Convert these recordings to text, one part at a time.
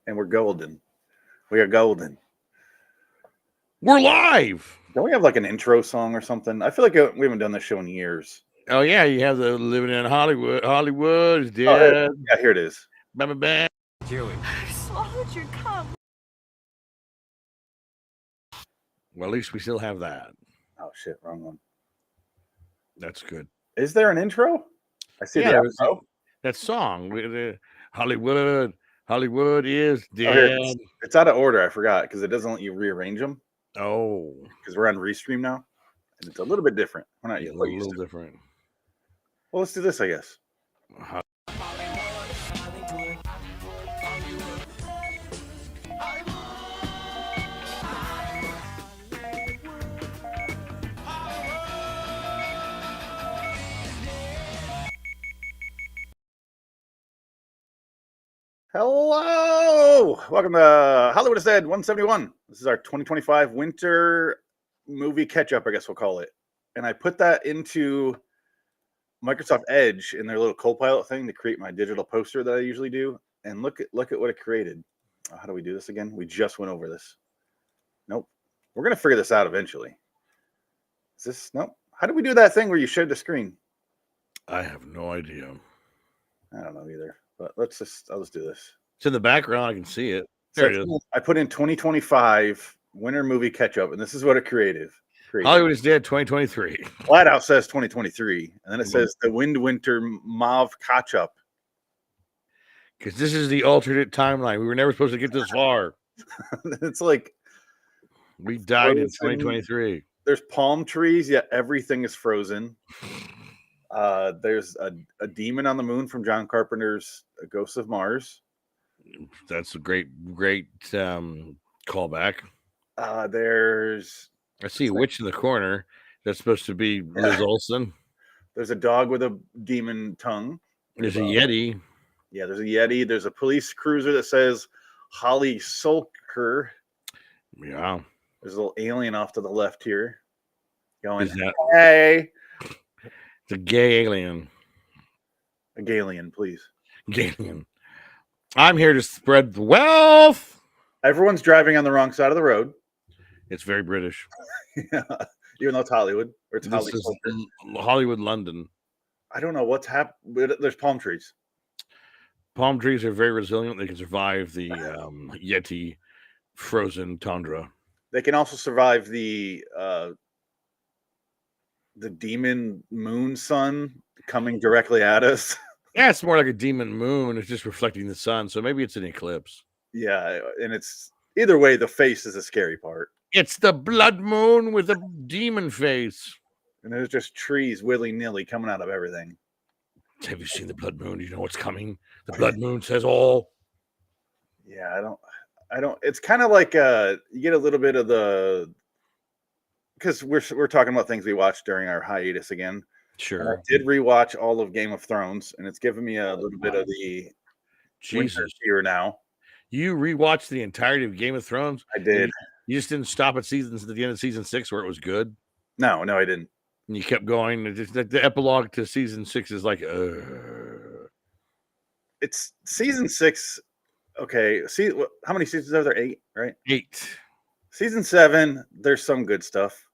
and we're golden. We are golden. We're live. Don't we have like an intro song or something? I feel like we haven't done this show in years. Oh yeah, you have the living in Hollywood. Hollywood is Oh, dead. yeah, here it is. Bam, bam. Joey. I swallowed your cum. Well, at least we still have that. Oh shit, wrong one. That's good. Is there an intro? I see Yeah, the there was outro. that song. Hollywood. Hollywood is Oh, here it dead. is. It's out of order. I forgot because it doesn't let you rearrange them Oh, because we're on Restream now, and it's a little bit different. We're not yeah, a quite used little to it. different. Well, let's do this, I guess. Hello, welcome to Hollywood is Dead 171. This is our 2025 winter movie catch-up, I guess we'll call it. And I put that into Microsoft Edge in their little Copilot thing to create my digital poster that I usually do. And look at what it created. How do we do this again? We just went over this. Nope. We're gonna figure this out eventually. Is this nope? How do we do that thing where you shared the screen? I have no idea. I don't know either. But I'll just do this. It's in the background. I can see it. There it is. I put in 2025 winter movie catch up, and this is what it created. Hollywood is Dead 2023. Flat out says 2023, and then it says the winter mauve catch up. Because this is the alternate timeline. We were never supposed to get this far. It's like we died in 2023. There's palm trees, yet everything is frozen. There's a demon on the moon from John Carpenter's Ghosts of Mars. That's a great callback. There's I see a witch in the corner. That's supposed to be Liz Olsen. There's a dog with a demon tongue. There's a Yeti. Yeah, there's a Yeti. There's a police cruiser that says Holly Sulker. Yeah. There's a little alien off to the left here. Going, Is that hey. It's a gay alien. A Galian, please. Galian. I'm here to spread the wealth. Everyone's driving on the wrong side of the road. It's very British. Yeah, even though it's Hollywood. Or it's This is Hollywood, London. I don't know what's happened. There's palm trees. Palm trees are very resilient. They can survive the Yeti frozen tundra. They can also survive the demon moon sun coming directly at us. Yeah, it's more like a demon moon. It's just reflecting the sun. So maybe it's an eclipse. Yeah, and it's either way, the face is the scary part. It's the blood moon with a demon face. And there's just trees willy-nilly coming out of everything. Have you seen the blood moon? You know what's coming. The blood moon says all. Yeah, I don't. It's kind of like you get a little bit of the, because we're talking about things we watched during our hiatus again. Sure. I did rewatch all of Game of Thrones, and it's given me a little bit of the Jesus here now. You rewatched the entirety of Game of Thrones? I did. You just didn't stop at the end of season 6 where it was good? No, I didn't. And you kept going. The epilogue to season 6 is like, It's season 6. Okay. See, how many seasons are there? 8, right? 8. Season 7, there's some good stuff.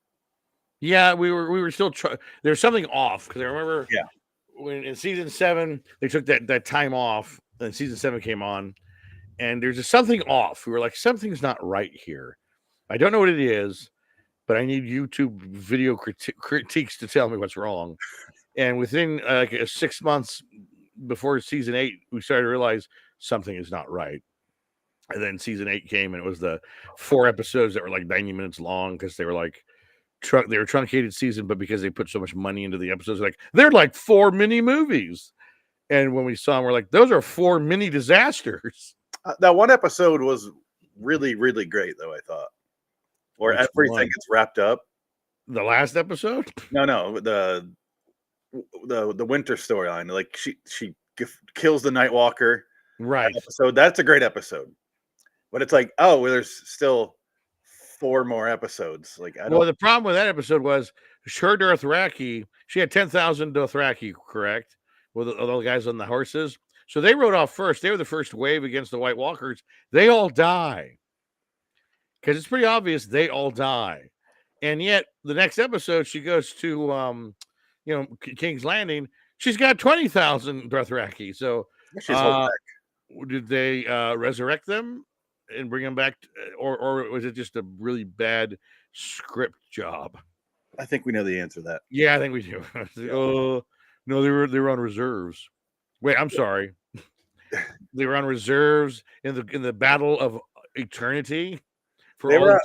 Yeah, we were still trying. There's something off because I remember when in season 7 they took that time off, and season 7 came on, and there's just something off. We were like, something's not right here. I don't know what it is, but I need YouTube video critiques to tell me what's wrong. And within 6 months before season 8, we started to realize something is not right. And then season 8 came, and it was the 4 episodes that were like 90 minutes long because they were like they were truncated season, but because they put so much money into the episodes, they're like 4 mini movies. And when we saw them, we're like, those are 4 mini disasters. That one episode was really, really great, though, I thought. Where everything gets wrapped up. The last episode? No, the winter storyline. Like she kills the Night Walker. Right. So that's a great episode. But it's like, oh, well, there's still 4 more episodes. Like, I don't. Well, the problem with that episode was her Dothraki. She had 10,000 Dothraki, correct? With all the guys on the horses. So they rode off first. They were the first wave against the White Walkers. They all die. Because it's pretty obvious they all die. And yet the next episode, she goes to King's Landing. She's got 20,000 Dothraki. So She's holding back. did they resurrect them and bring them back, or was it just a really bad script job? I think we know the answer to that. Yeah, I think we do. Oh no, they were on reserves. Wait, I'm sorry. They were on reserves in the battle of eternity for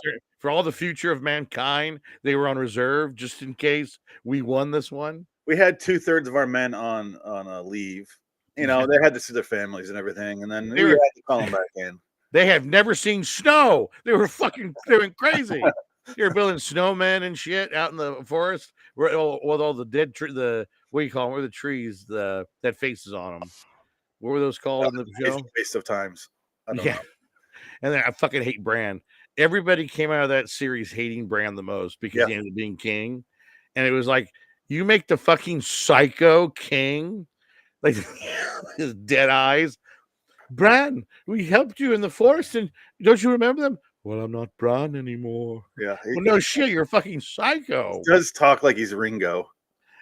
all the future of mankind. They were on reserve just in case we won this one. We had 2/3 of our men on a leave. They had to see their families and everything, and then we had to call them back in. They have never seen snow. They were doing crazy. You're building snowmen and shit out in the forest with all the dead what do you call them? What are the trees that faces on them? What were those called in the show? Waste of times. I don't know. And then I fucking hate Bran. Everybody came out of that series hating Bran the most because he ended up being king. And it was like, you make the fucking psycho king, like his dead eyes. Bran, we helped you in the forest, and don't you remember them? Well, I'm not Bran anymore. Yeah. Well, no shit, you're a fucking psycho. He does talk like he's Ringo.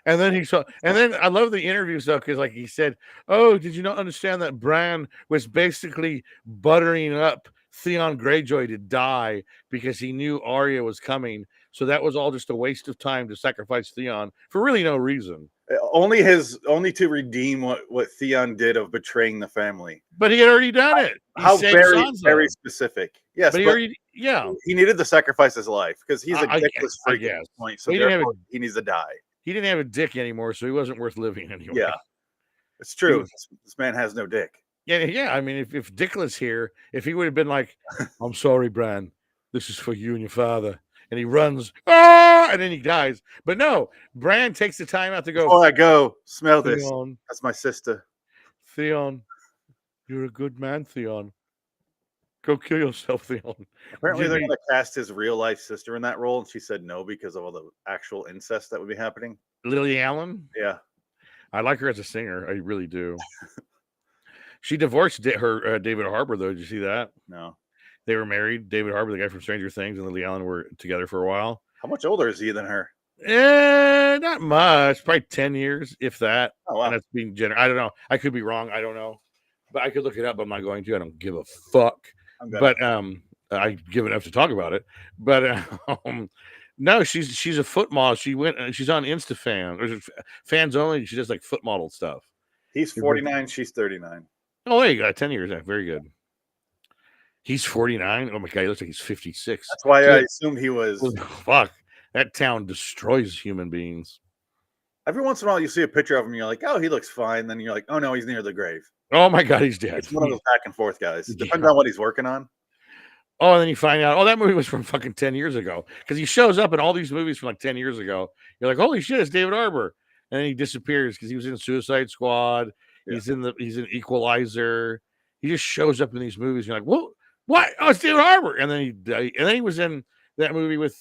And then I love the interviews though, because like he said, "Oh, did you not understand that Bran was basically buttering up Theon Greyjoy to die because he knew Arya was coming? So that was all just a waste of time to sacrifice Theon for really no reason. Only to redeem what Theon did of betraying the family. But he had already done it. How very specific. Yes, but he needed to sacrifice his life because he's a dickless freak at this point. So he needs to die. He didn't have a dick anymore, so he wasn't worth living anyway. Yeah, it's true. This man has no dick. Yeah. I mean, if Dickless here, if he would have been like, "I'm sorry, Bran, this is for you and your father," and he runs, and then he dies. But no, Bran takes the time out to go. Before I go, smell Theon, this. That's my sister. Theon, you're a good man, Theon. Go kill yourself, Theon. Apparently, they're going to cast his real life sister in that role, and she said no because of all the actual incest that would be happening. Lily Allen? Yeah. I like her as a singer. I really do. She divorced her David Harbour, though. Did you see that? No. They were married. David Harbour, the guy from Stranger Things, and Lily Allen were together for a while. How much older is he than her? Not much. Probably 10 years, if that. Oh, wow. And that's being generous. I don't know. I could be wrong. I don't know. But I could look it up. But I'm not going to. I don't give a fuck. But I give enough to talk about it. But no, she's a foot model. She's on InstaFan or fans only. She does like foot model stuff. He's 49. She's 39. Oh, there you go. 10 years. Very good. He's 49. Oh my god, he looks like he's 56. That's why I assumed he was. Fuck, that town destroys human beings. Every once in a while, you see a picture of him, and you're like, "Oh, he looks fine." Then you're like, "Oh no, he's near the grave." Oh my god, he's dead. It's one of those back and forth guys. Depends on what he's working on. Oh, and then you find out, that movie was from fucking 10 years ago. Because he shows up in all these movies from like 10 years ago. You're like, holy shit, it's David Harbour. And then he disappears because he was in Suicide Squad. Yeah. He's in Equalizer. He just shows up in these movies. You're like, what? Oh, it's David Harbour. And then he was in that movie with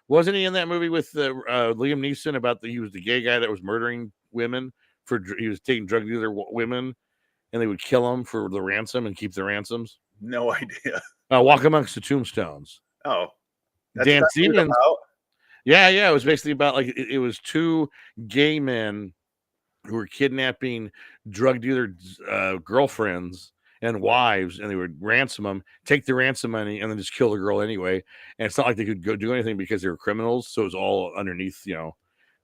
wasn't he in that movie with Liam Neeson about he was the gay guy that was murdering women he was taking drug dealer women, and they would kill him for the ransom and keep the ransoms. No idea. Walk Amongst the Tombstones. Oh, Dan Stevens. Yeah. It was basically about like it was two gay men who were kidnapping drug dealer girlfriends and wives, and they would ransom them, take the ransom money, and then just kill the girl anyway. And it's not like they could go do anything because they were criminals. So it was all underneath,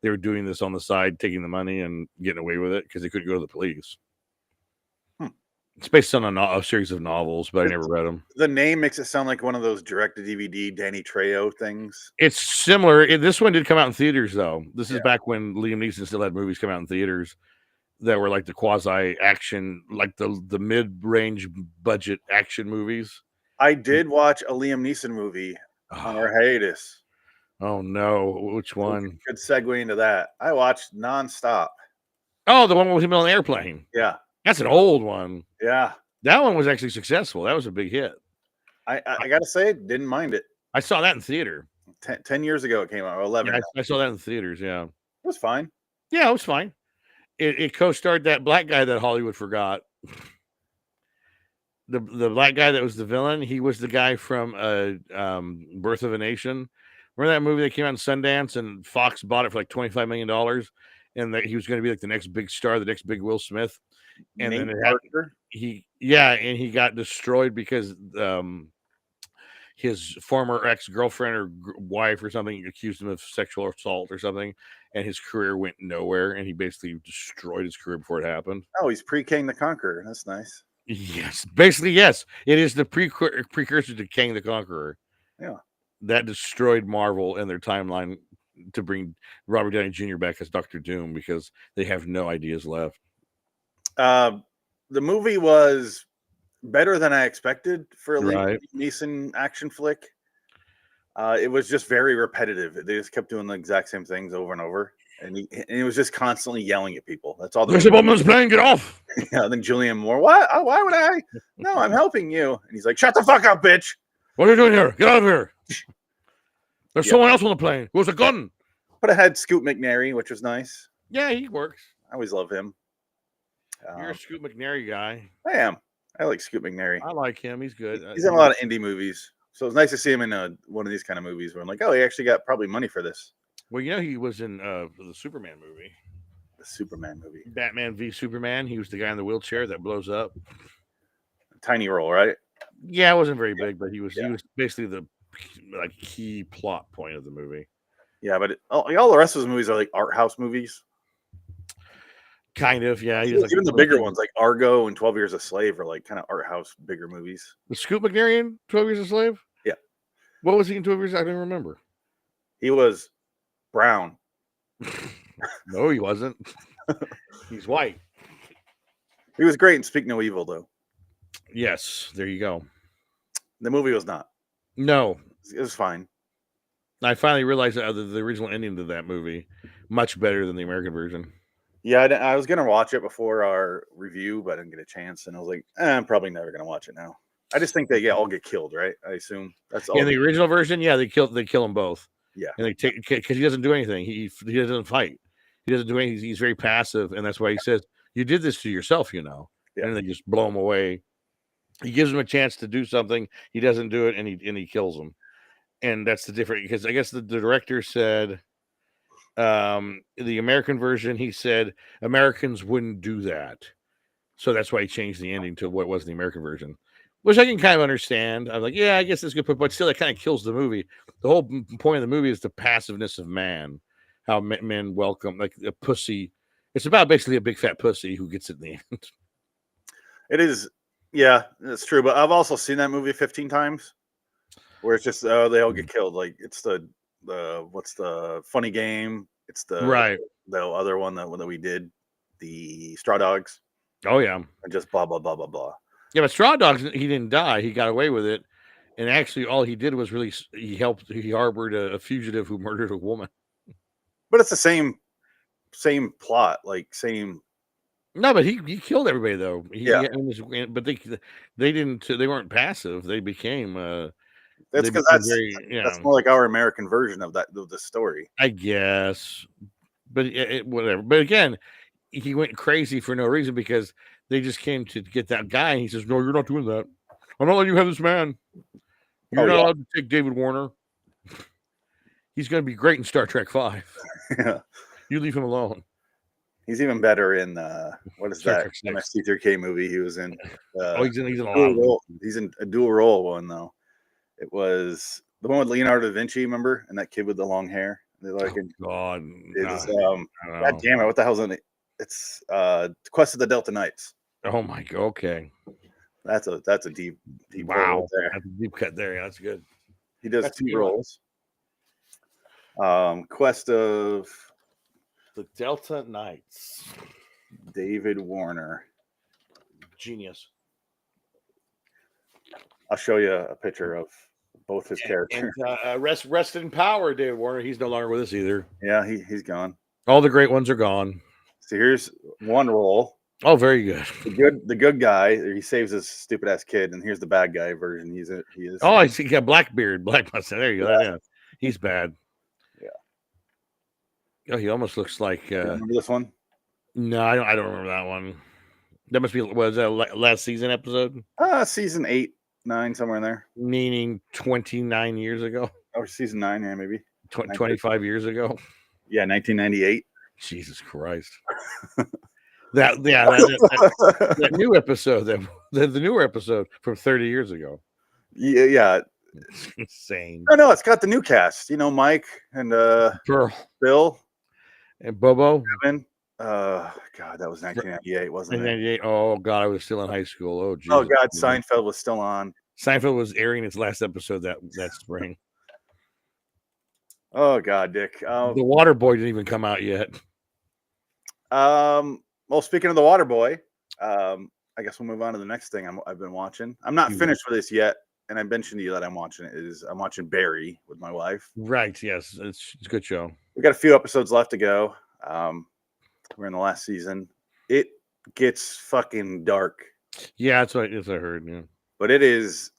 they were doing this on the side, taking the money and getting away with it because they couldn't go to the police. It's based on a series of novels, but I never read them. The name makes it sound like one of those direct-to-DVD Danny Trejo things. It's similar. This one did come out in theaters, though. This is back when Liam Neeson still had movies come out in theaters that were like the quasi-action, like the mid-range budget action movies. I did watch a Liam Neeson movie on our hiatus. Oh, no. Which one? Good segue into that. I watched Nonstop. Oh, the one with him on the airplane. Yeah. That's an old one. Yeah. That one was actually successful. That was a big hit. I got to say, didn't mind it. I saw that in theater. 10 years ago it came out, or 11. Yeah, I saw that in theaters, yeah. It was fine. Yeah, it was fine. It co-starred that black guy that Hollywood forgot. The black guy that was the villain. He was the guy from Birth of a Nation. Remember that movie that came out in Sundance and Fox bought it for like $25 million, and that he was going to be like the next big star, the next big Will Smith. And Nate then Parker? and he got destroyed because his former ex-girlfriend or wife or something accused him of sexual assault or something, and his career went nowhere, and he basically destroyed his career before it happened. Oh, he's pre-King the Conqueror. That's nice. Yes, basically, yes. It is the precursor to King the Conqueror. Yeah. That destroyed Marvel and their timeline to bring Robert Downey Jr. back as Doctor Doom because they have no ideas left. The movie was better than I expected for a Liam Neeson action flick. It was just very repetitive. They just kept doing the exact same things over and over. And he was just constantly yelling at people. That's all. There's a bomb on this plane. Get off. Yeah. Then Julianne Moore. What? Oh, why would I? No, I'm helping you. And he's like, "Shut the fuck up, bitch. What are you doing here? Get out of here. There's someone else on the plane. Who's a gun?" But I had Scoot McNairy, which was nice. Yeah, he works. I always love him. You're a Scoot McNairy guy. I am. I like Scoot McNairy. I like him. He's good. He's in a lot of indie movies. So it's nice to see him in one of these kind of movies where I'm like, oh, he actually got probably money for this. Well, you know, he was in the Superman movie. The Superman movie. Batman v Superman. He was the guy in the wheelchair that blows up. Tiny role, right? Yeah, it wasn't very big, but he was basically the key plot point of the movie. Yeah, but all the rest of his movies are like art house movies. Kind of, yeah. Even the bigger ones like Argo and 12 Years a Slave are like kind of art house bigger movies. Was Scoot McNairy in 12 Years a Slave? Yeah. What was he in 12 Years? I don't remember. He was brown. No, he wasn't. He's white. He was great in Speak No Evil, though. Yes, there you go. The movie was not. No. It was fine. I finally realized that the original ending to that movie much better than the American version. Yeah, I was gonna watch it before our review, but I didn't get a chance, and I was like, I'm probably never gonna watch it now. I just think they all get killed, right? I assume that's all. In the original version, yeah, they kill them both. Yeah, and they take because he doesn't do anything. He doesn't fight. He doesn't do anything. He's very passive, and that's why he says, "You did this to yourself," you know. Yeah. And they just blow him away. He gives him a chance to do something. He doesn't do it, and he kills him. And that's the difference, because I guess the director said, the American version, he said Americans wouldn't do that, so that's why he changed the ending to what was the American version, which I can kind of understand. I'm like, yeah, I guess that's good, but still, that kind of kills the movie. The whole point of the movie is the passiveness of man, how men welcome like a pussy. It's about basically a big fat pussy who gets it in the end. It is, yeah, that's true. But I've also seen that movie 15 times. Where it's just they all get killed. Like it's the what's the funny game? It's the other one that we did, the Straw Dogs. Oh yeah, and just blah blah blah blah blah. Yeah, but Straw Dogs, he didn't die. He got away with it, and actually, all he did was he harbored a fugitive who murdered a woman. But it's the same plot, like same. No, but he killed everybody though. But they weren't passive. They became. That's because that's more like our American version of the story, I guess. But whatever. But again, he went crazy for no reason because they just came to get that guy, and he says, "No, you're not doing that. I'm not letting you have this man. You're not allowed to take David Warner. He's going to be great in Star Trek 5. Yeah, you leave him alone. He's even better in what is Star that MST3K movie he was in? He's in a lot. He's in a dual role one though. It was the one with Leonardo da Vinci, remember? And that kid with the long hair. They're like, God, God damn it! What the hell's in it? It's Quest of the Delta Knights. Oh my God! Okay, that's a deep wow. There. That's a deep cut there. Yeah, that's good. He does 2 roles. Quest of the Delta Knights. David Warner, genius. I'll show you a picture of both his characters. And, rest in power, David Warner. He's no longer with us either. Yeah, he's gone. All the great ones are gone. So here's one role. Oh, very good. The good guy. He saves his stupid ass kid, and here's the bad guy version. He is. Oh, I see. Yeah, Blackbeard, Black mustache. There you go. Yeah, he's bad. Yeah. Oh, he almost looks like. Remember this one? No, I don't remember that one. That must be was that last season episode? Season 8, 9, somewhere in there. Meaning 29 years ago, Or season 9, yeah, maybe 25 years ago. Yeah, 1998. Jesus Christ! That new episode, the newer episode from 30 years ago. Yeah. It's insane. Oh no, it's got the new cast. You know, Mike and Pearl Bill and Bobo. Kevin. God, that was 1998, wasn't it? 1998. Oh God, I was still in high school. Oh Jesus. Oh God, Seinfeld was still on. Seinfeld was airing its last episode that spring. Oh God, Dick. The Water Boy didn't even come out yet. Well, speaking of the Water Boy, I guess we'll move on to the next thing I've been watching. I'm not finished with this yet, and I mentioned to you that I'm watching Barry with my wife. Right. Yes, it's a good show. We got a few episodes left to go. We're in the last season. It gets fucking dark. Yeah, that's what I heard. Yeah. But it is,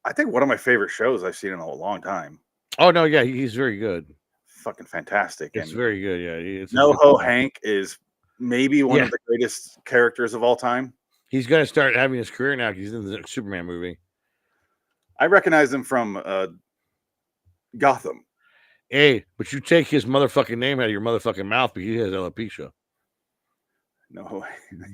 I think, one of my favorite shows I've seen in a long time. Oh no, yeah, he's very good. Fucking fantastic. It's very good. Yeah. It's NoHo Hank is maybe one of the greatest characters of all time. He's going to start having his career now because he's in the Superman movie. I recognize him from Gotham. Hey, but you take his motherfucking name out of your motherfucking mouth because he has alopecia. No,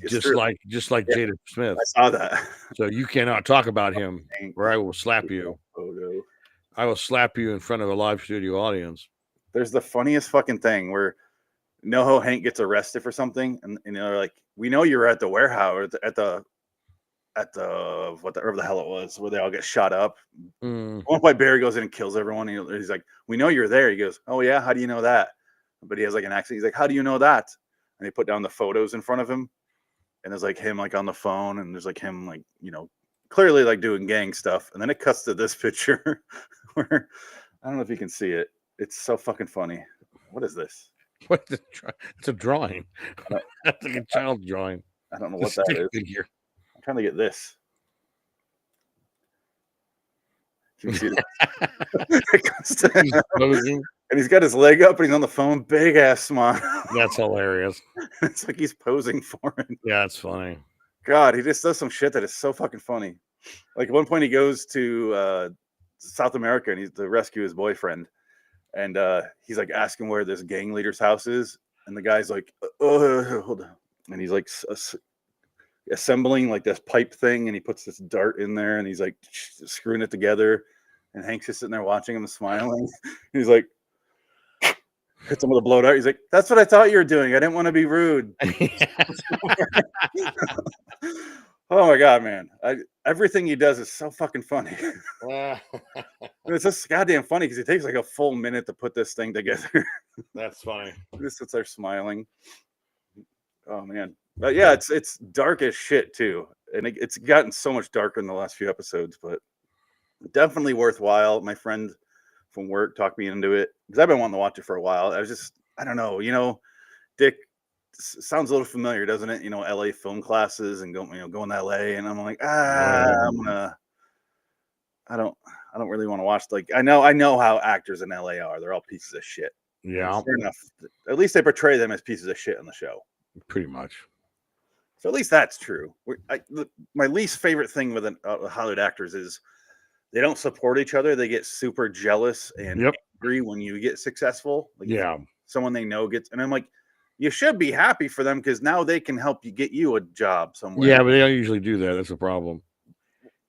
just like Jada Smith. I saw that. So you cannot talk about him, or I will slap you. Photo. I will slap you in front of a live studio audience. There's the funniest fucking thing where NoHo Hank gets arrested for something, and they're like, "We know you were at the warehouse, at the whatever the hell it was, where they all get shot up." At one point, Barry goes in and kills everyone. He's like, "We know you're there." He goes, "Oh yeah, how do you know that?" But he has like an accent. He's like, "How do you know that?" And they put down the photos in front of him, and there's like him like on the phone, and there's like him like clearly like doing gang stuff, and then it cuts to this picture where I don't know if you can see it. It's so fucking funny. What is this? What? It's a drawing. That's like a child drawing. I don't know what that is. Figure. I'm trying to get this. Can you see He's posing. And he's got his leg up and he's on the phone. Big ass smile. That's hilarious. It's like he's posing for it. Yeah, it's funny. God, he just does some shit that is so fucking funny. Like at one point he goes to South America and he's to rescue his boyfriend. And he's like asking where this gang leader's house is. And the guy's like, hold on. And he's like assembling like this pipe thing. And he puts this dart in there and he's like screwing it together. And Hank's just sitting there watching him smiling. He's like, hits him with a blow dart. He's like, "That's what I thought you were doing. I didn't want to be rude." Oh my God, man. Everything he does is so fucking funny. It's just goddamn funny because it takes like a full minute to put this thing together. That's funny. Just sits there smiling. Oh man. But yeah, it's dark as shit too. And it's gotten so much darker in the last few episodes, but definitely worthwhile. My friend from work talked me into it because I've been wanting to watch it for a while. I don't know, Dick, sounds a little familiar, doesn't it? LA film classes and going to LA, and I'm like, I don't really want to watch. Like, I know how actors in LA are. They're all pieces of shit. Yeah, fair enough. At least they portray them as pieces of shit on the show. Pretty much. So at least that's true. My least favorite thing with Hollywood actors is they don't support each other. They get super jealous and angry when you get successful. Like someone they know gets, and I'm like, you should be happy for them because now they can help you get you a job somewhere. Yeah, but they don't usually do that. That's the problem.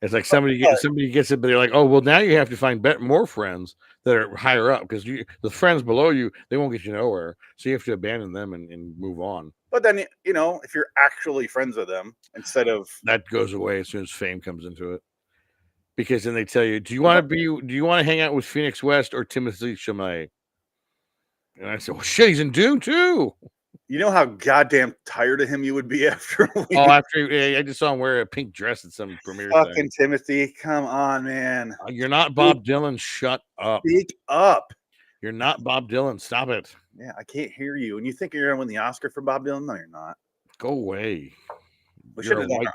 It's like somebody gets it, but they're like, "Oh, well, now you have to find more friends that are higher up because the friends below you, they won't get you nowhere. So you have to abandon them and move on." But then if you're actually friends with them instead of that goes away as soon as fame comes into it. Because then they tell you, do you want to hang out with Phoenix West or Timothy Chalamet? And I said, well, shit, he's in Dune too. You know how goddamn tired of him you would be after a week? Oh, I just saw him wear a pink dress at some premiere fucking thing. Timothy, come on, man. You're not Bob Dylan. Shut up. Speak up. You're not Bob Dylan. Stop it. Yeah, I can't hear you. And you think you're going to win the Oscar for Bob Dylan? No, you're not. Go away. We should have done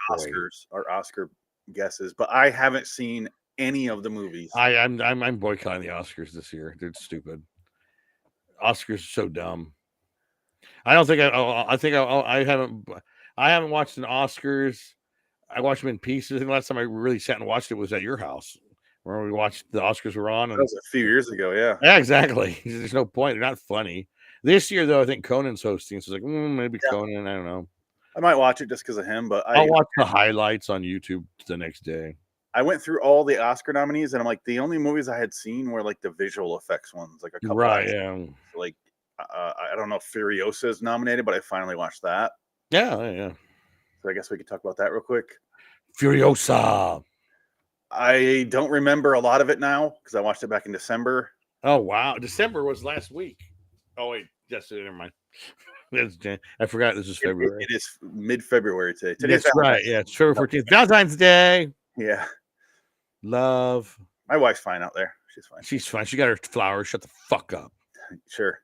our Oscar guesses, but I haven't seen any of the movies. I'm boycotting the Oscars this year. They're stupid. Oscars are so dumb. I don't think I haven't watched an Oscars. I watched them in pieces. And the last time I really sat and watched it was at your house, where we watched the Oscars were on. That And was a few years ago. Yeah. yeah, exactly. There's no point. They're not funny. This year, though, I think Conan's hosting. So it's like maybe Conan. I don't know. I might watch it just because of him, but I'll watch the highlights on YouTube the next day. I went through all the Oscar nominees, and I'm like, the only movies I had seen were like the visual effects ones, like a couple. Right? Yeah. Like I don't know if Furiosa is nominated, but I finally watched that. Yeah. So I guess we could talk about that real quick. Furiosa. I don't remember a lot of it now because I watched it back in December. Oh wow, December was last week. Oh wait, never mind. I forgot this is February. It is mid-February today. That's right. Yeah, it's February 14th. Valentine's Day. Yeah. Love. My wife's fine out there. She's fine. She's fine. She got her flowers. Shut the fuck up. Sure.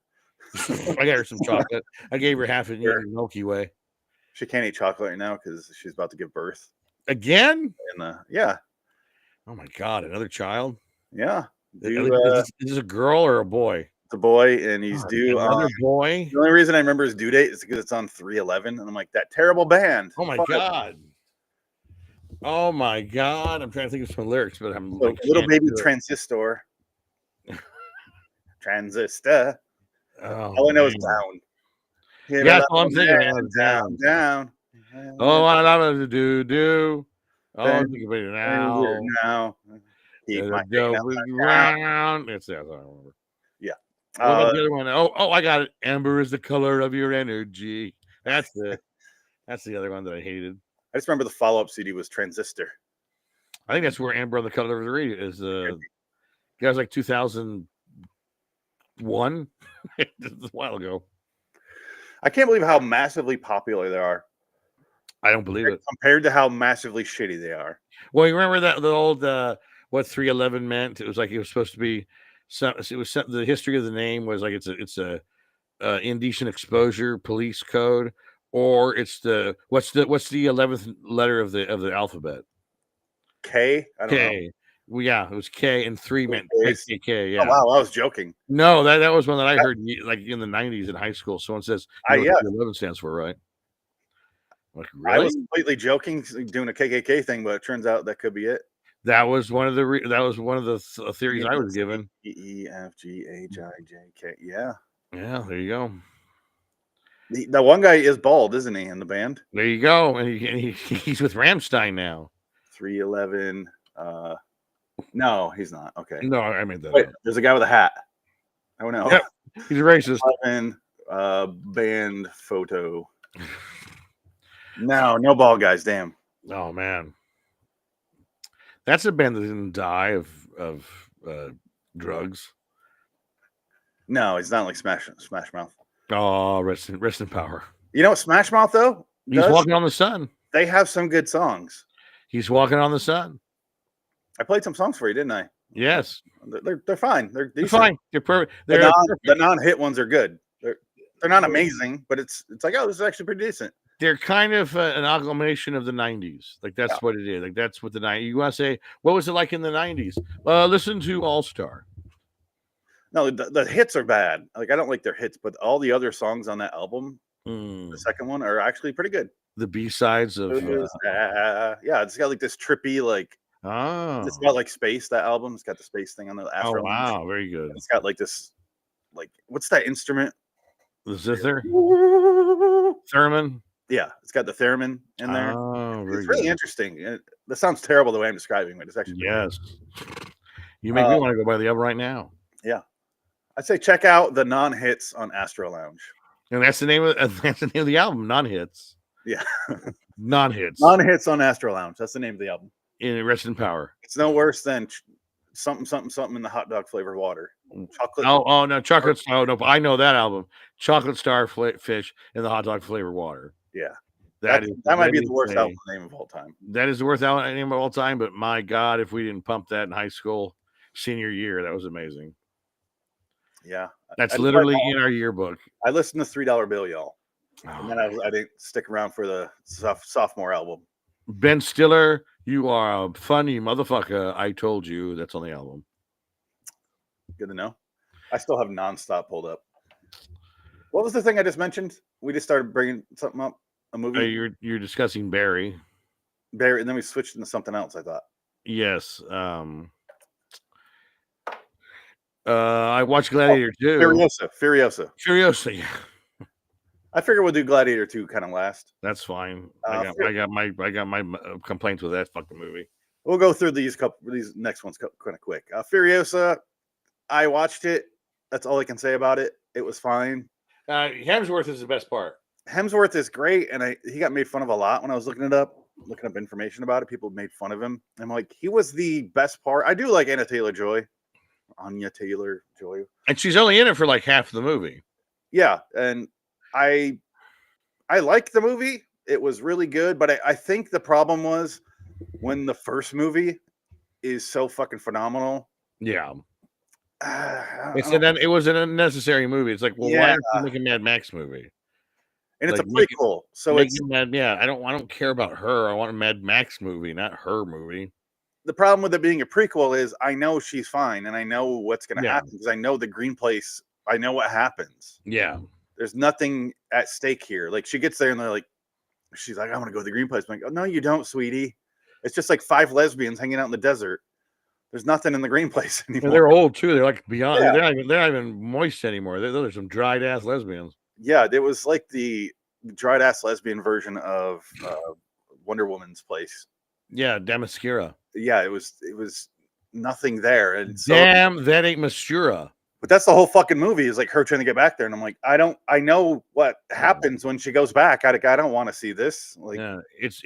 I got her some chocolate. I gave her half a Milky Way. She can't eat chocolate right now because she's about to give birth. Again? And yeah. Oh my God, another child? Yeah. Is this a girl or a boy? It's a boy, and he's due. Another boy? The only reason I remember his due date is because it's on 3/11, and I'm like, that terrible band. Oh my God. Oh my God. I'm trying to think of some lyrics, but I'm like, little baby transistor. Transistor. All I know is down. Yeah, that's all I'm thinking. Down. Oh, I love it. Do. Oh, I'm thinking about it now. Keep my round. That's it. I remember. Yeah. What about the other one? Oh, I got it. Amber is the color of your energy. That's it. That's the other one that I hated. I just remember the follow-up CD was Transistor. I think that's where Amber on the color of the radio is. Guys, like 2001, a while ago. I can't believe how massively popular they are. I don't believe it compared to how massively shitty they are. Well, you remember that the old what 311 meant? It was like it was supposed to be. It was the history of the name was like it's a indecent exposure police code. Or it's what's the 11th letter of the alphabet? K. I don't know. Well, yeah, it was K, and 3 meant KKK. Yeah. Oh wow, I was joking. No, that was one that I heard like in the 90s in high school. Someone says, "What 11 stands for?" Right? Like, really? I was completely joking, doing a KKK thing, but it turns out that could be it. That was one of the theories I was given. E F G H I J K. Yeah. Yeah. There you go. The one guy is bald, isn't he, in the band? There you go. And he's with Rammstein now. 311. No, he's not. Okay. No, I made that up. There's a guy with a hat. Oh, no. Yep. He's a racist. Band photo. No bald guys. Damn. Oh, man. That's a band that didn't die of drugs. No, it's not like Smash Mouth. Oh, rest in power. You know what Smash Mouth though? He's walking on the sun. They have some good songs. He's walking on the sun. I played some songs for you, didn't I? Yes. They're fine. They're fine. They're perfect. The non-hit ones are good. They're not amazing, but it's like, oh, this is actually pretty decent. They're kind of an agglomeration of the 90s. Like that's what it is. Like that's what the 90s. You want to say, what was it like in the 90s? Listen to All Star. No, the hits are bad. Like I don't like their hits, but all the other songs on that album, the second one, are actually pretty good. The B-sides of it's got like this trippy it's got like space. That album, it's got the space thing on the Astro. Oh wow, very good. It's got like this, like what's that instrument? The zither, theremin. Yeah, it's got the theremin in there. Oh, it's really interesting. That sounds terrible the way I'm describing it. It's actually You make me want to go buy the album right now. Yeah. I'd say check out the non-hits on Astro Lounge. And that's the name of the album, Non-Hits. Yeah. Non-hits. Non-hits on Astro Lounge. That's the name of the album. In Rest in Power. It's no worse than something in the hot dog flavored water. Chocolate. Oh no, chocolate. Oh no, I know that album. Chocolate Starfish in the hot dog flavored water. Yeah. That might be the worst album name of all time. That is the worst album name of all time, but my God, if we didn't pump that in high school senior year, that was amazing. Yeah. That's literally in our yearbook. I listened to $3 Bill, y'all. And then I didn't stick around for the sophomore album. Ben Stiller, you are a funny motherfucker. I told you. That's on the album. Good to know. I still have Nonstop pulled up. What was the thing I just mentioned? We just started bringing something up, a movie. You're discussing Barry. Barry, and then we switched into something else. I thought. Yes. I watched Gladiator 2. Furiosa. Furiosa. I figure we'll do Gladiator 2 kind of last. That's fine. I got my complaints with that fucking movie. We'll go through these next ones kind of quick. Furiosa, I watched it. That's all I can say about it. It was fine. Hemsworth is the best part. Hemsworth is great, and he got made fun of a lot when I was looking up information about it. People made fun of him. I'm like, he was the best part. I do like Anya Taylor-Joy, and she's only in it for like half the movie. Yeah, and I like the movie. It was really good, but I think the problem was when the first movie is so fucking phenomenal. Yeah. It was an unnecessary movie. It's like, well, why aren't you making a Mad Max movie? And it's a prequel, so it's I don't care about her. I want a Mad Max movie, not her movie. The problem with it being a prequel is I know she's fine, and I know what's going to happen because I know the Green Place. I know what happens. Yeah, there's nothing at stake here. Like she gets there, and they're like, she's like, I want to go to the Green Place. I'm like, oh, no, you don't, sweetie. It's just like 5 lesbians hanging out in the desert. There's nothing in the Green Place anymore. And they're old too. They're like beyond. Yeah. They're not even moist anymore. Those are some dried ass lesbians. Yeah, it was like the dried ass lesbian version of Wonder Woman's place. Yeah, Damaskira. Yeah, it was nothing there. And so, damn, that ain't Mastura. But that's the whole fucking movie is like her trying to get back there, and I'm like, I know what happens when she goes back. I don't want to see this. Like, yeah, it's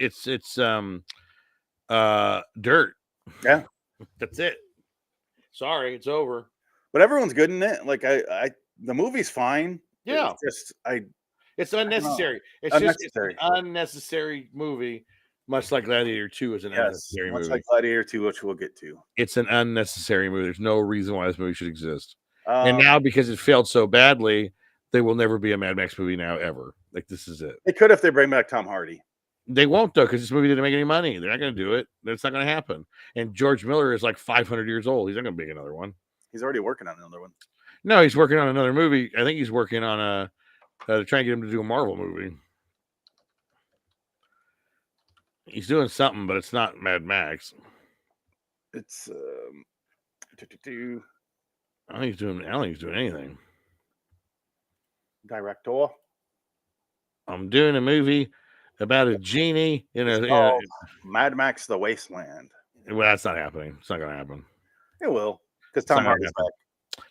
dirt. Yeah. That's it. Sorry, it's over. But everyone's good in it. Like the movie's fine. Yeah. It's unnecessary. It's unnecessary. Just an unnecessary movie, much like Gladiator 2 is an unnecessary movie. Much like Gladiator 2, which we'll get to. It's an unnecessary movie. There's no reason why this movie should exist. And now because it failed so badly, there will never be a Mad Max movie now ever. Like this is it. They could if they bring back Tom Hardy. They won't though, because this movie didn't make any money. They're not going to do it. That's not going to happen. And George Miller is like 500 years old. He's not going to make another one. He's already working on another one. No, he's working on another movie. I think he's working on trying to get him to do a Marvel movie. He's doing something, but it's not Mad Max. It's I don't think he's doing anything. Director. I'm doing a movie about a genie in Mad Max: The Wasteland. Well, that's not happening. It's not going to happen. It will, because Tom Hardy's back.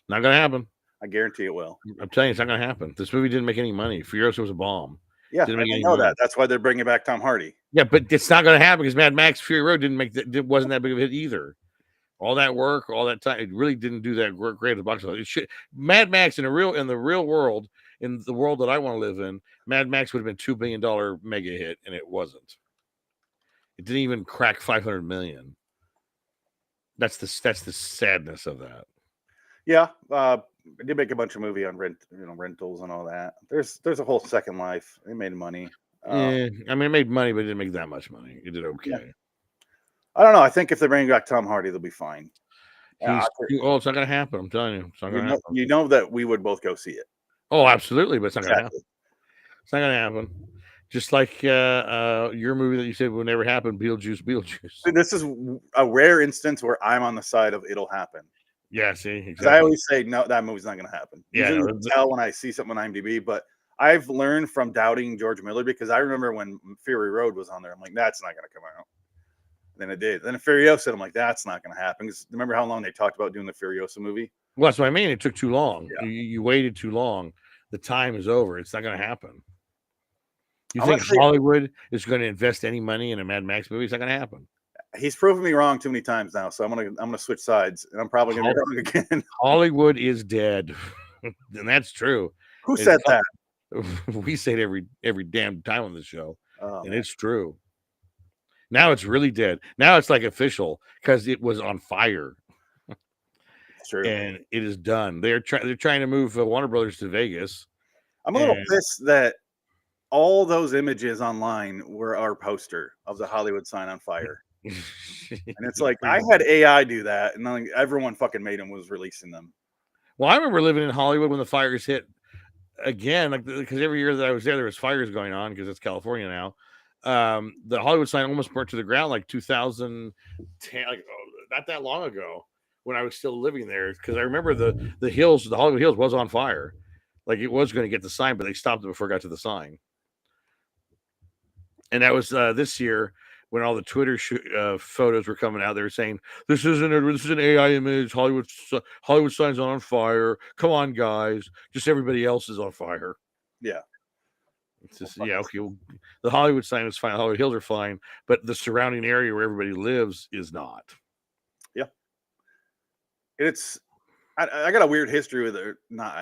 Not going to happen. I guarantee it will. I'm telling you, it's not going to happen. This movie didn't make any money. Furiosa was a bomb. Yeah, I know that. That's why they're bringing back Tom Hardy. Yeah, but it's not going to happen because Mad Max Fury Road wasn't that big of a hit either. All that work, all that time, it really didn't do that great at the box office. Mad Max in the real world, in the world that I want to live in, Mad Max would have been $2 billion mega hit, and it wasn't. It didn't even crack 500 million. That's the sadness of that. Yeah, I did make a bunch of movie on rentals and all that. There's a whole second life. They made money. I mean, it made money, but it didn't make that much money. It did okay. Yeah. I don't know. I think if they bring back Tom Hardy, they'll be fine. It's not going to happen. I'm telling you, it's not going to happen. You know that we would both go see it. Oh, absolutely, but it's not going to happen. It's not going to happen. Just like your movie that you said would never happen, Beetlejuice. This is a rare instance where I'm on the side of it'll happen. Yeah, see, exactly. I always say no, that movie's not going to happen. Yeah, you can tell when I see something on IMDb, but I've learned from doubting George Miller because I remember when Fury Road was on there, I'm like, that's not going to come out. Then it did. Then Furiosa, I'm like, that's not going to happen. Because remember how long they talked about doing the Furiosa movie? Well, that's what I mean. It took too long. Yeah. You waited too long. The time is over. It's not going to happen. You think Hollywood is going to invest any money in a Mad Max movie? It's not going to happen. He's proven me wrong too many times now, so I'm gonna switch sides, and I'm probably gonna be wrong again. Hollywood is dead, and that's true. Who said that? We say it every damn time on the show, and it's true. Now it's really dead. Now it's like official because it was on fire. True. And it is done. They're trying to move Warner Brothers to Vegas. I'm a little pissed that all those images online were our poster of the Hollywood sign on fire. And it's like I had AI do that, and then everyone fucking made them was releasing them. Well, I remember living in Hollywood when the fires hit again, like because every year that I was there was fires going on because it's California now. The Hollywood sign almost burnt to the ground like 2010, like not that long ago when I was still living there. Because I remember the hills, the Hollywood Hills was on fire. Like it was going to get the sign, but they stopped it before it got to the sign. And that was this year when all the Twitter photos were coming out. They were saying this is an AI image. Hollywood sign's on fire. Come on, guys! Just everybody else is on fire. Yeah. It's just okay. Well, the Hollywood sign is fine. Hollywood Hills are fine, but the surrounding area where everybody lives is not. Yeah. It's I got a weird history with it. Not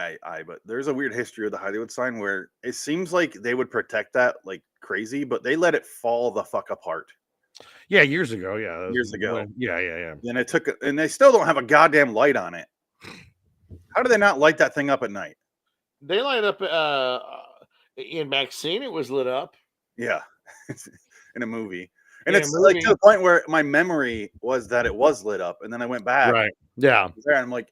but there's a weird history of the Hollywood sign where it seems like they would protect that like crazy, but they let it fall the fuck apart. Yeah, years ago. Yeah, years ago. Yeah. And it took, and they still don't have a goddamn light on it. How do they not light that thing up at night? They light up. In Maxine, it was lit up. Yeah, in a movie, and it's like to the point where my memory was that it was lit up, and then I went back. Right. Yeah. There, and I'm like,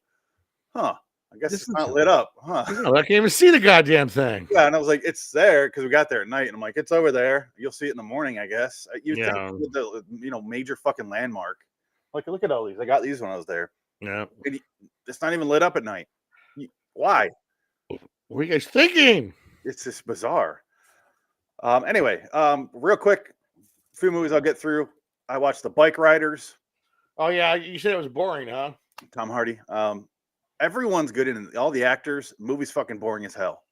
huh. I guess it's not lit up, huh? No, I can't even see the goddamn thing. Yeah, and I was like, it's there because we got there at night, and I'm like, it's over there. You'll see it in the morning, I guess. You think with the major fucking landmark. Like, look at all these. I got these when I was there. Yeah, it's not even lit up at night. Why? What are you guys thinking? It's just bizarre. Anyway, real quick, a few movies I'll get through. I watched The Bike Riders. Oh yeah, you said it was boring, huh? Tom Hardy. Everyone's good in it. All the actors. Movie's fucking boring as hell.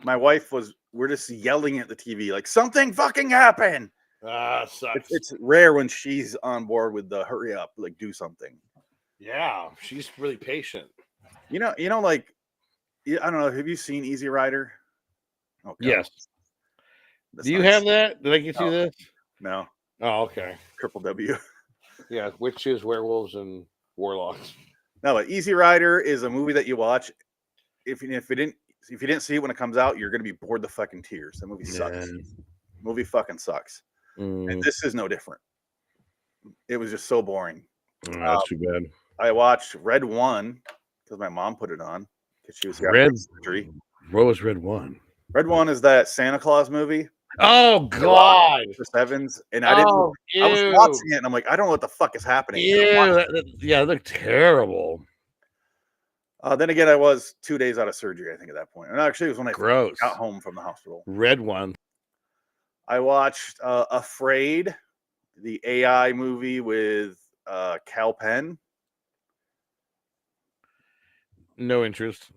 My wife we're just yelling at the TV like something fucking happened. Sucks. It's rare when she's on board with the hurry up, like do something. Yeah, she's really patient. You know, like I don't know. Have you seen Easy Rider? Oh, yes. Do you have that? Did I get you this? No. Oh, okay. Triple W. Yeah, witches, werewolves, and warlocks. No, but Easy Rider is a movie that you watch. If you didn't see it when it comes out, you're gonna be bored to fucking tears. The movie sucks. Movie fucking sucks. And this is no different. It was just so boring. That's too bad. I watched Red One because my mom put it on because she was Red surgery. What was Red One? Red One is that Santa Claus movie. Oh God, Chris Evans, and I didn't. I was watching it, and I'm like, I don't know what the fuck is happening. Yeah, it looked terrible. Then again, I was 2 days out of surgery, I think, at that point. And actually, it was when I got home from the hospital. Red One. I watched Afraid, the AI movie with Cal Penn. No interest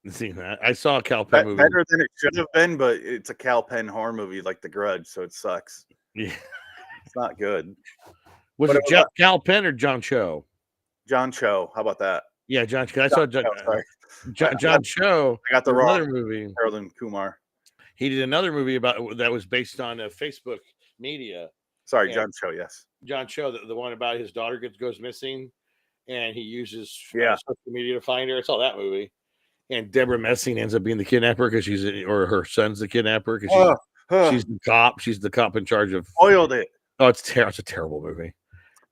in seeing that. I saw a Cal Penn movie. Better than it should have been, but it's a Cal Penn horror movie like The Grudge, so it sucks. Yeah. It's not good. Was it Cal Penn or John Cho? John Cho. How about that? Yeah, John Cho. I saw John Cho. I got the wrong other movie. Harold Kumar. He did another movie that was based on Facebook media. Sorry, John Cho. Yes, John Cho, the one about his daughter goes missing, and he uses social media to find her. It's all that movie. And Deborah Messing ends up being the kidnapper because or her son's the kidnapper because she's the cop. She's the cop in charge of. Spoiled it. Oh, it's a terrible movie.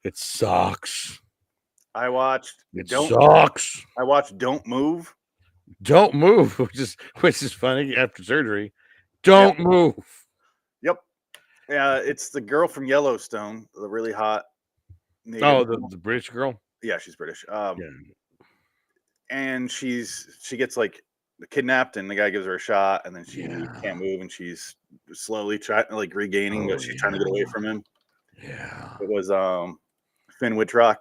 It sucks. I watched. Sucks. I watched Don't Move. Don't Move, which is funny after surgery. Don't move. Yep. Yeah, it's the girl from Yellowstone, the really hot. The British girl. Yeah, she's British. And she gets like kidnapped, and the guy gives her a shot, and then she can't move, and she's slowly trying like regaining, but she's trying to get away from him. Yeah. It was Finn Wittrock.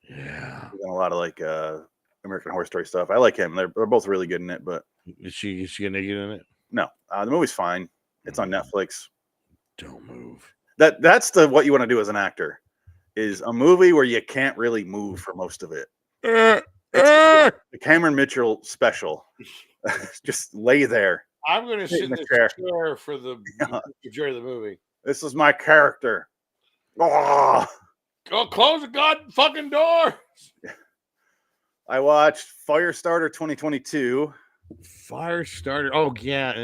Yeah. He's done a lot of like American Horror Story stuff. I like him. They're both really good in it, but is she get naked in it? No. The movie's fine. It's on Netflix. Don't move. That's what you want to do as an actor, is a movie where you can't really move for most of it. It's the Cameron Mitchell special. Just lay there. I'm going to sit in the chair for the majority of the movie. This is my character. Oh, go close the god fucking door. I watched Firestarter 2022. Firestarter. Oh yeah.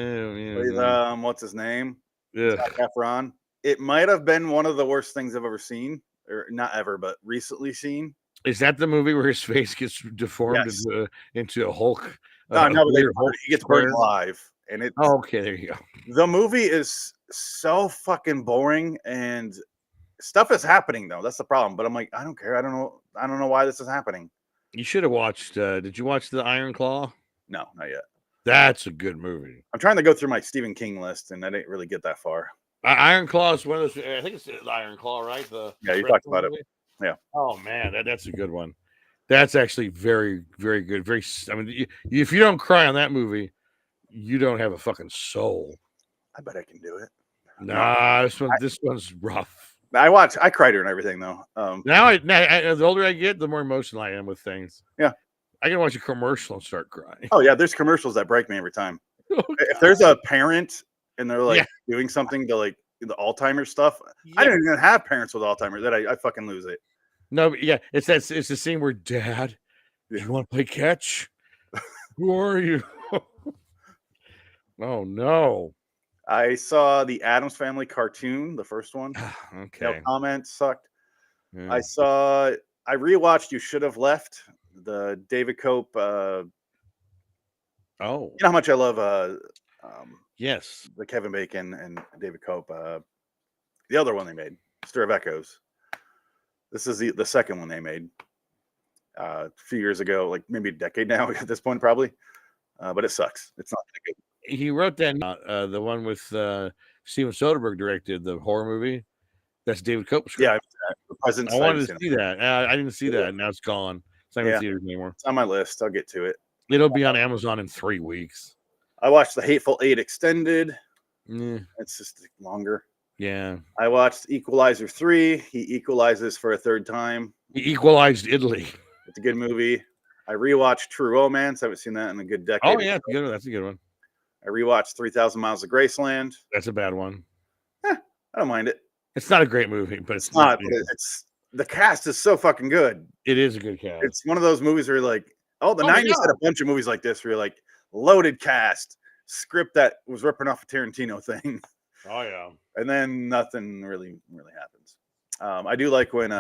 With what's his name? Yeah. Zac Efron. It might have been one of the worst things I've ever seen, or not ever, but recently seen. Is that the movie where his face gets deformed into a Hulk No, but he gets burned square? alive, and it. Oh, okay, there you go. The movie is so fucking boring, and stuff is happening though. That's the problem. But I'm like, I don't care. I don't know why this is happening. You should have watched. Did you watch the Iron Claw? No, not yet. That's a good movie. I'm trying to go through my Stephen King list, and I didn't really get that far. Iron Claw is one of those. I think it's Iron Claw, right? Yeah, you talked about it. Yeah. Oh man, that's a good one. That's actually very, very good. Very. I mean, if you don't cry on that movie, you don't have a fucking soul. I bet I can do it. Nah, this one's rough. I cried during everything though. Now, the older I get, the more emotional I am with things. Yeah. I can watch a commercial and start crying. Oh yeah, there's commercials that break me every time. If there's a parent and they're like doing something to like the Alzheimer's stuff, I don't even have parents with Alzheimer's that I fucking lose it. No, but yeah, it's the scene where Dad, you want to play catch? Who are you? Oh no. I saw the Addams Family cartoon, the first one. Okay. No comment, sucked. Yeah. I rewatched You Should Have Left, the David Cope. You know how much I love yes, the Kevin Bacon and David Cope. The other one they made, Stir of Echoes. This is the second one they made a few years ago, like maybe a decade now at this point, probably. But it sucks. It's not that good. He wrote that the one with Steven Soderbergh directed, the horror movie. That's David Cope's script. Yeah, I wanted to see that. I didn't see that. Now it's gone. It's not in theaters anymore. It's on my list. I'll get to it. It'll be on Amazon in 3 weeks. I watched The Hateful Eight extended. Yeah. It's just longer. Yeah. I watched Equalizer 3. He equalizes for a third time. He equalized Italy. It's a good movie. I rewatched True Romance. I haven't seen that in a good decade. Oh yeah, that's a good one. I rewatched 3,000 Miles of Graceland. That's a bad one. I don't mind it. It's not a great movie, but it's not. It's the cast is so fucking good. It is a good cast. It's one of those movies where you're like, the 90s had a bunch of movies like this where you're like, loaded cast, script that was ripping off a Tarantino thing. Oh yeah. And then nothing really happens. I do like when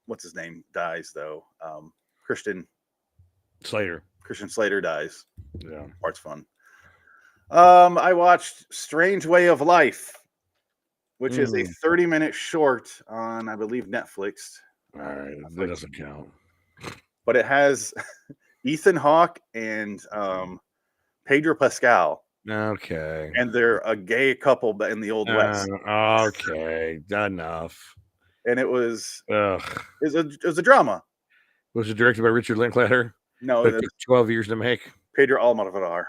what's his name dies though. Christian Slater dies. Yeah. Part's fun. I watched Strange Way of Life, which is a 30-minute short on, I believe, Netflix. All right, that doesn't count. But it has Ethan Hawke and Pedro Pascal. Okay. And they're a gay couple in the Old West. Okay, enough. And it was a drama. Was it directed by Richard Linklater? No, it took 12 years to make. Pedro Almodovar.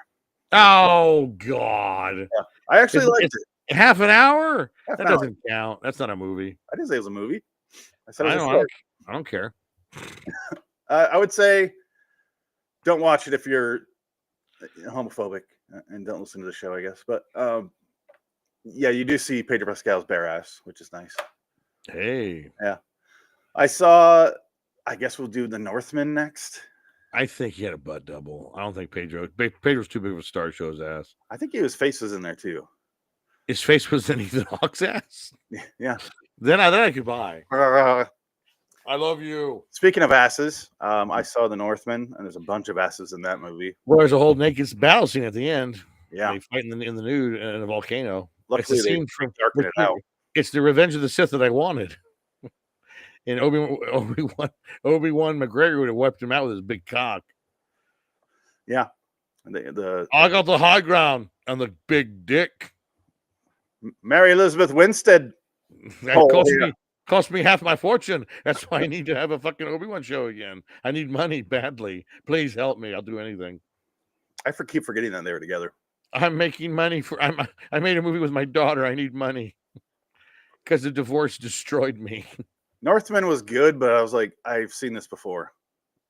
Oh God! Yeah. I actually liked it. Half an hour? That doesn't count. That's not a movie. I didn't say it was a movie. I said it was a short. I don't care. I would say don't watch it if you're homophobic and don't listen to the show, I guess. But yeah, you do see Pedro Pascal's bare ass, which is nice. Hey. Yeah. I guess we'll do The Northman next. I think he had a butt double. I don't think Pedro's too big of a star to show his ass. I think his face was in there too. His face was in Ethan Hawke's ass? Yeah. Then I could buy. I love you. Speaking of asses, I saw The Northman, and there's a bunch of asses in that movie. Well, there's a whole naked battle scene at the end. Yeah. They fight in the nude in a volcano. Luckily, it's the scene from darken it out. It's the Revenge of the Sith that I wanted. And Obi-Wan McGregor would have wiped him out with his big cock. Yeah. I got the high ground on the big dick. Mary Elizabeth Winstead. That cost me half my fortune. That's why I need to have a fucking Obi-Wan show again. I need money badly. Please help me. I'll do anything. I keep forgetting that they were together. I'm making money I made a movie with my daughter. I need money because the divorce destroyed me. Northman was good, but I was like, I've seen this before.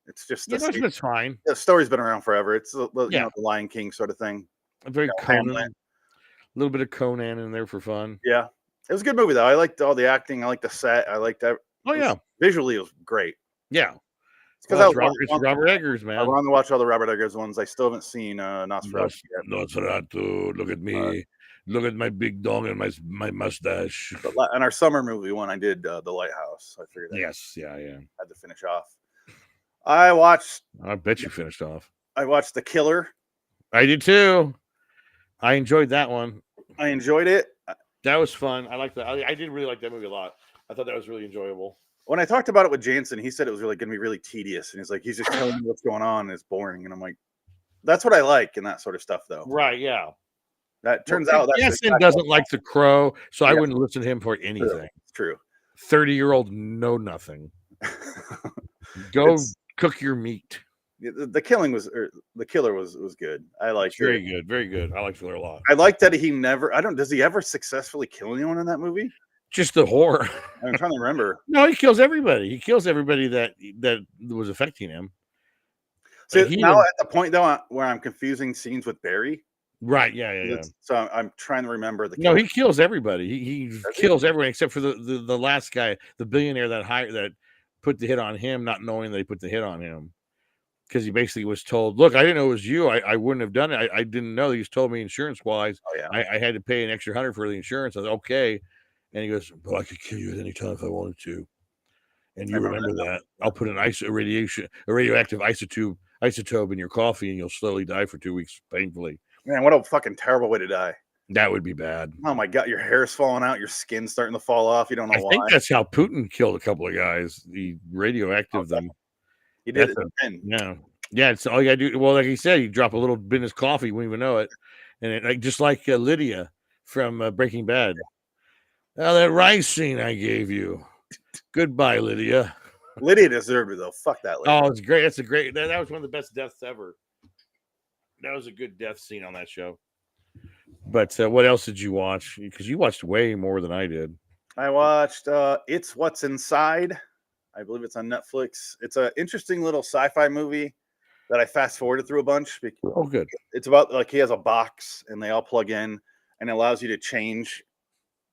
It's just Northman's fine. The story's been around forever. It's the Lion King sort of thing. A very Conan, a little bit of Conan in there for fun. Yeah, it was a good movie though. I liked all the acting. I liked the set. I liked that. Oh yeah, visually it was great. Yeah, it's because it's Robert Eggers, man. I want to watch all the Robert Eggers ones. I still haven't seen Nosferatu yet. Nosferatu, look at me. Look at my big dong and my mustache. And our summer movie one, I did The Lighthouse. I figured that. Yes, yeah. Had to finish off. I watched. I bet you finished off. I watched The Killer. I did too. I enjoyed that one. I enjoyed it. That was fun. I like that. I did really like that movie a lot. I thought that was really enjoyable. When I talked about it with Jansen, he said it was really going to be really tedious, and he's like, he's just telling me what's going on, and it's boring. And I'm like, that's what I like in that sort of stuff, though. Right? Yeah. That turns out that Jansen doesn't like The Crow, so I wouldn't listen to him for anything. It's true. 30-year-old know nothing. Go cook your meat. The Killer was good. I liked it. Very good, very good. I liked Killer a lot. I like that he never. Does he ever successfully kill anyone in that movie? Just the horror. I'm trying to remember. No, he kills everybody. He kills everybody that was affecting him. So now at the point though where I'm confusing scenes with Barry. Right. Yeah. So I'm trying to remember the. No, he kills everybody. He kills everyone except for the last guy, the billionaire that put the hit on him, not knowing that he put the hit on him. Because he basically was told, look, I didn't know it was you. I wouldn't have done it. I didn't know. He told me insurance-wise. Oh, yeah. I had to pay an extra $100 for the insurance. I was okay. And he goes, well, I could kill you at any time if I wanted to. And you remember that. I'll put a radioactive isotope in your coffee, and you'll slowly die for 2 weeks painfully. Man, what a fucking terrible way to die. That would be bad. Oh, my God. Your hair's falling out. Your skin's starting to fall off. You don't know why. I think that's how Putin killed a couple of guys. He radioactive them. He did it. Yeah. It's all you gotta do. Well, like he said, you drop a little bit in his coffee, you wouldn't even know it, and just like Lydia from Breaking Bad. Oh, that rice scene I gave you. Goodbye, Lydia. Lydia deserved it though. Fuck that lady. Oh, it's great. That's a great. That was one of the best deaths ever. That was a good death scene on that show. But what else did you watch? Because you watched way more than I did. I watched It's What's Inside. I believe it's on Netflix. It's an interesting little sci-fi movie that I fast forwarded through a bunch. Oh, good. It's about like he has a box and they all plug in and it allows you to change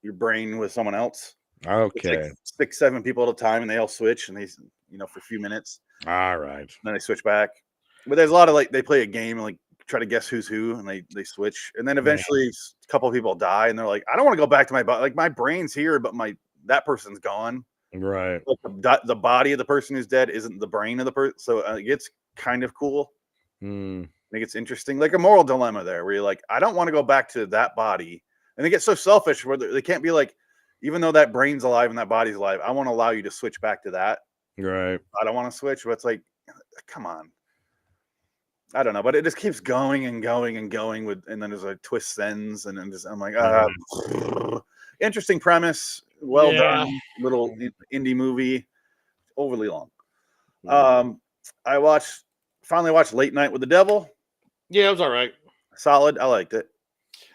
your brain with someone else. Okay. It's like 6-7 people at a time and they all switch and they, for a few minutes. All right. Then they switch back. But there's a lot of they play a game and like try to guess who's who and they switch. And then eventually a couple of people die and they're like, I don't want to go back to my body. Like my brain's here, but that person's gone. Right. Like the body of the person who's dead isn't the brain of the person. So it gets kind of cool. I think it's interesting. Like a moral dilemma there where you're like, I don't want to go back to that body. And they get so selfish where they can't be like, even though that brain's alive and that body's alive, I want to allow you to switch back to that. Right. I don't want to switch, but it's like, come on. I don't know, but it just keeps going and going and going and then there's like twists ends and then I'm like, interesting premise, well done, little indie movie, overly long. I finally watched Late Night with the Devil. Yeah, it was all right. Solid. I liked it.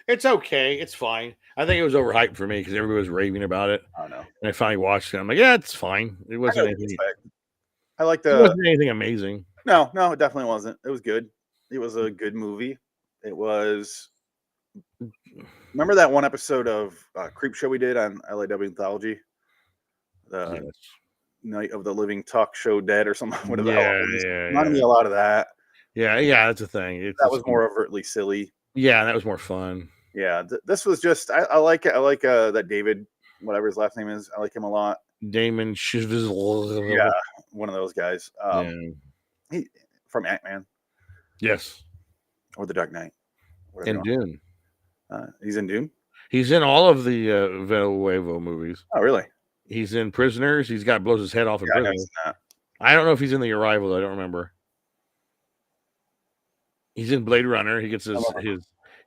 It's okay. It's fine. I think it was overhyped for me because everybody was raving about it. I know. And I finally watched it. I'm like, yeah, it's fine. It wasn't anything. I like It wasn't anything amazing. No, it definitely wasn't. It was good. It was a good movie. It was. Remember that one episode of Creep Show we did on LAW Anthology? The Night of the Living Talk Show Dead or something. Whatever that was. Reminded me a lot of that. Yeah, that's a thing. That was more overtly silly. Yeah, that was more fun. Yeah, this was just. I like it. I like that David, whatever his last name is. I like him a lot. Damon Chazelle. Yeah, one of those guys. He from Ant-Man. Yes. Or The Dark Knight. And Dune. He's in Dune? He's in all of the Villeneuve movies. Oh, really? He's in Prisoners. He's blows his head off in Prisoners. I don't know if he's in The Arrival. I don't remember. He's in Blade Runner. He gets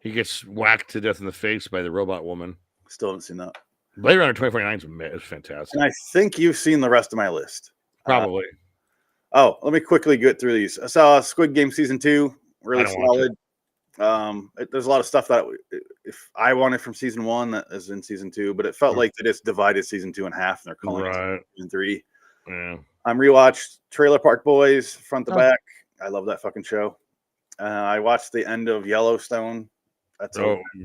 he gets whacked to death in the face by the robot woman. Still haven't seen that. Blade Runner 2049 is fantastic. And I think you've seen the rest of my list. Probably. Let me quickly get through these. I saw Squid Game season 2. Really solid. There's a lot of stuff that if I wanted from season 1 that is in season 2, but it felt like they just divided season 2 in half and they're calling it season 3. Yeah. I'm rewatched Trailer Park Boys front to back. I love that fucking show. I watched the end of Yellowstone. That's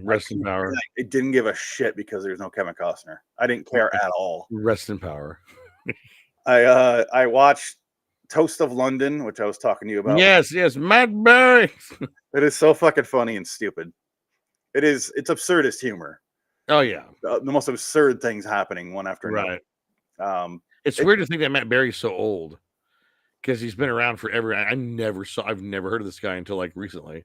rest in power. It didn't give a shit because there's no Kevin Costner. I didn't care at all. Rest in power. I watched Toast of London, which I was talking to you about. Yes, Matt Berry. It is so fucking funny and stupid. It's absurdist humor. Oh yeah, the most absurd things happening one after another. Right. It's weird to think that Matt Berry's so old. because he's been around forever. I've never heard of this guy until like recently,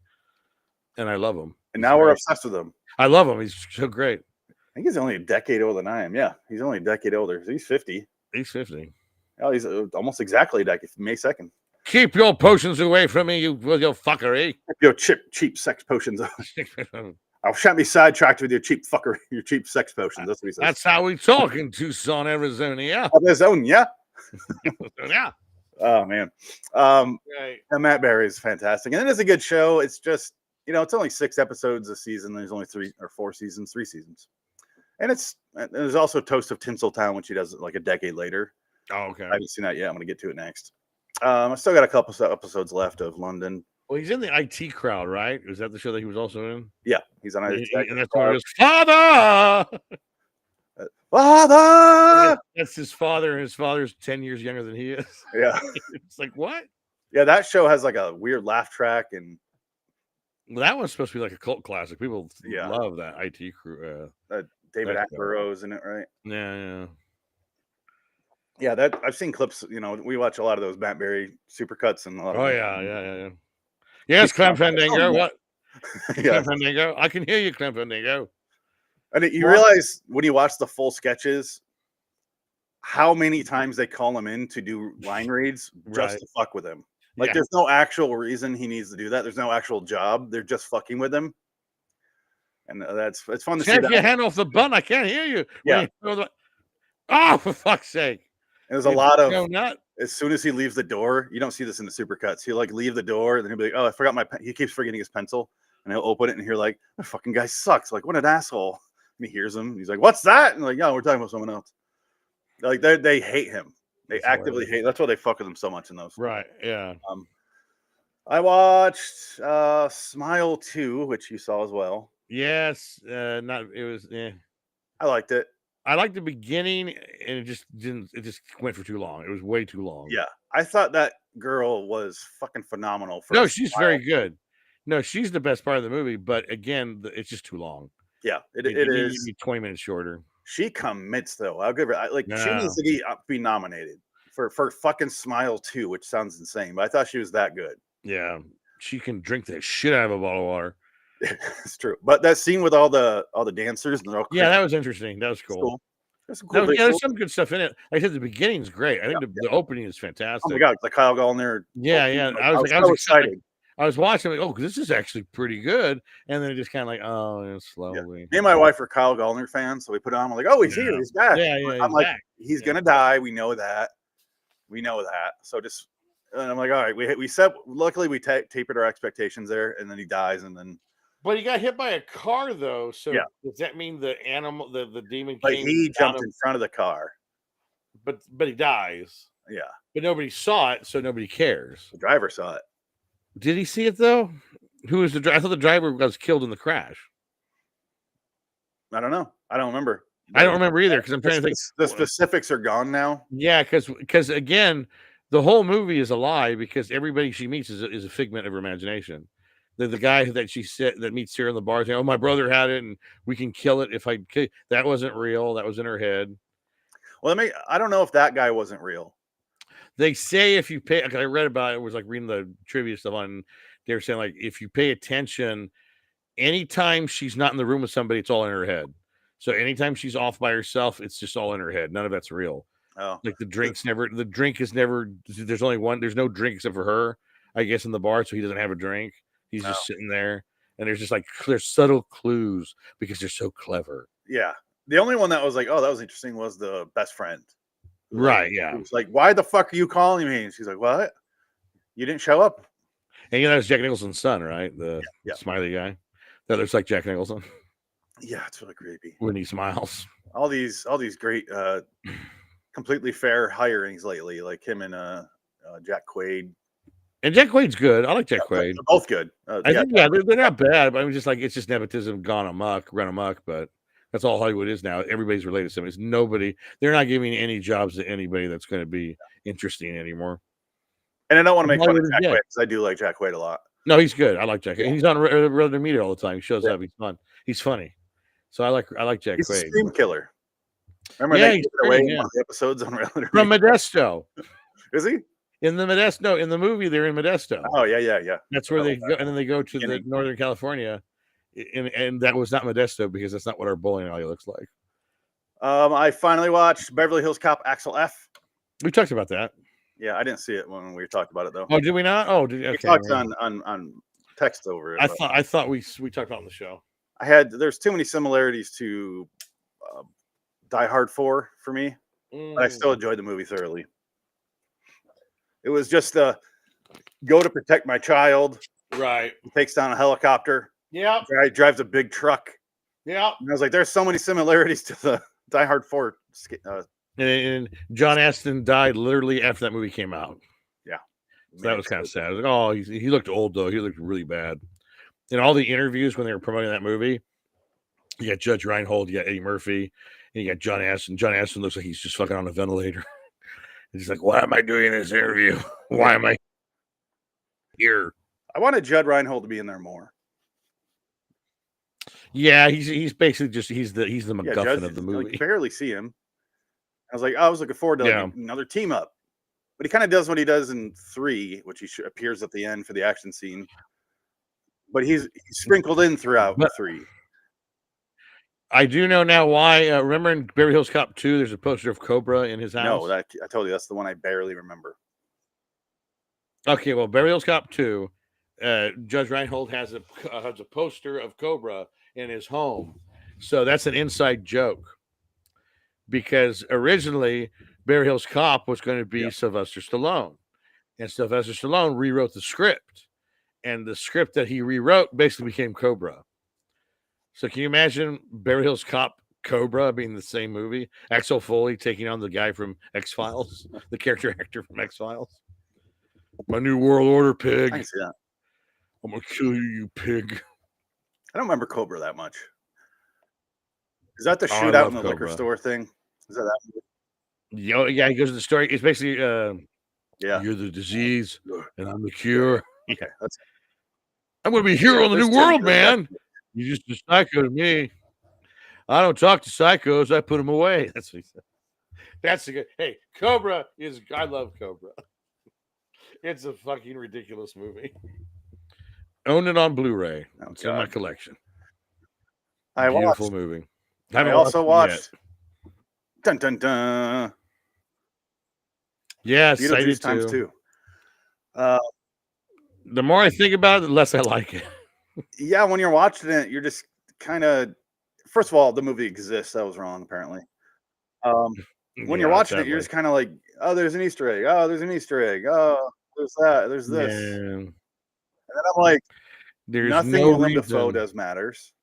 and I love him. And now we're obsessed with him. I love him. He's so great. I think he's only a decade older than I am. Yeah, he's only a decade older. So he's 50. He's 50. Oh, he's almost exactly a decade. May 2nd. Keep your potions away from me, you fuckery. Your cheap sex potions. I shan't be sidetracked with your cheap fuckery, your cheap sex potions. That's what he says. That's how we talk in Tucson, Arizona. Yeah. Arizona. Yeah. Oh man. Right. And Matt Berry is fantastic, and it is a good show. It's just it's only 6 episodes a season. There's only 3 seasons, and there's also Toast of Tinseltown, which he does like a decade later. Oh, okay. I haven't seen that yet. I'm gonna get to it next. I still got a couple episodes left of London. Well, he's in the IT Crowd, right? Was that the show that he was also in? Yeah, he's on IT. And that's where he goes, Father! Father! That's his father, and his father's 10 years younger than he is. Yeah. It's like, what? Yeah, that show has like a weird laugh track, and well, that one's supposed to be like a cult classic. People love that IT Crew. David Attenborough's in it, right? Yeah. Yeah, that I've seen clips. We watch a lot of those Matt Berry supercuts and a lot of. Oh yeah. Yes, Clem Fandango. What? Yeah, Clem Fandango. I can hear you, Clem Fandango. And you realize when you watch the full sketches, how many times they call him in to do line reads just to fuck with him. Like, there's no actual reason he needs to do that. There's no actual job. They're just fucking with him, and it's fun to see. Take your hand off the button. I can't hear you. Yeah. Oh, for fuck's sake! There's a lot of. Nut. As soon as he leaves the door, you don't see this in the supercuts. He'll like leave the door, and then he'll be like, "Oh, I forgot my pen." He keeps forgetting his pencil, and he'll open it, and hear like, "The fucking guy sucks." Like, what an asshole. And he hears him. He's like, "What's that?" And like, "Yeah, we're talking about someone else." Like they hate him. They actively hate. That's why they fuck with him so much in those. Right. Yeah. I watched Smile 2, which you saw as well. Yes. I liked it. I liked the beginning, and it just didn't. It just went for too long. It was way too long. Yeah, I thought that girl was fucking phenomenal. No, she's very good. No, she's the best part of the movie. But again, it's just too long. Yeah, it is. Be 20 minutes shorter. She commits though. I'll give her she needs to be nominated for fucking Smile 2, which sounds insane, but I thought she was that good. Yeah, she can drink the shit out of a bottle of water. It's true. But that scene with all the dancers, and they're all that was interesting. That was cool. There's some good stuff in it. Like I said, the beginning's great. I think the opening is fantastic. Oh my god, the Kyle Gallner. Yeah. I was excited. I was watching it, like, this is actually pretty good. And then it just kind of slowly. Yeah. Me and my wife are Kyle Gallner fans, so we put it on. I'm like, oh, he's here, he's back. Yeah, I'm like, he's gonna die. We know that. So just, and I'm like, all right, we said, luckily we tapered our expectations there, and then he dies, and then. But he got hit by a car, though. So does that mean the animal, the demon? Like he jumped in front of the car, but he dies. Yeah, but nobody saw it, so nobody cares. The driver saw it. Did he see it though? Who was the driver? I thought the driver was killed in the crash. I don't know. I don't remember. I don't remember either because I'm trying to think. The specifics are gone now. Yeah, because again, the whole movie is a lie because everybody she meets is a figment of her imagination. The guy that she said that meets her in the bar saying, "Oh, my brother had it, and we can kill it if I kill." That wasn't real. That was in her head. Well, I don't know if that guy wasn't real. They say if you pay, I read about it, was like reading the trivia stuff on. They were saying like if you pay attention, anytime she's not in the room with somebody, it's all in her head. So anytime she's off by herself, it's just all in her head. None of that's real. Oh, like the drink is never. There's only one. There's no drink except for her, I guess, in the bar. So he doesn't have a drink. He's just sitting there, and there's just like there's subtle clues because they're so clever. Yeah, the only one that was like, oh, that was interesting was the best friend. Right, yeah. It's like, why the fuck are you calling me? And she's like, what? You didn't show up? And that was Jack Nicholson's son, right? The smiley guy that looks like Jack Nicholson. Yeah, it's really creepy when he smiles. All these great, completely fair hirings lately, like him and Jack Quaid. And Jack Quaid's good. I like Jack Quaid. They're both good. I think they're not bad, but I'm just like it's just nepotism run amok. But that's all Hollywood is now. Everybody's related to somebody. It's nobody. They're not giving any jobs to anybody that's going to be interesting anymore. And I don't want to make fun of Jack Quaid because I do like Jack Quaid a lot. No, he's good. I like Jack. He's on Regular Media all the time. He shows up. He's fun. He's funny. So I like Jack Quaid. He's a stream killer. Remember they gave it away in one of the episodes on Regular from Modesto. Is he? In the Modesto, no, in the movie, they're in Modesto. Oh yeah. That's where they go, and then they go to the Northern California, and that was not Modesto because that's not what our bowling alley looks like. I finally watched Beverly Hills Cop Axel F. We talked about that. Yeah, I didn't see it when we talked about it though. Oh, did we not? Oh, did we talked on text over it. I thought we talked about it on the show. There's too many similarities to Die Hard 4 for me, but I still enjoyed the movie thoroughly. It was just go to protect my child. Right. He takes down a helicopter. Yeah. Guy drives a big truck. Yeah. And I was like, there's so many similarities to the Die Hard 4. And John Aston died literally after that movie came out. Yeah. So that was kind of sad. I was like, oh, he looked old, though. He looked really bad. In all the interviews when they were promoting that movie, you got Judge Reinhold, you got Eddie Murphy, and you got John Aston. John Aston looks like he's just fucking on a ventilator. He's like, why am I doing this interview? Why am I here? I wanted Judd Reinhold to be in there more. Yeah, he's basically just he's the MacGuffin of the movie. Like, barely see him. I was like, I was looking forward to like, another team up, but he kind of does what he does in 3, which he appears at the end for the action scene. But he's sprinkled in throughout 3. I do know now why. Remember in Beverly Hills Cop 2, there's a poster of Cobra in his house? No, I told you that's the one I barely remember. Okay, well, Beverly Hills Cop 2, Judge Reinhold has a poster of Cobra in his home. So that's an inside joke. Because originally, Beverly Hills Cop was going to be Sylvester Stallone. And Sylvester Stallone rewrote the script. And the script that he rewrote basically became Cobra. So can you imagine Beverly Hills Cop Cobra being the same movie? Axel Foley taking on the guy from X-Files, the character actor from X-Files. My new world order, pig. I can see that. I'm going to kill you, you pig. I don't remember Cobra that much. Is that the shootout in the liquor store thing? Is that movie? Yeah, he goes to the story. It's basically, you're the disease, and I'm the cure. Okay, I'm going to be a hero in the new world, man. You're just a psycho to me. I don't talk to psychos. I put them away. That's what he said. That's a good. Hey, Cobra is. I love Cobra. It's a fucking ridiculous movie. Own it on Blu-ray. It's in my collection. Beautiful movie. I also watched. Dun dun dun. Yes, Beetlejuice times 2. The more I think about it, the less I like it. Yeah, when you're watching it, you're just kind of. First of all, the movie exists. That was wrong, apparently. When you're watching it, you're just kind of like, oh, there's an Easter egg. Oh, there's an Easter egg. Oh, there's that. There's this. Yeah. And then I'm like, there's nothing Willem Dafoe does matters.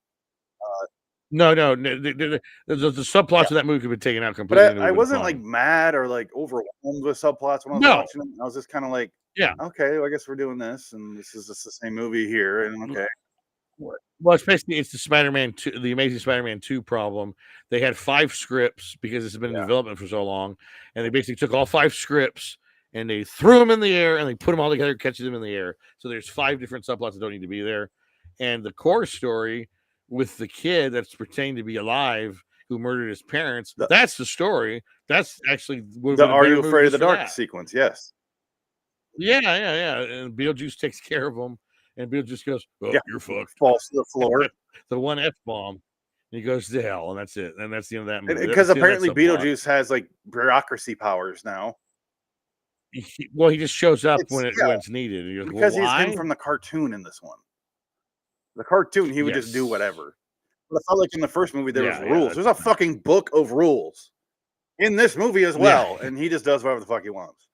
No. The subplots of that movie could be taken out completely. But I wasn't like mad or like overwhelmed with subplots when I was watching it. I was just kind of like, okay, well, I guess we're doing this, and this is just the same movie here, and okay. Well, it's the Spider-Man 2, the Amazing Spider-Man 2 problem. They had 5 scripts because it's been in development for so long, and they basically took all 5 scripts and they threw them in the air and they put them all together, catching them in the air. So there's 5 different subplots that don't need to be there, and the core story with the kid that's pretending to be alive who murdered his parents. That's the story. That's actually the Are You Afraid of the Dark sequence. Yes. Yeah. And Beetlejuice takes care of him. And Beetlejuice goes, you're fucked. Falls to the floor. The one F-bomb. And he goes to hell, and that's it. And that's the end of that movie. Because apparently Beetlejuice has like bureaucracy powers now. He just shows up when it's needed. Because he's him from the cartoon in this one. The cartoon, he would just do whatever. But I felt like in the first movie there was rules. There's a fucking book of rules in this movie as well, and he just does whatever the fuck he wants.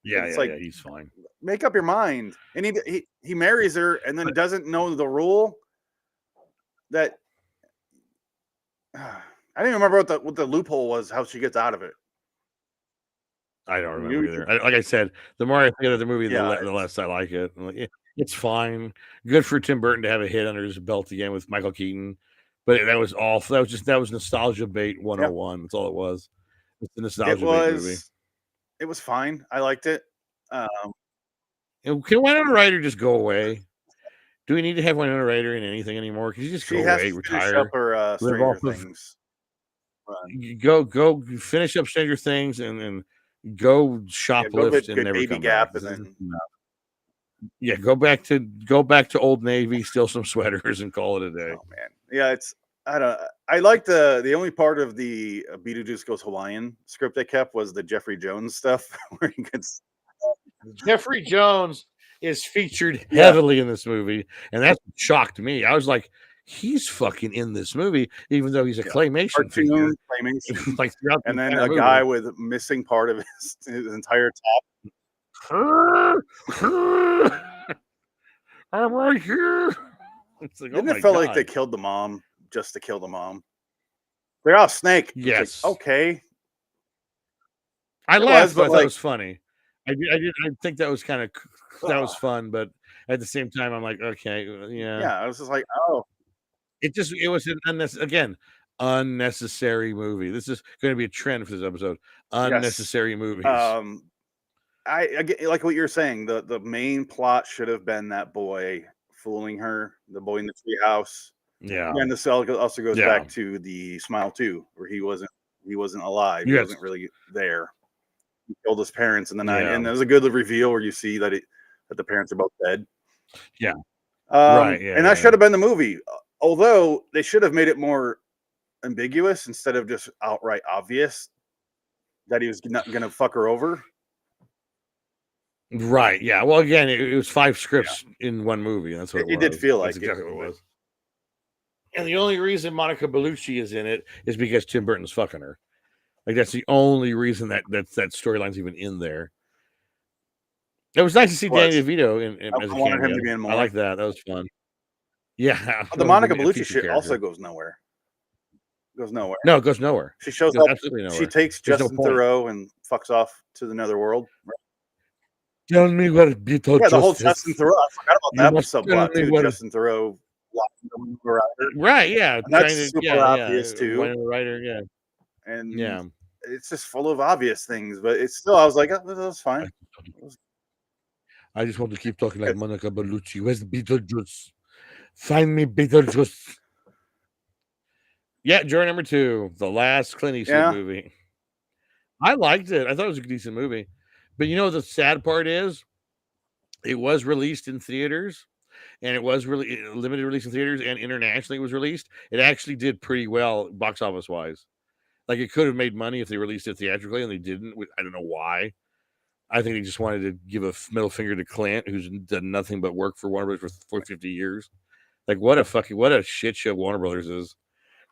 He's fine. Make up your mind. And he marries her and then doesn't know the rule that I didn't remember what the loophole was, how she gets out of it. I don't remember either. Like I said, the more I think of the movie, the less I like it. It's fine. Good for Tim Burton to have a hit under his belt again with Michael Keaton. But that was awful. That was nostalgia bait 101. That's all it was. It's a nostalgia bait movie. It was fine. I liked it. Can Winona Ryder just go away? Do we need to have Winona Ryder in anything anymore? Can you just go away, retire, up her Stranger Things? Go finish up Stranger Things and Go Yeah, go shoplift get and never Baby come Gap, back. and then Yeah, go back to Old Navy, steal some sweaters, and call it a day. oh man, yeah, it's I like the only part of the Beetlejuice Goes Hawaiian script they kept was the Jeffrey Jones stuff where he gets Jeffrey Jones is featured Yeah. heavily in this movie, and that shocked me. I was like, he's fucking in this movie, even though he's a Yeah. claymation figure. cartoon claymation, Like throughout the and then entire a movie. guy with missing part of his entire I'm right here. It's like, Didn't oh it my feel God. like they killed the mom just to kill the mom? They're all snake. It's Yes. like, okay. I It laughed, was, but I but thought like it was funny. I think that was kind of that was fun, but at the same time, I'm like, okay, yeah. yeah, I was just like, oh, It was an unnecessary movie. This is going to be a trend for this episode. Unnecessary movies. I get like what you're saying. The main plot should have been that boy fooling her, the boy in the treehouse. Yeah. And this also goes Yeah. back to the Smile 2, where he wasn't alive. He Yes. wasn't really there. He killed his parents, and then Yeah. and there's a good reveal where you see that the parents are both dead. Yeah. Right. Yeah, And that should have been the movie. Although they should have made it more ambiguous instead of just outright obvious that he was not going to fuck her over. Right. Yeah. Well, again, it was 5 scripts in one movie. That's what it was. It did feel like That's exactly what it was. And the only reason Monica Bellucci is in it is because Tim Burton's fucking her. Like that's the only reason that storyline's even in there. It was nice to see Danny DeVito as a wanted him to cameo. be in more. I like that. That was fun. Yeah. The Monica Bellucci shit also goes nowhere. Goes nowhere. No, it goes nowhere. She shows up. Absolutely nowhere. She takes There's no Justin point. Theroux and fucks off to another world. Tell me what Beetlejuice Yeah, the whole Justin Theroux. I forgot You about that must tell subplot me too. what- Justin Theroux locking the Winona Ryder. Right, yeah. And that's trying to- super yeah, obvious, yeah. too. Winona Ryder, yeah. And Yeah. it's just full of obvious things, but it's still, I was like, oh, that's fine. I just want to keep talking like Monica Bellucci. Where's Beetlejuice? Find me Beetlejuice. Yeah, Journey number 2, the last Clint Eastwood movie. I liked it. I thought it was a decent movie. But you know the sad part is, it was released in theaters, and it was really limited release in theaters, and internationally it was released. It actually did pretty well box office wise. Like it could have made money if they released it theatrically, and they didn't. I don't know why. I think they just wanted to give a middle finger to Clint, who's done nothing but work for Warner Brothers for 50 years. Like what a shit show Warner Brothers is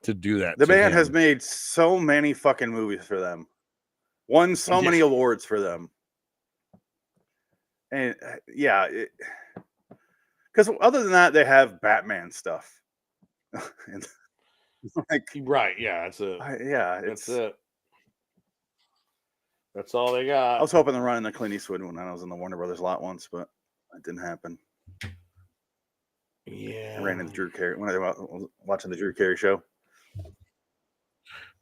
to do that. The man has made so many fucking movies for them, won so many awards for them. And because other than that, they have Batman stuff. And, like, right, yeah, that's it. That's it. That's all they got. I was hoping to run into Clint Eastwood when I was in the Warner Brothers lot once, but it didn't happen. Yeah, I ran into Drew Carey when I was watching the Drew Carey show.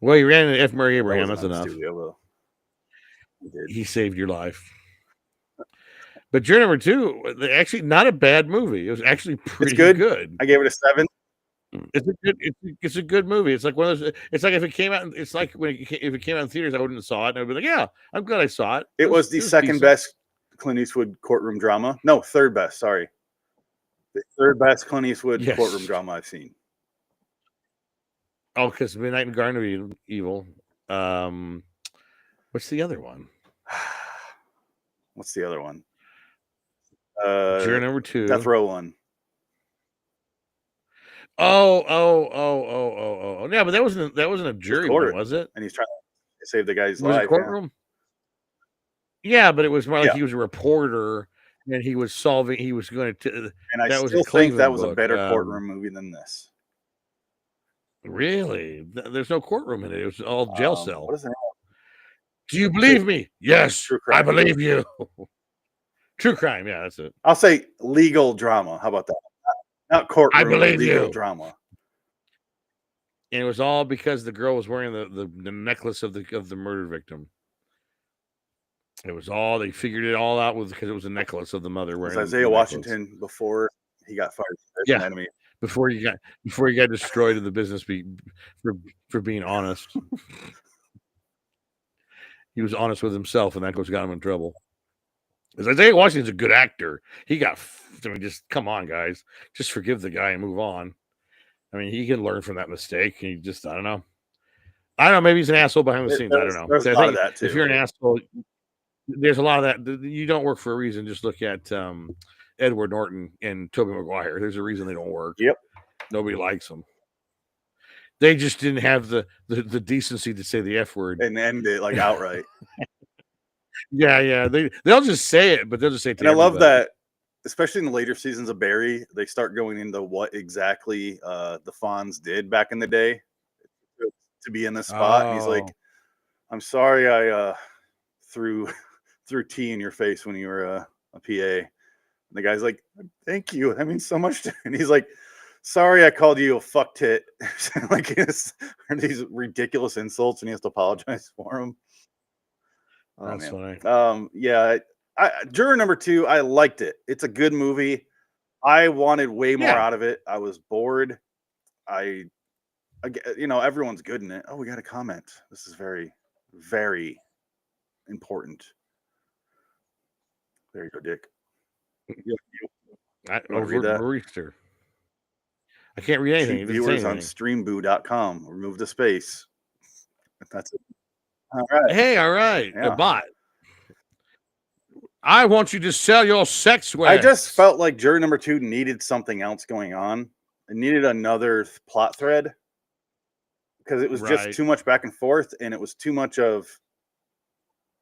Well, you ran into F. Murray Abraham. That's enough. He saved your life. But Journey number 2, actually not a bad movie. It was actually pretty good. I gave it a 7. It's a good movie. It's like one of those. It's like if it came out. It's like if it came out in theaters, I wouldn't have saw it. And I'd be like, yeah, I'm glad I saw it. It was the second best Clint Eastwood courtroom drama. No, third best. Sorry, the third best Clint Eastwood courtroom drama I've seen. Oh, because Midnight in the Garden of Evil. What's the other one? What's the other one? Journey number 2. Death Row one. Oh. Yeah, but that wasn't a jury one, was it? And he's trying to save the guy's life. Was it courtroom? Yeah, but it was more like he was a reporter and he was solving. He was going to. And I still think that was a better courtroom movie than this. Really? There's no courtroom in it. It was all jail cell. What is it? Do you believe me? Yes, I believe you. True crime. Yeah, that's it. I'll say legal drama. How about that? Not courtroom. I believe legal you. Drama. And it was all because the girl was wearing the necklace of the murder victim. It was all they figured it all out because it was a necklace of the mother wearing. It was Isaiah Washington before he got fired. Yeah, Anatomy. Before he got destroyed in the business for being honest. He was honest with himself, and that got him in trouble. Because Isaiah Washington's a good actor. He got, I mean, just come on, guys. Just forgive the guy and move on. I mean, he can learn from that mistake. He just, I don't know. Maybe he's an asshole behind the scenes. I don't know. There's a lot of that too. If you're an asshole, there's a lot of that. You don't work for a reason. Just look at Edward Norton and Tobey Maguire. There's a reason they don't work. Yep. Nobody likes them. They just didn't have the decency to say the F word and end it like outright. Yeah. They'll just say it, but they'll just say it to everybody. I love that, especially in the later seasons of Barry, they start going into what exactly the Fonz did back in the day to be in this spot. And he's like, I'm sorry I threw tea in your face when you were a PA. And the guy's like, thank you. That means so much to me. And he's like, sorry I called you a fuck tit. Like these ridiculous insults, and he has to apologize for them. Oh, that's man. funny. Yeah. Juror number 2, I liked it. It's a good movie. I wanted way more out of it. I was bored. Everyone's good in it. Oh, we got a comment. This is very, very important. There you go, Dick. Read that? I can't read anything. Viewers on streamboo.com. Remove the space. That's it. All right. Hey, all right. Yeah. A bot. I want you to sell your sex wares. I just felt like juror number 2 needed something else going on. It needed another plot thread because it was just too much back and forth, and it was too much of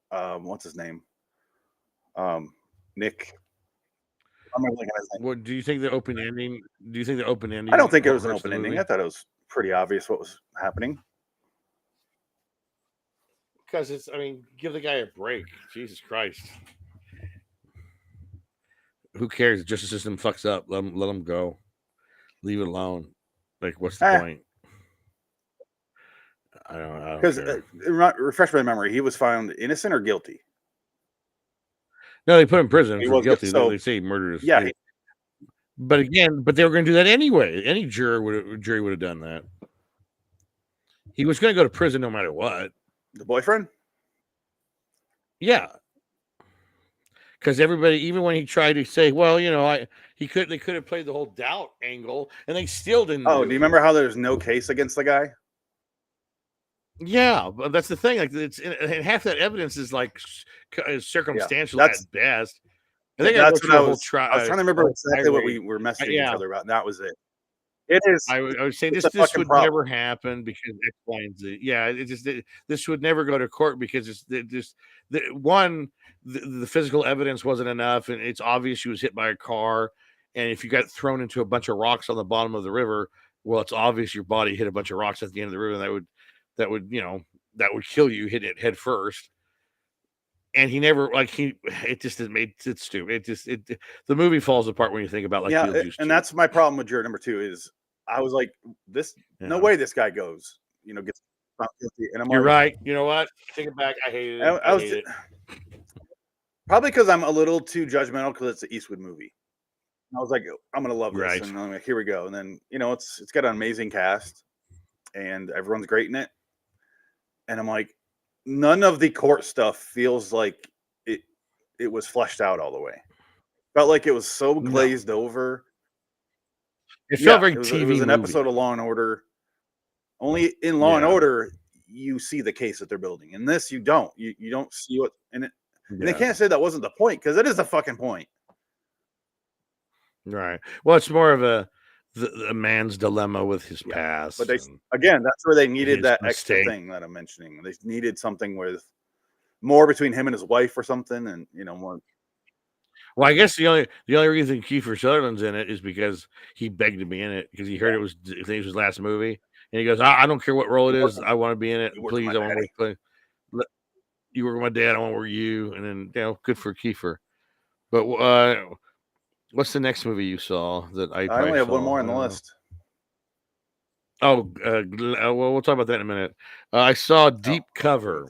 what's his name? Nick. What do you think the open ending? I don't think it was an open ending. I thought it was pretty obvious what was happening. Because give the guy a break. Jesus Christ. Who cares? The justice system fucks up. Let him go. Leave it alone. Like, what's the point? I don't know. Because refresh my memory, he was found innocent or guilty? No, they put him in prison for guilty. So, they say he murdered his kid. But they were going to do that anyway. Any jury would have done that. He was going to go to prison no matter what. The boyfriend? Yeah. Because everybody, even when he tried to say, well, they could have played the whole doubt angle, and they still didn't. Oh, do you remember how there's no case against the guy? Yeah, but that's the thing. Like, and half that evidence is like circumstantial at best. I think that's what I was trying to remember exactly what we were messaging each other about. And that was it. It is. I would say this would never happen because X, Y, and Z. Yeah, this would never go to court because the physical evidence wasn't enough, and it's obvious she was hit by a car. And if you got thrown into a bunch of rocks on the bottom of the river, well, it's obvious your body hit a bunch of rocks at the end of the river, and that would kill you, hit it head first. And he never it just made it stupid. The movie falls apart when you think about and that's my problem with juror number 2 is I was like, no way this guy goes, gets found guilty. And You're right. You know what? Take it back. I hated it. I hate it. Probably because I'm a little too judgmental because it's an Eastwood movie. And I was like, I'm gonna love this, and I'm like, here we go. And then it's got an amazing cast, and everyone's great in it. And I'm like, none of the court stuff feels like it was fleshed out all the way. Felt like it was so glazed over. It felt very TV. It was an episode of Law and Order. Only in Law and Order you see the case that they're building. In this, you don't. You don't see what and they can't say that wasn't the point because it is the fucking point. Right. Well, it's more of a man's dilemma with his past. But that's where they needed that extra thing that I'm mentioning. They needed something with more between him and his wife or something, and more. Well, I guess the only reason Kiefer Sutherland's in it is because he begged to be in it because he heard it was his last movie, and he goes, "I don't care what role it is, I want to be in it. Please, I want to play. You work with my dad, I want to work with you." And then good for Kiefer. But what's the next movie you saw that I only have one more on the list. Oh, well, we'll talk about that in a minute. I saw Deep Cover,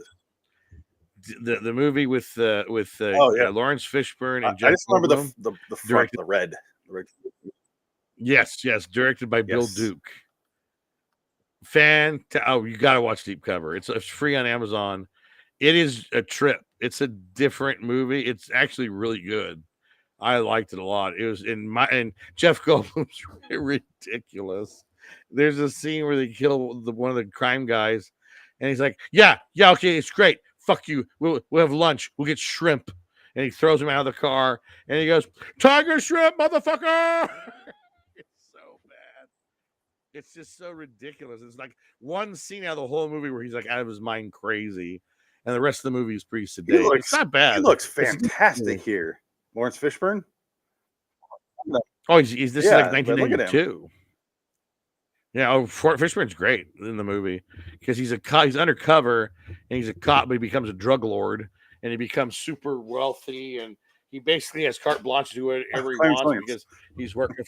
the movie with Lawrence Fishburne and Jeff. I just remember the front, the red. Yes, directed by Bill Duke. You got to watch Deep Cover. It's free on Amazon. It is a trip. It's a different movie. It's actually really good. I liked it a lot. It was and Jeff Goldblum's ridiculous. There's a scene where they kill one of the crime guys, and he's like, "Yeah, okay, it's great. Fuck you. We'll have lunch. We'll get shrimp." And he throws him out of the car, and he goes, "Tiger shrimp, motherfucker!" It's so bad. It's just so ridiculous. It's like one scene out of the whole movie where he's like out of his mind crazy, and the rest of the movie is pretty sedate. It's not bad. He looks fantastic here. Lawrence Fishburne. Oh, this is like 1992. Yeah, Fishburne's great in the movie because he's undercover and he's a cop, but he becomes a drug lord and he becomes super wealthy and he basically has carte blanche to do whatever he wants because he's working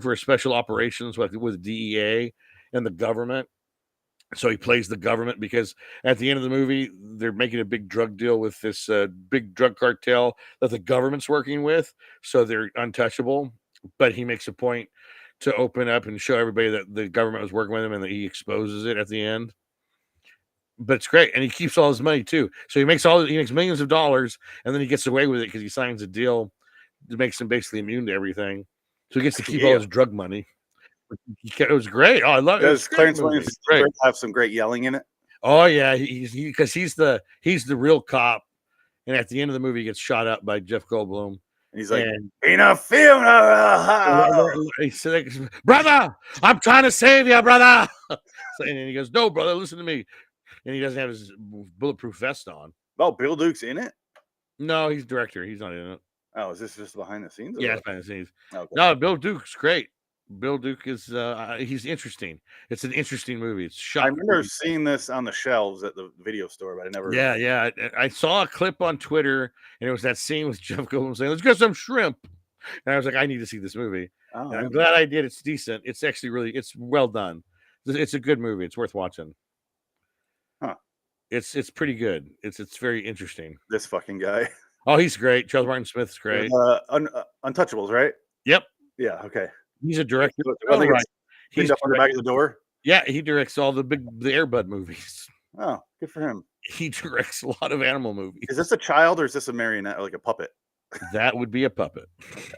for special operations with DEA and the government. So he plays the government because at the end of the movie, they're making a big drug deal with this big drug cartel that the government's working with. So they're untouchable. But he makes a point to open up and show everybody that the government was working with him and that he exposes it at the end. But it's great. And he keeps all his money too. So he makes millions of dollars and then he gets away with it because he signs a deal that makes him basically immune to everything. So he gets to keep all his drug money. It was great. Oh, I love it. Does Clarence Williams have some great yelling in it? Oh yeah, because he's the real cop, and at the end of the movie, he gets shot up by Jeff Goldblum. And he's like, "Ain't a film." He said, "Brother, I'm trying to save you, brother." And he goes, "No, brother, listen to me." And he doesn't have his bulletproof vest on. Oh, Bill Duke's in it? No, he's director. He's not in it. Oh, is this just behind the scenes? Yeah, it's behind the scenes. Okay. No, Bill Duke's great. Bill Duke is he's interesting. It's an interesting movie. It's shot. I remember seeing this on the shelves at the video store, but I never. Yeah. I saw a clip on Twitter, and it was that scene with Jeff Goldblum saying, "Let's get some shrimp," and I was like, "I need to see this movie." Oh, I'm glad I did. It's decent. It's actually it's well done. It's a good movie. It's worth watching. Huh? It's pretty good. It's very interesting. This fucking guy. Oh, he's great. Charles Martin Smith's great. Untouchables, right? Yep. Yeah. Okay. He's a director. He's up on the back of the door. Yeah, he directs all the Air Bud movies. Oh, good for him. He directs a lot of animal movies. Is this a child or is this a marionette, like a puppet? That would be a puppet. Okay.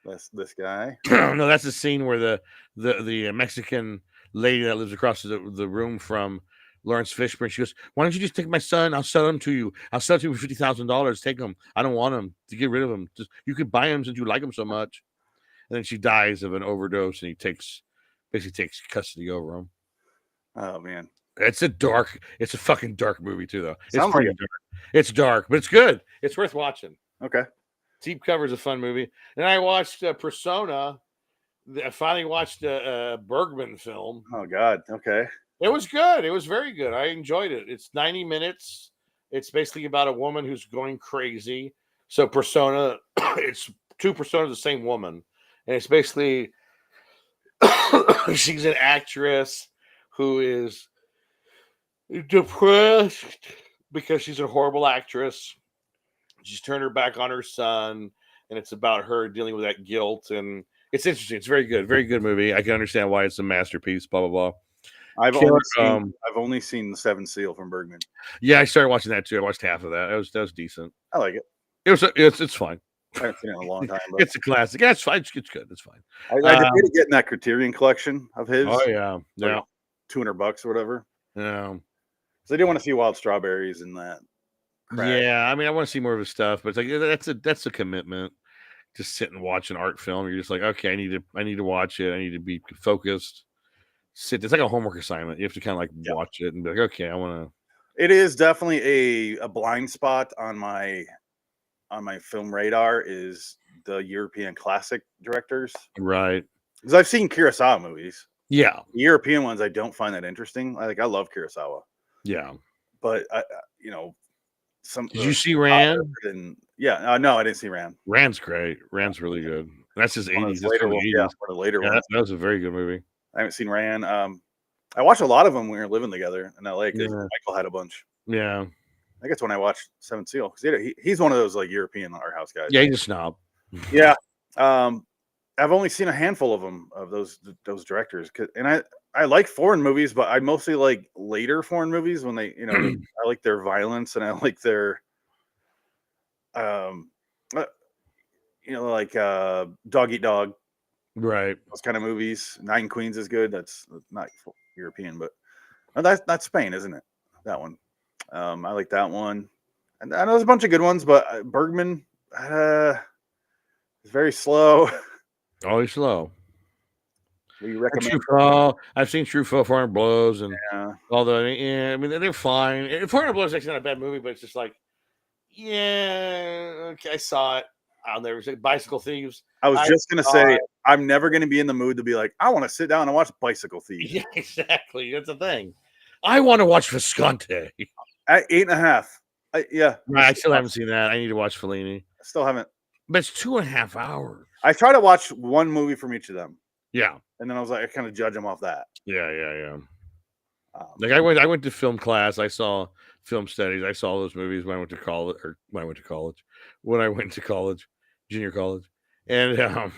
That's this guy. No, that's the scene where the Mexican lady that lives across the room from Lawrence Fishburne, she goes, "Why don't you just take my son? I'll sell him to you. I'll sell it to you for $50,000. Take him. I don't want him. To get rid of him. You could buy him since you like him so much." And then she dies of an overdose, and he basically takes custody over him. Oh man, it's a fucking dark movie too, though. Sounds like it. Dark. It's dark, but it's good. It's worth watching. Okay. Deep Cover is a fun movie. And I watched Persona. I finally watched a Bergman film. Oh God. Okay. It was good. It was very good. I enjoyed it. It's 90 minutes. It's basically about a woman who's going crazy. So Persona, it's two personas of the same woman. And it's basically she's an actress who is depressed because she's a horrible actress. She's turned her back on her son, and it's about her dealing with that guilt. And it's interesting. It's very good. Very good movie. I can understand why it's a masterpiece, blah, blah, blah. I've only seen The Seventh Seal from Bergman. Yeah, I started watching that too. I watched half of that. That was decent. I like it. It's fine. I haven't seen it in a long time. But it's a classic. Yeah, it's fine. It's good. It's fine. I debated getting that Criterion collection of his. Oh yeah, like $200 or whatever. Yeah. So I didn't want to see Wild Strawberries and that. Crap. Yeah, I mean, I want to see more of his stuff, but it's like that's a commitment. Just sit and watch an art film. You're just like, okay, I need to watch it. I need to be focused. It's like a homework assignment. You have to kind of like watch it and be like, okay, I want to. It is definitely a blind spot on my film radar is the European classic directors. Right. Because I've seen Kurosawa movies. Yeah. The European ones I don't find that interesting. I love Kurosawa. Yeah. But did you see Rand? No, I didn't see Rand. Rand's great. Rand's really good. That's his 80s. That's later, one of the later ones. That was a very good movie. I haven't seen Rand. I watched a lot of them when we were living together in LA because Michael had a bunch. Yeah. I guess when I watched Seventh Seal, because he's one of those like European art house guys. Yeah, he's a snob. Yeah. I've only seen a handful of them, of those directors, and I like foreign movies, but I mostly like later foreign movies when they, I like their violence and I like their, um, uh, like Dog Eat Dog, Right. those kind of movies. Nine Queens is good. That's not European, but that's Spain, isn't it? That one. I like that one. And I know there's a bunch of good ones, but Bergman is very slow. Always slow. We recommend. I've seen Truffaut, Foreign Blows, and Yeah. although I mean they're fine. Foreign Blows is actually not a bad movie, but it's just like, yeah, okay, I saw it. I'll never say Bicycle Thieves. I was just gonna say I'm never gonna be in the mood to be like, I want to sit down and watch Bicycle Thieves. Yeah, exactly. That's the thing. I want to watch Visconti. At 8.5. I still haven't seen that. I need to watch Fellini. I still haven't. But it's 2.5 hours. I try to watch one movie from each of them. Yeah. And then I was like, I kind of judge them off that. Yeah. Like I went to film class. I saw film studies. I saw those movies when I went to college, junior college, and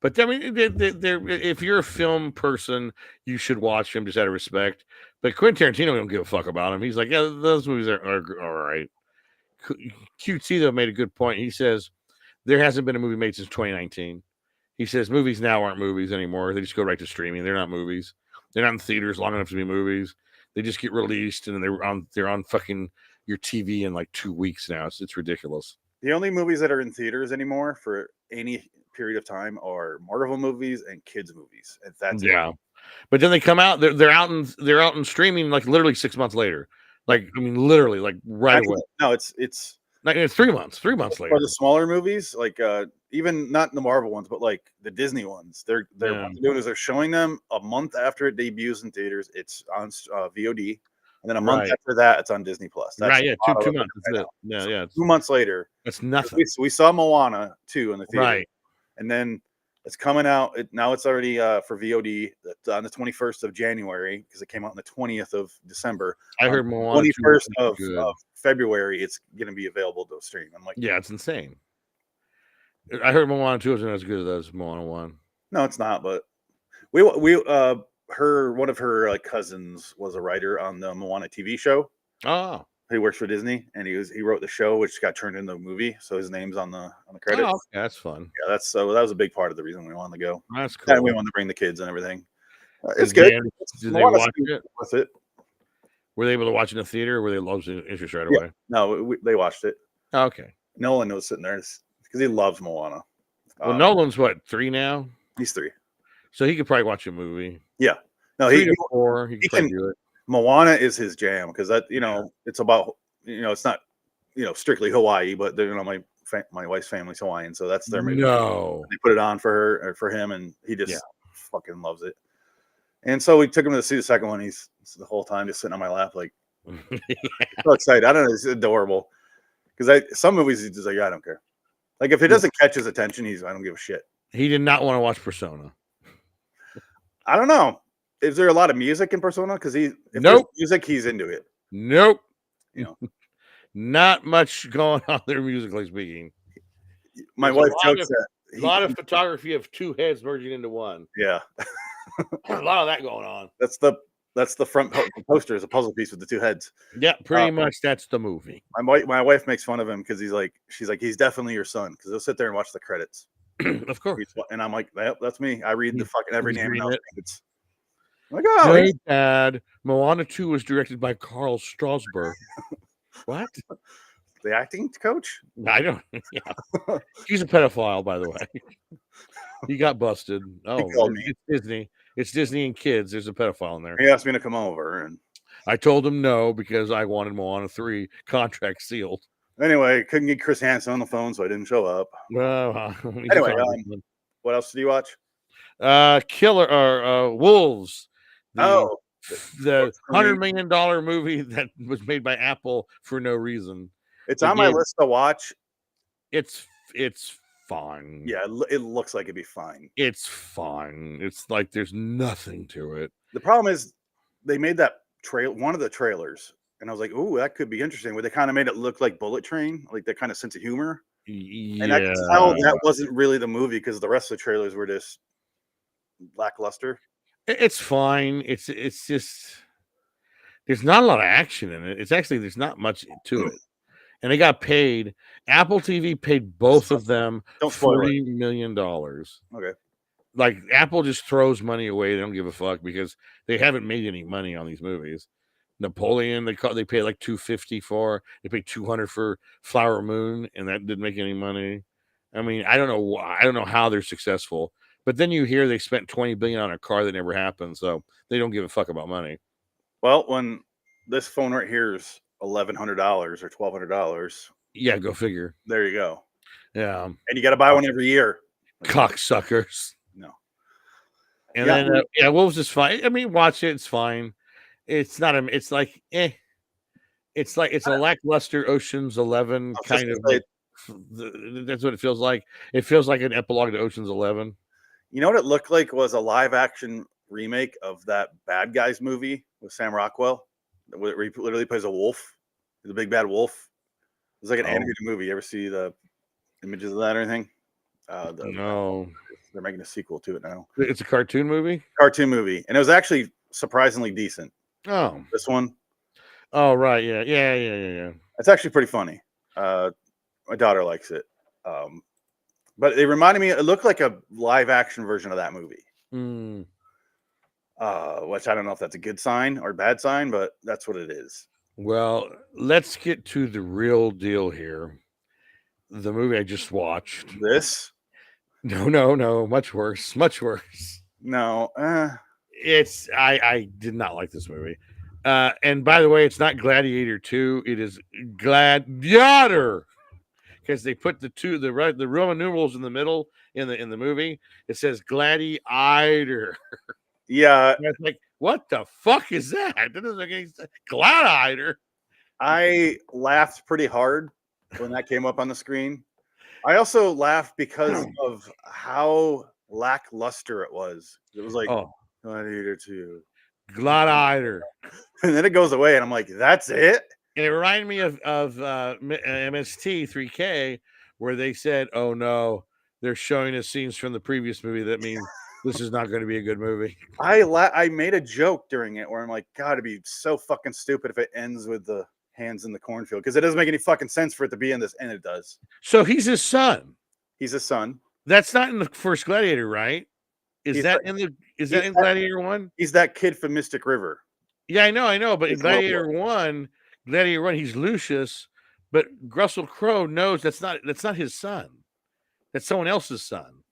but I mean, they're, if you're a film person, you should watch them just out of respect. But Quentin Tarantino don't give a fuck about him. He's like, yeah, those movies are all right. QT though made a good point. He says there hasn't been a movie made since 2019. He says movies now aren't movies anymore. They just go right to streaming. They're not movies. They're not in theaters long enough to be movies. They just get released and they're on fucking your TV in like 2 weeks now. It's ridiculous. The only movies that are in theaters anymore for any period of time are Marvel movies and kids movies. And that's it. But then they come out. They're out in streaming like literally 6 months later. Like I mean, literally like right away. No, it's like it's 3 months. 3 months later. For the smaller movies, like even not the Marvel ones, but like the Disney ones, what they're doing is they're showing them a month after it debuts in theaters. It's on VOD, and then a month after that, it's on Disney Plus. That's right? Yeah, 2 months. That's it. Yeah. 2 months later, that's nothing. We saw Moana 2 in the theater, right? And then it's coming out. Now it's already for VOD. It's on the 21st of January because it came out on the 20th of December. I heard Moana 21st of February. It's going to be available to stream. I'm like, yeah, it's insane. I heard Moana 2 isn't as good as Moana 1. No, it's not. But one of her like cousins was a writer on the Moana TV show. Oh. He works for Disney, and he wrote the show, which got turned into a movie. So his name's on the credits. Oh, okay. That's fun. Yeah, that was a big part of the reason we wanted to go. That's cool. And we wanted to bring the kids and everything. It's good. Did they watch it? With it. Were they able to watch it in the theater, or were they lost interest right away? No, they watched it. Oh, okay. Nolan was sitting there because he loves Moana. Well, Nolan's what, 3 now? He's 3. So he could probably watch a movie. Yeah. No, 3 to 4. He can do it. Moana is his jam because that it's about it's not strictly Hawaii, but my wife's family's Hawaiian, so that's their movie. No, they put it on for her or for him, and he just fucking loves it. And so we took him to see the second one. He's the whole time just sitting on my lap, like so excited. I don't know, it's adorable because some movies he's just like, I don't care. Like if it doesn't catch his attention, I don't give a shit. He did not want to watch Persona. I don't know. Is there a lot of music in Persona? Because if there's music, he's into it. Nope. Not much going on there musically speaking. My wife jokes that a lot of photography of 2 heads merging into one. Yeah. A lot of that going on. That's the front poster is a puzzle piece with the 2 heads. Yeah, pretty much that's the movie. My wife makes fun of him because she's like, he's definitely your son because he'll sit there and watch the credits. Of course. And I'm like, yep, that's me. I read the fucking every name. It's like, oh, hey, Dad. Moana 2 was directed by Carl Strasberg. What? The acting coach? I don't. Yeah. He's a pedophile, by the way. He got busted. Oh, it's Disney. It's Disney and kids. There's a pedophile in there. He asked me to come over, and I told him no because I wanted Moana 3 contract sealed. Anyway, couldn't get Chris Hansen on the phone, so I didn't show up. Anyway, what else did you watch? Killer or Wolves. The $100 million movie that was made by Apple for no reason. It's on my list to watch. It's fine. Yeah, it looks like it'd be fine. It's fine. It's like there's nothing to it. The problem is they made that one of the trailers, and I was like, "Ooh, that could be interesting." Where they kind of made it look like Bullet Train, like that kind of sense of humor. Yeah. And I could tell that wasn't really the movie because the rest of the trailers were just lackluster. It's fine. It's just there's not a lot of action in it. It's actually there's not much to it. And they got paid. Apple TV paid both of them Don't spoil it. $40 million. Okay. Like Apple just throws money away. They don't give a fuck because they haven't made any money on these movies. Napoleon, they paid like $250 for. They paid $200 for Flower Moon, and that didn't make any money. I mean, I don't know. I don't know how they're successful. But then you hear they spent $20 billion on a car that never happened, so they don't give a fuck about money. Well, when this phone right here is $1,100 or $1,200, yeah, go figure. There you go. Yeah, and you got to buy one every year. Cocksuckers. No. And then Wolves is fine. I mean, watch it. It's fine. It's not a. It's like It's like it's a lackluster Ocean's 11 kind of. That's what it feels like. It feels like an epilogue to Ocean's 11. You know what it looked like was a live action remake of that Bad Guys movie with Sam Rockwell, where he literally plays a wolf, the big bad wolf. It's like an animated movie. You ever see the images of that or anything? No. They're making a sequel to it now. It's a cartoon movie? Cartoon movie. And it was actually surprisingly decent. Oh. This one? Oh, right. Yeah. It's actually pretty funny. My daughter likes it. But it reminded me, it looked like a live action version of that movie. Which I don't know if that's a good sign or a bad sign, but that's what it is. Well, let's get to the real deal here. The movie I just watched. This? No. Much worse. No. I did not like this movie. And by the way, it's not Gladiator 2. It is Gladiator. Because they put the Roman numerals in the middle in the movie. It says Gladiator. Yeah. And I was like, what the fuck is that? That doesn't make any sense. Gladiator. I laughed pretty hard when that came up on the screen. I also laughed because of how lackluster it was. It was like Gladiator 2. Gladiator. And then it goes away, and I'm like, that's it? And it reminded me of MST 3K, where they said, oh no, they're showing us scenes from the previous movie. That means this is not going to be a good movie. I made a joke during it where I'm like, God, it'd be so fucking stupid if it ends with the hands in the cornfield, because it doesn't make any fucking sense for it to be in this, and it does. So he's his son. He's his son. That's not in the first Gladiator, right? Is that in Gladiator 1? He's that kid from Mystic River. Yeah, I know. But in Gladiator 1, he's Lucius, but Russell Crowe knows that's not his son. That's someone else's son.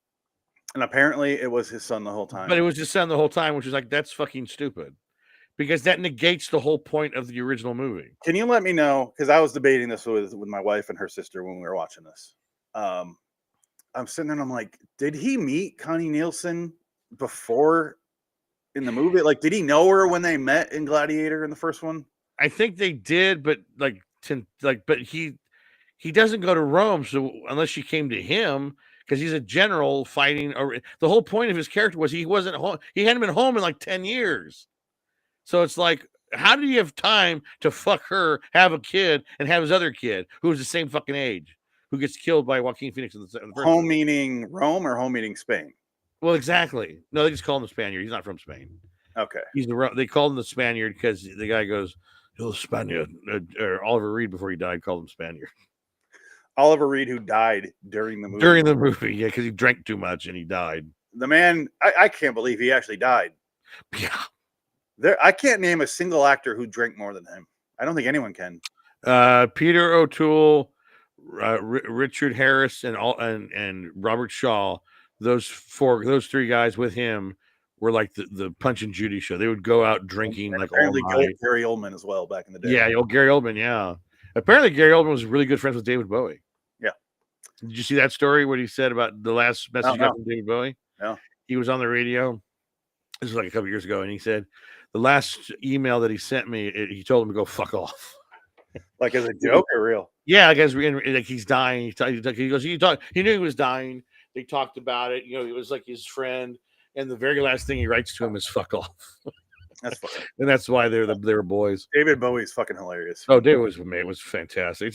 And apparently it was his son the whole time. But it was his son the whole time, which is like, that's fucking stupid. Because that negates the whole point of the original movie. Can you let me know? Because I was debating this with my wife and her sister when we were watching this. I'm sitting there and I'm like, did he meet Connie Nielsen before in the movie? Like, did he know her when they met in Gladiator in the first one? I think they did, but but he doesn't go to Rome, so unless she came to him, because he's a general fighting. The whole point of his character was he wasn't home. He hadn't been home in like 10 years. So it's like, how did he have time to fuck her, have a kid, and have his other kid who was the same fucking age, who gets killed by Joaquin Phoenix in the first home meaning Rome or home meaning Spain? Well, exactly. No, they just call him the Spaniard. He's not from Spain. Okay. They called him the Spaniard because the guy goes, "He'll Spaniard." Or Oliver Reed, before he died, called him Spaniard. Oliver Reed, who died during the movie. During the movie, yeah, because he drank too much and he died. The man, I can't believe he actually died. Yeah. I can't name a single actor who drank more than him. I don't think anyone can. Peter O'Toole, Richard Harris, and Robert Shaw. Those three guys with him were like the Punch and Judy show. They would go out drinking like all night. Gary Oldman as well back in the day. Yeah, Gary Oldman. Yeah, apparently Gary Oldman was really good friends with David Bowie. Yeah. Did you see that story? What he said about the last message he got from David Bowie? No. He was on the radio. This was like a couple years ago, and he said the last email that he sent me, he told him to go fuck off. Like as a joke or real? Yeah, I guess like he's dying. He goes. He knew he was dying. They talked about it. You know, he was like his friend, and the very last thing he writes to him is "fuck off." That's funny, and that's why they were boys. David Bowie's fucking hilarious. Oh, David was fantastic.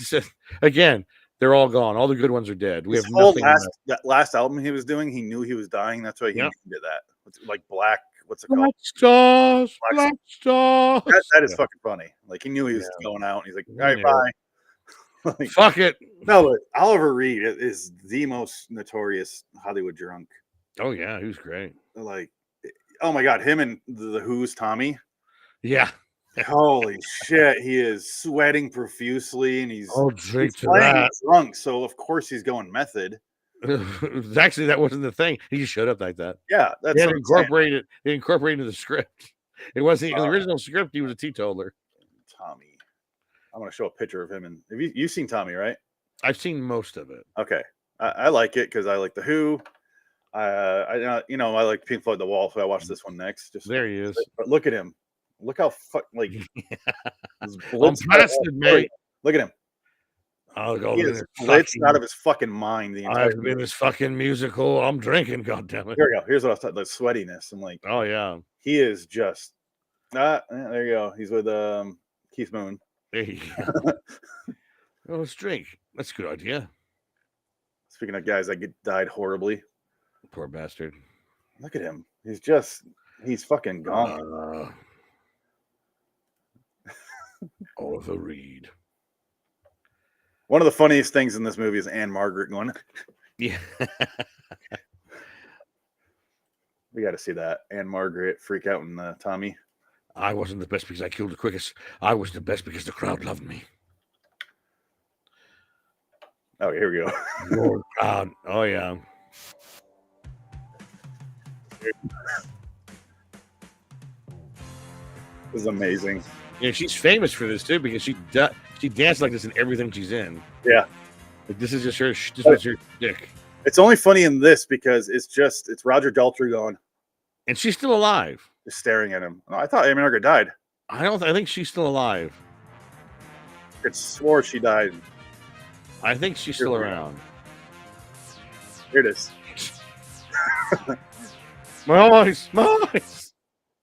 Again, they're all gone. All the good ones are dead. We have nothing. That last album he was doing, he knew he was dying. That's why he did that. It's like Black what's it called? Black stars, black stars. That is fucking funny. Like he knew he was going out, and he's like, "All right, bye." Like, fuck it. no, but Oliver Reed is the most notorious Hollywood drunk. Oh yeah, he was great. Like, oh my god, him and the Who's Tommy. Yeah. Holy shit, he is sweating profusely, and he's drink to playing that. drunk. So of course he's going method. Actually, that wasn't the thing. He just showed up like that. Yeah, that's They incorporated into the script. It wasn't in the original script. He was a teetotaler. Tommy, I'm gonna show a picture of him. And have you've seen Tommy, right? I've seen most of it. Okay, I like it because I like the Who. I like Pink Floyd, The Wall, so I watched this one next. Just there he is. But look at him. Look how I'm blasted, mate. Look at him. I'll go. He is blitzed out of his fucking mind. I've been this fucking musical. I'm drinking. God damn it. Here we go. Here's what I was talking. The sweatiness and like. Oh yeah. He is just. There you go. He's with Keith Moon. There you go. Well, let's drink. That's a good idea. Speaking of guys that died horribly. Poor bastard. Look at him. He's fucking gone. Oliver Reed. One of the funniest things in this movie is Anne Margaret going. Yeah. We got to see that. Anne Margaret freak out in Tommy. I wasn't the best because I killed the quickest. I was the best because the crowd loved me. Oh, here we go. Your crowd. Oh yeah. This is amazing. Yeah, she's famous for this too because she danced like this in everything she's in. Yeah, like this is just her. This was her dick. It's only funny in this because it's Roger Daltrey going, and she's still alive, just staring at him. Oh, I thought Anne Margaret died. I think she's still alive. I swore she died. I think she's still around. Here it is. My eyes.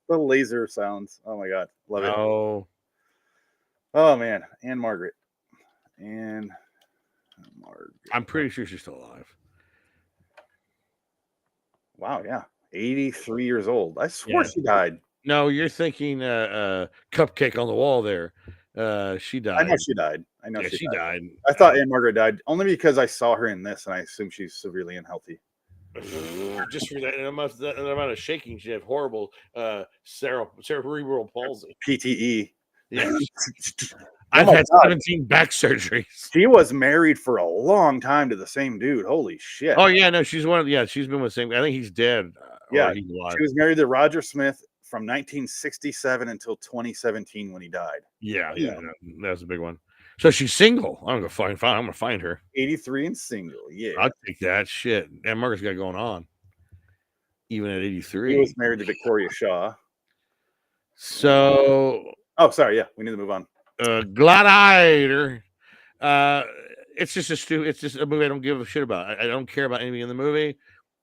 The laser sounds. Oh my god, love it. Oh man, Anne Margaret. Anne Margaret. I'm pretty sure she's still alive. Wow, yeah, 83 years old. I swore she died. No, you're thinking Cupcake on the Wall there. She died. I know she died. I know she died. I thought Anne Margaret died only because I saw her in this, and I assume she's severely unhealthy. Just for that amount of shaking, she had horrible cerebral palsy. PTE. Yeah. I've had 17 back surgeries. She was married for a long time to the same dude. Holy shit. Oh yeah, no, she's been with the same. I think he's dead. Yeah, she was married to Roger Smith from 1967 until 2017 when he died. Yeah, that was a big one. So she's single. I'm gonna find her. 83 and single. Yeah, I'll take that shit. That Margaret's got going on. Even at 83, he was married to Victoria Shaw. So, sorry. Yeah, we need to move on. Gladiator. It's just a movie I don't give a shit about. I don't care about anything in the movie.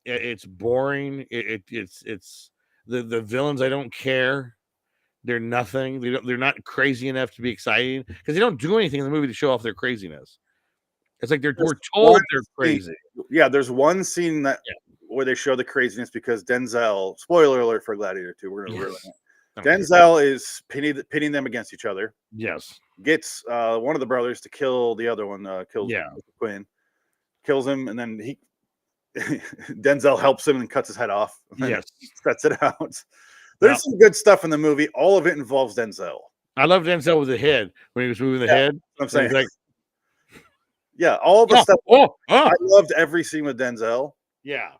It's boring. It's the villains. I don't care. They're nothing. They're not crazy enough to be exciting because they don't do anything in the movie to show off their craziness. It's like we're told they're crazy. Yeah, there's one scene where they show the craziness because Denzel. Spoiler alert for Gladiator 2. We're gonna ruin it. Denzel is pitting them against each other. Yes, gets one of the brothers to kill the other one. Kills Quinn, kills him, and then Denzel helps him and cuts his head off. Yes, cuts it out. There's some good stuff in the movie. All of it involves Denzel. I love Denzel with the head when he was moving the head. I'm saying, like, all the stuff. I loved every scene with Denzel. Yeah,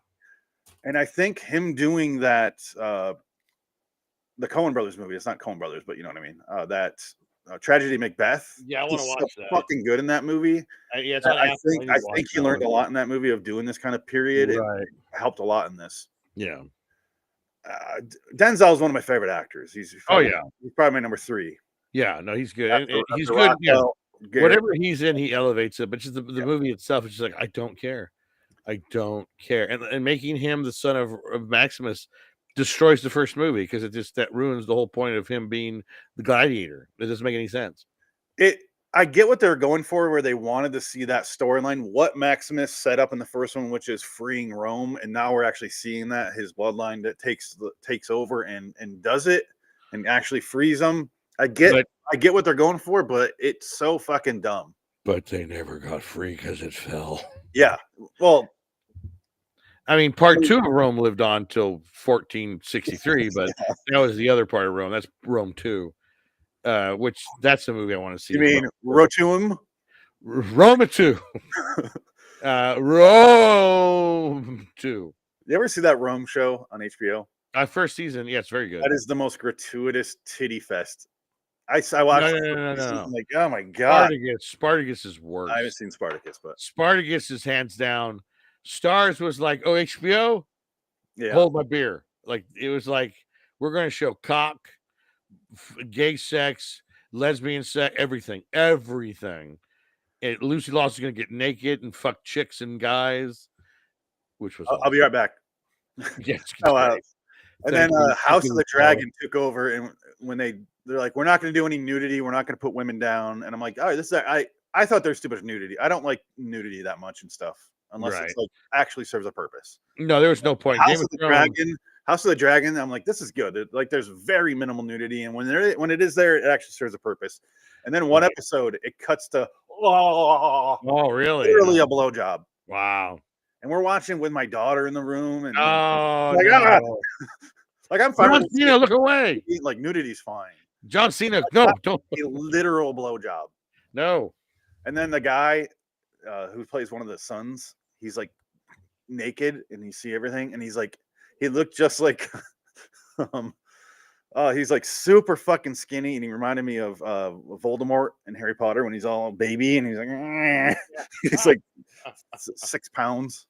and I think him doing that, the Coen Brothers movie. It's not Coen Brothers, but you know what I mean. That Tragedy Macbeth. Yeah, I want to watch that. Fucking good in that movie. I think he learned a lot in that movie of doing this kind of period. Right. It helped a lot in this. Yeah. Denzel is one of my favorite actors. He's probably my number 3. Yeah, no, he's good. He's good. Yeah. Whatever he's in, he elevates it. But just the movie itself, it's just like I don't care. And making him the son of Maximus destroys the first movie because that ruins the whole point of him being the gladiator. It doesn't make any sense. I get what they're going for, where they wanted to see that storyline, what Maximus set up in the first one, which is freeing Rome, and now we're actually seeing that his bloodline that takes over and does it and actually frees them. I get what they're going for, but it's so fucking dumb. But they never got free because it fell. Yeah, well, I mean, part 2 of Rome lived on till 1463, but that was the other part of Rome. That's Rome 2. Which that's the movie I want to see. You mean Rotuum? Roma 2. Rome 2. You ever see that Rome show on HBO? First season, yeah, it's very good. That is the most gratuitous titty fest. I watched no. Like, oh my god. Spartacus is worse. I haven't seen Spartacus, but Spartacus is hands down. Stars was like, oh, HBO? Yeah. Hold my beer. Like, it was like, we're going to show cock, gay sex, lesbian sex, everything. And Lucy Lawson is going to get naked and fuck chicks and guys, which was I'll be right back. Yes. And then House of the Dragon took over, and when they're like, we're not going to do any nudity, we're not going to put women down, and I'm like, all right, this is I thought there's too much nudity. I don't like nudity that much and stuff unless it's like actually serves a purpose. No, there was no point. House of the Dragon, I'm like, this is good. Like, there's very minimal nudity, and when it is there, it actually serves a purpose. And then one episode, it cuts to really? Literally a blowjob. Wow. And we're watching with my daughter in the room, and like I'm fine. John Cena, look away. Like, nudity's fine. John Cena, no, don't. A literal blowjob. No. And then the guy who plays one of the sons, he's like naked, and you see everything, and he's like, he looked just like, he's like super fucking skinny, and he reminded me of Voldemort in Harry Potter when he's all baby, and he's like, he's like 6 pounds.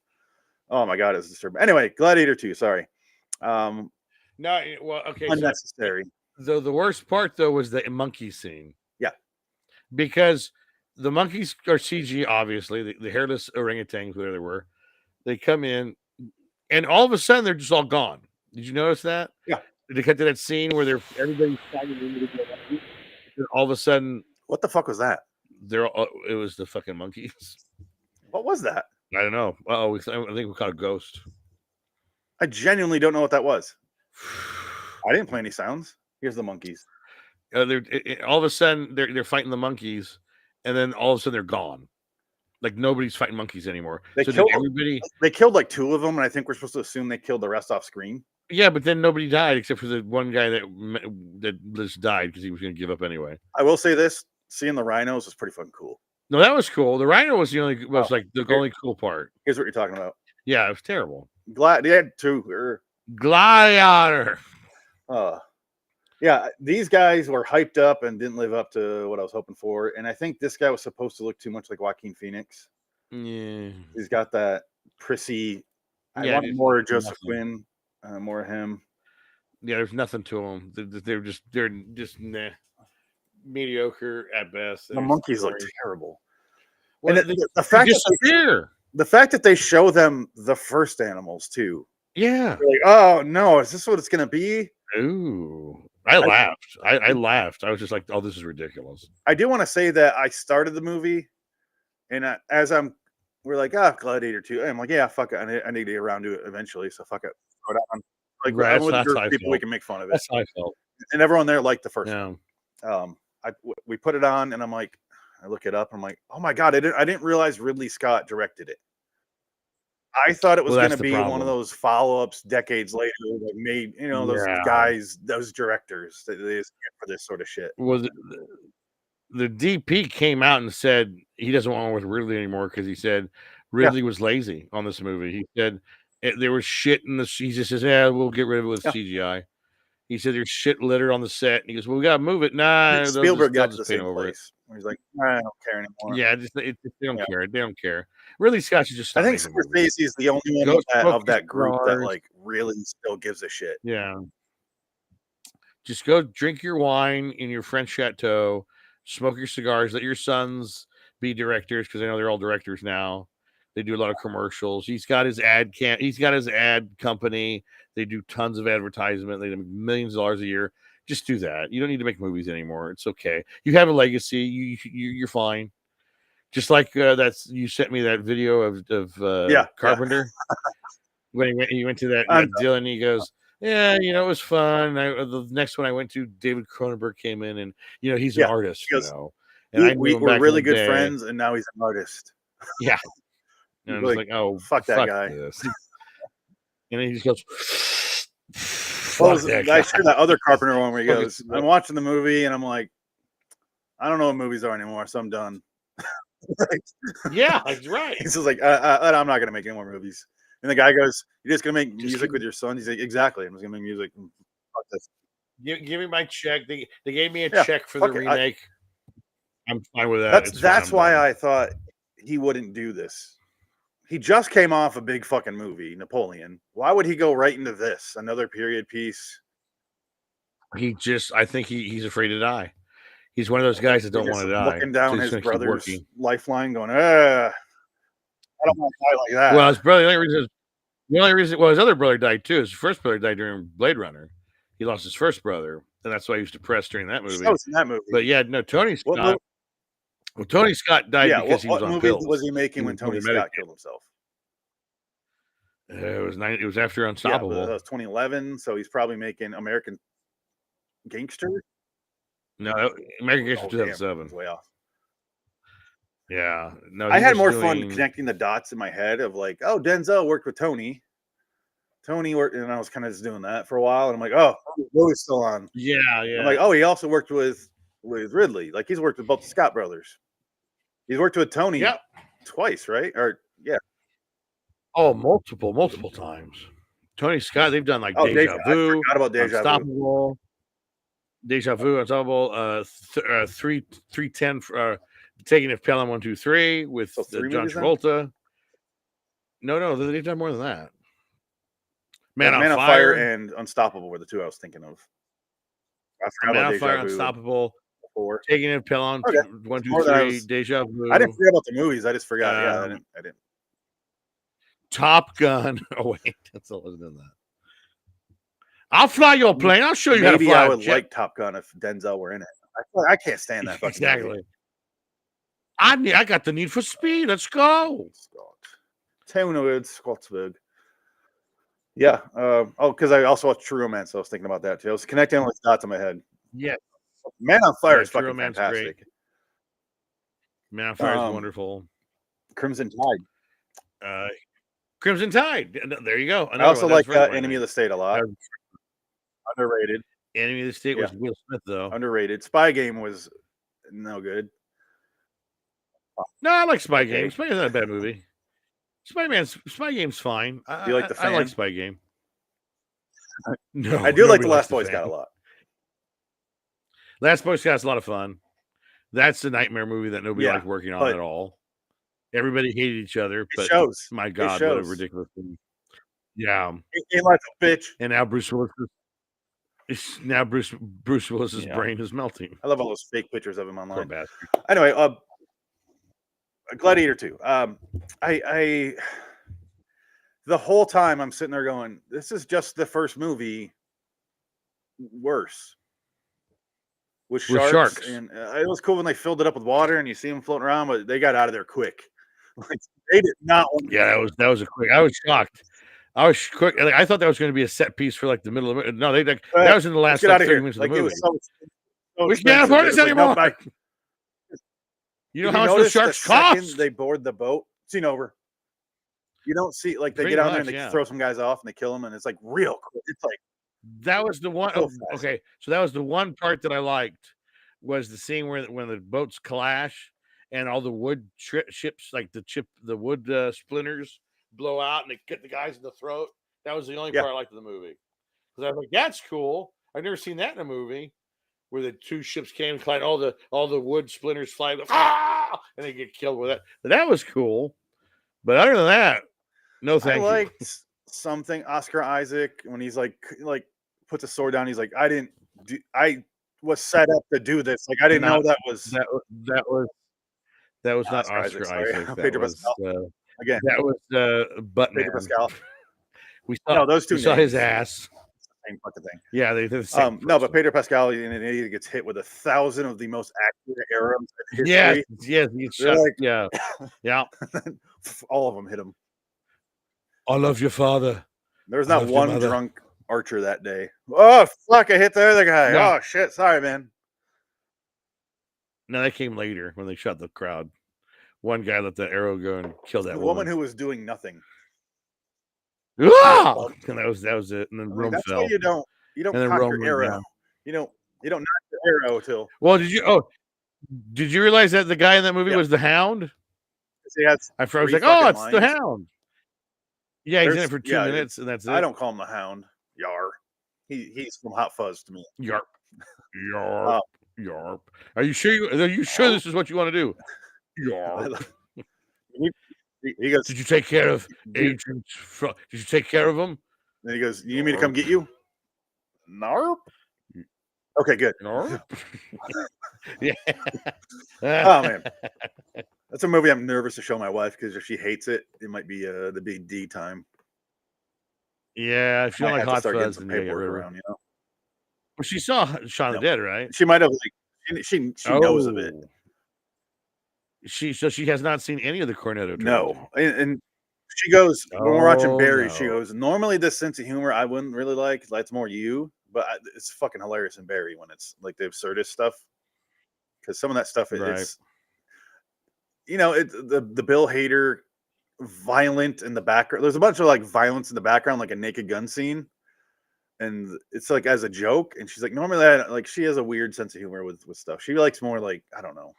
Oh my god, it's disturbing. Anyway, Gladiator 2. Sorry. No, well, okay. Unnecessary. So the worst part though was the monkey scene. Yeah, because the monkeys are CG, obviously. The hairless orangutans, whatever they were, they come in, and all of a sudden they're just all gone. Did you notice that? Yeah. They cut to that scene where everybody's fighting into the and all of a sudden, what the fuck was that? It was the fucking monkeys. What was that? I don't know. I think we caught a ghost. I genuinely don't know what that was. I didn't play any sounds. Here's the monkeys. All of a sudden they're fighting the monkeys, and then all of a sudden they're gone. Like, nobody's fighting monkeys anymore. They killed like 2 of them, and I think we're supposed to assume they killed the rest off screen. Yeah, but then nobody died except for the one guy that just died because he was going to give up anyway. I will say this: seeing the rhinos was pretty fucking cool. No, that was cool. The rhino was the only cool part. Here's what you're talking about. Yeah, it was terrible. Gladiator 2. Gladiator. Yeah, these guys were hyped up and didn't live up to what I was hoping for. And I think this guy was supposed to look too much like Joaquin Phoenix. Yeah, he's got that prissy. I want more of Joseph Quinn, more of him. Yeah, there's nothing to them. They're just nah. Mediocre at best. The monkeys look terrible. Well, and the fact that they show them the first animals too. Yeah. Like, oh no, is this what it's gonna be? Ooh. I laughed. I laughed. I was just like, oh, this is ridiculous. I do want to say that I started the movie, and we're like, Gladiator 2. I'm like, yeah, fuck it. I need to get around to it eventually, so fuck it. Throw it on. Like, right, I'm with a group of people, we can make fun of it. That's how I felt. And everyone there liked the first one. We put it on, and I'm like, I look it up. I'm like, oh my god, I didn't realize Ridley Scott directed it. I thought it was going to be one of those follow-ups decades later, like made, those guys, those directors that they just get for this sort of shit. Well, the DP came out and said he doesn't want to work with Ridley anymore because he said Ridley was lazy on this movie. He said there was shit in the. He just says, "Yeah, we'll get rid of it with CGI." He said there's shit littered on the set, and he goes, "Well, we got to move it." Nah, Spielberg got to the same place. He's like, I don't care anymore. Yeah, they don't care. They don't care. Ridley Scott should just. I think Scorsese is the only one of that group that like really still gives a shit. Yeah. Just go drink your wine in your French chateau, smoke your cigars. Let your sons be directors because I know they're all directors now. They do a lot of commercials. He's got his He's got his ad company. They do tons of advertisement. They do millions of dollars a year. Just do that. You don't need to make movies anymore. It's okay. You have a legacy. You're fine. Just like that's you sent me that video of Carpenter when he went to that deal and he goes, yeah, it was fun. The next one I went to, David Cronenberg came in and he's an artist, And we were really good friends, and now he's an artist. Yeah. And I was like, oh, fuck that guy. This. And then he just goes, I shared that other Carpenter one where he goes, I'm watching the movie and I'm like, I don't know what movies are anymore, so I'm done. Yeah, that's right. He's just like, I'm not going to make any more movies. And the guy goes, you're just going to make music with your son? He's like, exactly. I'm just going to make music. Fuck this. Give me my check. They gave me a check for the remake. I'm fine with that. That's why I thought he wouldn't do this. He just came off a big fucking movie, Napoleon. Why would he go right into this? Another period piece? I think he's afraid to die. He's one of those guys that don't want to die. Looking down his brother's lifeline going, I don't want to die like that. Well, his brother, the only reason, his other brother died too. His first brother died during Blade Runner. He lost his first brother, and that's why he was depressed during that movie. In that movie. But yeah, no, Tony Scott. Well, Tony Scott died because he was on pills. What movie was he making when Tony Scott killed himself? It was after Unstoppable. Yeah, that was 2011, so he's probably making American Gangster. No, American Gangster 2007. Way off. Yeah, no. I had more fun connecting the dots in my head of like, oh, Denzel worked with Tony. Tony worked, and I was kind of just doing that for a while, and I'm like, oh, Willie's still on. Yeah. I'm like, oh, he also worked with Ridley. Like he's worked with both the Scott brothers. He's worked with Tony twice, right? Or oh, multiple times. Tony Scott, they've done like Deja Vu. I forgot about Deja Unstoppable. Deja Vu, Unstoppable, 310, Taking of Pelham 1, 2, 3 with John Travolta. No, they've done more than that. Man on Fire and Unstoppable were the two I was thinking of. I forgot about Deja Vu. Unstoppable. Taking of Pelham 1, 2, 3, Deja Vu. I didn't forget about the movies. I just forgot. I didn't. Top Gun. Oh wait, that's all I was doing that. I'll fly your plane. I'll show you how to fly. Maybe I would like Top Gun if Denzel were in it. I can't stand that fucking exactly. movie. I got the Need for Speed. Let's go. Townwood, Scottsburg. Yeah. Because I also watched True Romance. So I was thinking about that too. I was connecting all these dots in my head. Yeah. Man on Fire is fucking fantastic. Great. Man on Fire is wonderful. Crimson Tide. Crimson Tide. There you go. I also like Enemy of the State a lot. Underrated. Enemy of the State was Will Smith, though. Underrated. Spy Game was no good. No, I like Spy Game. Spy Game's not a bad movie. Spy Game's fine. Do you like the fan? I like Spy Game. No, I do like The Last Boy Scout a lot. Last Boy Scout's a lot of fun. That's the nightmare movie that nobody liked working on at all. Everybody hated each other, but my God, what a ridiculous thing. Yeah. He like a bitch. And now Bruce Willis's brain is melting. I love all those fake pictures of him online. Anyway, Gladiator 2. I the whole time I'm sitting there going, this is just the first movie worse. With sharks. And it was cool when they filled it up with water and you see them floating around, but they got out of there quick. Like, they did not want to. Yeah, that was a quick. I was shocked. I was quick. Like, I thought that was going to be a set piece for like the middle of it. No, that was in the last 30 minutes of the movie. It was so we can't afford this anymore. You know how much those sharks cost? They board the boat. Scene over. You don't see they get out there and they throw some guys off and they kill them, and it's like real cool. It's like that was the one. Okay, so that was the one part that I liked was the scene where when the boats clash and all the wood ships, like the wood splinters blow out and they get the guys in the throat. That was the only part I liked of the movie because I was like, that's cool. I've never seen that in a movie where the two ships came and collide, all the wood splinters fly, and they get killed with that. But that was cool. But other than that, no thank you. I liked something Oscar Isaac when he's like puts a sword down. He's like, I was set up to do this. Like I didn't know that was not Oscar Isaac. Pedro Pascal. Again, that was Buttman. Pedro Pascal. We saw those two. We saw his ass. same fucking thing. Yeah, they're the same. No, but Pedro Pascal in an idiot gets hit with 1,000 of the most accurate arrows in yes, history. yes, They're like, yeah, yeah. all of them hit him. I love your father. There's I not loved your one mother. drunk archer that day. Oh fuck! I hit the other guy. No. Oh shit! Sorry, man. No, that came later when they shot the crowd. One guy let the arrow go and killed that The woman. woman who was doing nothing. Ah! And that was it. And then Rome That's fell. why you don't And then cock Rome your arrow. down. You don't knock your arrow till. Well, did you realize that the guy in that movie was the Hound? He has I was like, fucking it's the lines. Hound. Yeah, he's in it for 2 minutes, and that's it. I don't call him the Hound. Yar. He's from Hot Fuzz to me. Yarp. Yarp. Yarp. Are you sure this is what you want to do? Yarp. He goes, did you take care of agents? Did you take care of them? And he goes, you need me to come get you? Narp. Okay, good. Narp. Yeah. Oh man, that's a movie I'm nervous to show my wife because if she hates it, it might be the big D time. Yeah, if you don't like Hot Fuzz, then paperwork around, Well, she saw Shaun of the Dead, right? She might have she knows of it. She has not seen any of the Cornetto trilogy. No, and she goes when we're watching Barry. She goes, normally this sense of humor I wouldn't really like. That's more you, but it's fucking hilarious in Barry when it's like the absurdist stuff. Because some of that stuff it's the Bill Hader violent in the background. There's a bunch of like violence in the background, like a Naked Gun scene, and it's like as a joke. And she's like, normally she has a weird sense of humor with stuff. She likes more like, I don't know.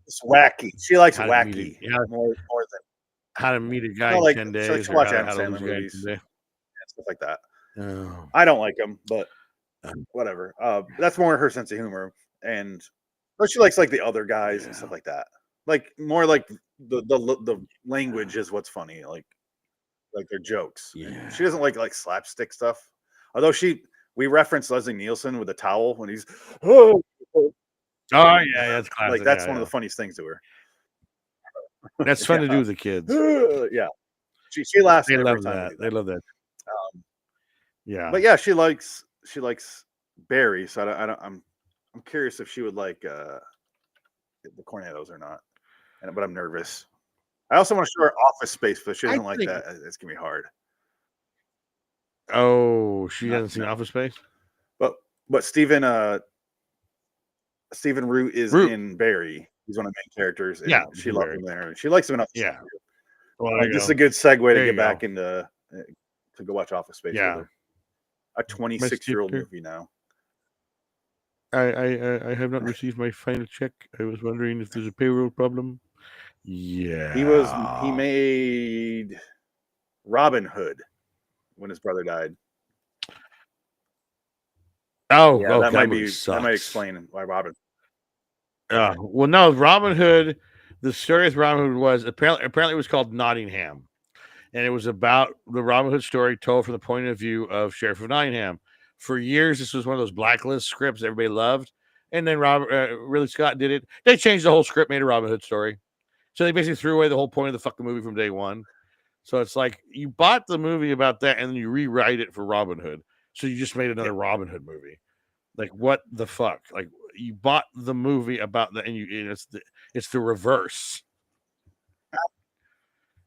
It's wacky. She likes wacky more than How to Meet a Guy in 10 Days. She likes to watch Adam Sandler movies and stuff like that. Oh. I don't like them, but whatever. That's more her sense of humor, but she likes like the other guys and stuff like that. Like more like the language is what's funny, like their jokes. Yeah. She doesn't like slapstick stuff. Although we reference Leslie Nielsen with a towel when he's Oh yeah, that's classic. Like that's one of the funniest things to her. That's fun to do with the kids. Yeah, she laughs. They love that. They love that. Yeah, but yeah, she likes Barry. So I'm curious if she would like the Cornettos or not. But I'm nervous. I also want to show her Office Space, but she doesn't like that. It's gonna be hard. Oh, she hasn't seen Office Space. But Stephen Root is in Barry. He's one of the main characters. And she loves him there. She likes him enough. Yeah. Well, this is a good segue to get back into to go watch Office Space. Yeah. A 26-year-old movie now. I have not received my final check. I was wondering if there's a payroll problem. Yeah. He made Robin Hood when his brother died. Oh, yeah, that might explain why Robin. Well, no, Robin Hood. The story with Robin Hood was apparently it was called Nottingham, and it was about the Robin Hood story told from the point of view of Sheriff of Nottingham. For years, this was one of those blacklist scripts everybody loved, and then Ridley Scott did it. They changed the whole script, made a Robin Hood story, so they basically threw away the whole point of the fucking movie from day one. So it's like you bought the movie about that, and then you rewrite it for Robin Hood. So you just made another Robin Hood movie. Like what the fuck? Like you bought the movie about that, and it's the reverse.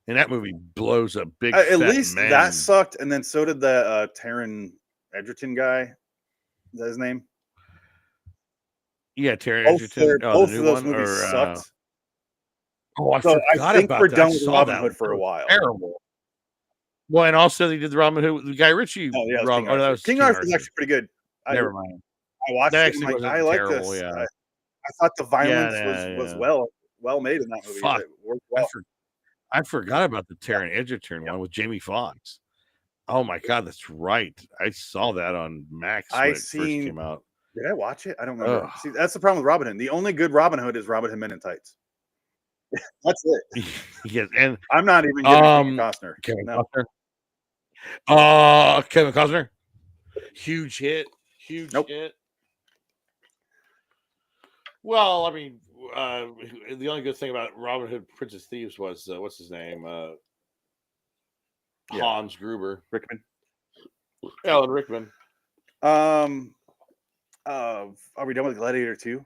And that movie blows a big. At least that sucked, and then so did the Taron Egerton guy. Is that his name? Yeah, Taron Egerton. Both of those movies sucked. I think we're done with Robin Hood for a while. Terrible. Well, and also they did the Robin Hood with the Guy Ritchie. Oh yeah, King Arthur was actually pretty good. Never mind. I watched it. And I like this. Yeah. I thought the violence was well made in that movie. Fuck. It worked well. I forgot about the Taron Egerton one with Jamie Foxx. Oh my god, that's right. I saw that on Max when it first came out. Did I watch it? I don't remember. See, that's the problem with Robin Hood. The only good Robin Hood is Robin Hood Men in Tights. That's it. Yes, and I'm not even getting Costner. Costner. Kevin Costner. Huge hit. Hit. Well, I mean, the only good thing about Robin Hood Princess Thieves was what's his name? Hans Gruber. Rickman. Alan Rickman. Are we done with Gladiator 2?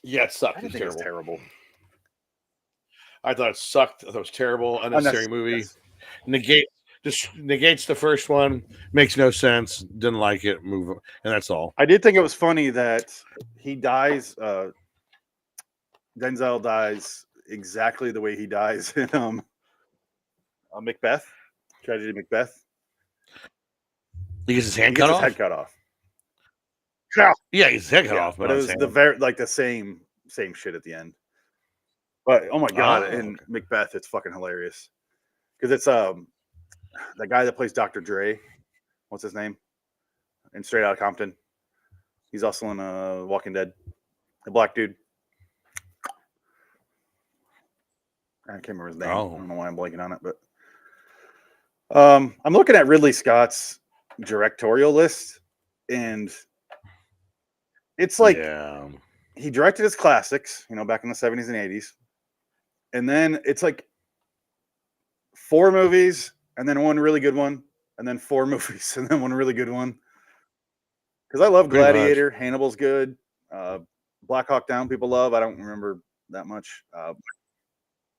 Yeah, it sucked. I It was didn't think it was terrible. terrible. I thought it sucked. I thought it was terrible, unnecessary movie. Yes. Negates the first one. Makes no sense. Didn't like it. Move on, and that's all. I did think it was funny that he dies. Denzel dies exactly the way he dies in Macbeth. Tragedy Macbeth. He gets his hand He cut gets his off. head cut off. Yeah, his head cut Yeah, off. but it was the same shit at the end. But oh my god, in Macbeth, it's fucking hilarious because it's the guy that plays Dr. Dre. What's his name? In Straight Outta Compton. He's also in Walking Dead. The black dude. I can't remember his name. Oh. I don't know why I'm blanking on it, but I'm looking at Ridley Scott's directorial list, and it's like he directed his classics, back in the 70s and 80s, and then it's like 4 movies, and then one really good one, and then 4 movies, and then one really good one. Because I love Gladiator, Hannibal's good, Black Hawk Down people love. I don't remember that much.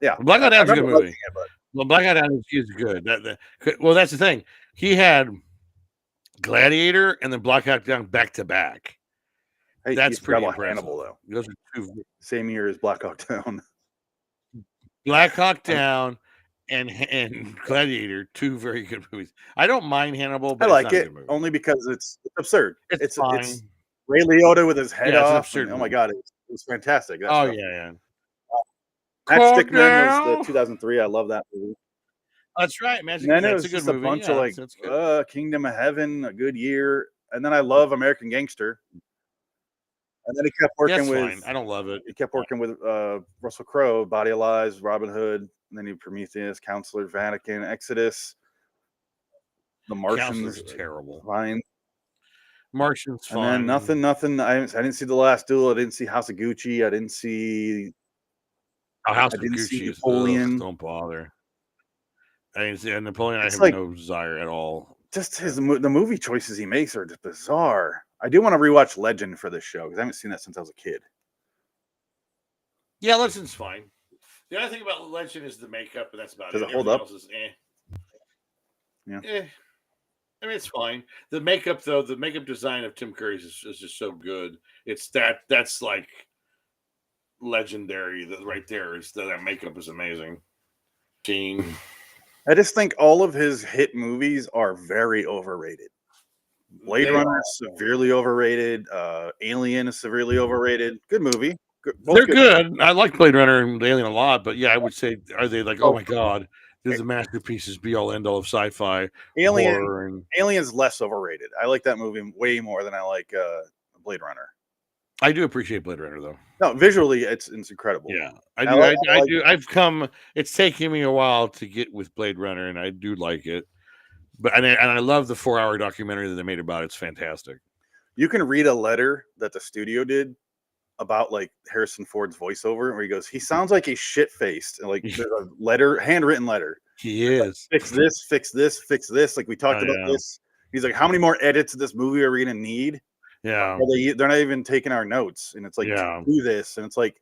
Yeah, Black Hawk Down's a good movie. Well, Black Hawk Down is good. Well, that's the thing. He had Gladiator and then Black Hawk Down back to back. Hey, that's pretty impressive. Hannibal, though. Those are 2 same year as Black Hawk Down. Black Hawk Down and Gladiator, 2 very good movies. I don't mind Hannibal, but I like it only because it's absurd. It's fine. It's Ray Liotta with his head off. Absurd Oh my god, it was fantastic. Yeah. Matt Stickman was the 2003. I love that movie. That's right, Magic. And then it was just a bunch of Kingdom of Heaven, A Good Year, and then I love American Gangster. And then he kept working with. Fine. I don't love it. He kept working with Russell Crowe, Body of Lies, Robin Hood, and then he Prometheus, Counselor, Vatican, Exodus, The Martians. Terrible. Fine. Martians fine. And then nothing. I didn't see The Last Duel. I didn't see House of Gucci. I didn't see. House of Gucci is Napoleon. Don't bother. I didn't see Napoleon. I have no desire at all. Just the movie choices he makes are just bizarre. I do want to rewatch Legend for this show because I haven't seen that since I was a kid. Yeah, Legend's fine. The other thing about Legend is the makeup, but that's about it. Does it hold up? Yeah. I mean, it's fine. The makeup, though, the makeup design of Tim Curry's is just so good. It's that's like legendary. That right there is that makeup is amazing. Gene. I just think all of his hit movies are very overrated. Blade Runner is severely overrated. Alien is severely overrated. Good movie. They're good. I like Blade Runner and Alien a lot, but yeah, I would say, are they like, oh my god, this is a masterpieces, be all end all of sci-fi. Alien's less overrated. I like that movie way more than I like Blade Runner. I do appreciate Blade Runner though. No, visually it's incredible. Yeah, I do. It's taken me a while to get with Blade Runner, and I do like it. But I love the 4-hour documentary that they made about it. It's fantastic. You can read a letter that the studio did about like Harrison Ford's voiceover, where he goes, he sounds like he's shit-faced, and like there's a letter, handwritten letter. He is. Fix this, fix this, fix this. Like we talked about this. He's like, how many more edits of this movie are we gonna need? Yeah, they're not even taking our notes, and it's like do this, and it's like.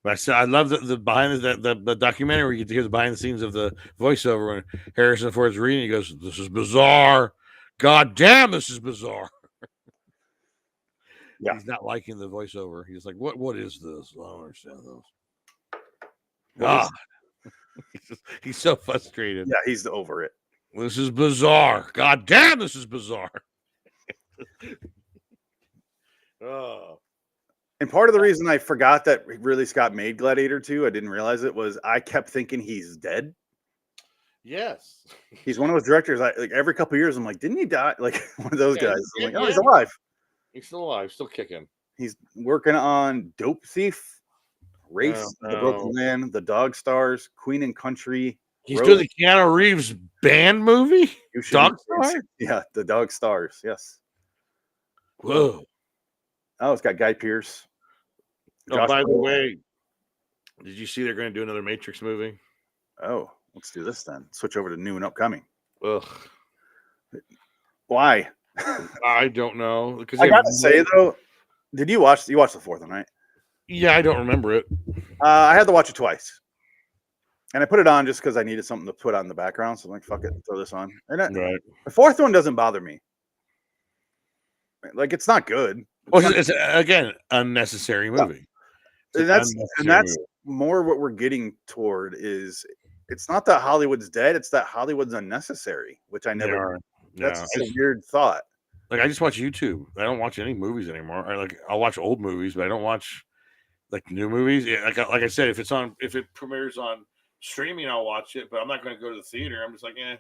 I love the behind the documentary where you get to hear the behind the scenes of the voiceover when Harrison Ford's reading. He goes, "This is bizarre. God damn, this is bizarre." Yeah, he's not liking the voiceover. He's like, "What is this? I don't understand this." God, he's so frustrated. Yeah, he's over it. This is bizarre. God damn, this is bizarre. Oh. And part of the reason I forgot that Ridley Scott made Gladiator 2, I didn't realize it, was I kept thinking he's dead. Yes. He's one of those directors, like every couple of years, I'm like, didn't he die? Like one of those guys. I'm like, oh, he's alive. He's still alive, still kicking. He's working on Dope Thief, Race, The Broken Land, The Dog Stars, Queen and Country. He's doing the Keanu Reeves band movie? Dog Stars? Yeah, The Dog Stars, yes. Whoa. Oh, it's got Guy Pearce. By the way, did you see they're going to do another Matrix movie? Oh, let's do this then. Switch over to new and upcoming. Ugh. Why? I don't know because I gotta say though, did you watch the fourth one, right? Yeah, I don't remember it. I had to watch it twice, and I put it on just because I needed something to put on in the background. So I'm like, fuck it, throw this on. And Right. the fourth one doesn't bother me. Like, it's not good. Well, it's again unnecessary movie. And that's more what we're getting toward is it's not that Hollywood's dead, it's that Hollywood's unnecessary, which I never. That's a weird thought. Like, I just watch YouTube. I don't watch any movies anymore. I'll watch old movies, but I don't watch like new movies. Yeah, like I said, if it premieres on streaming, I'll watch it. But I'm not going to go to the theater. I'm just like, eh.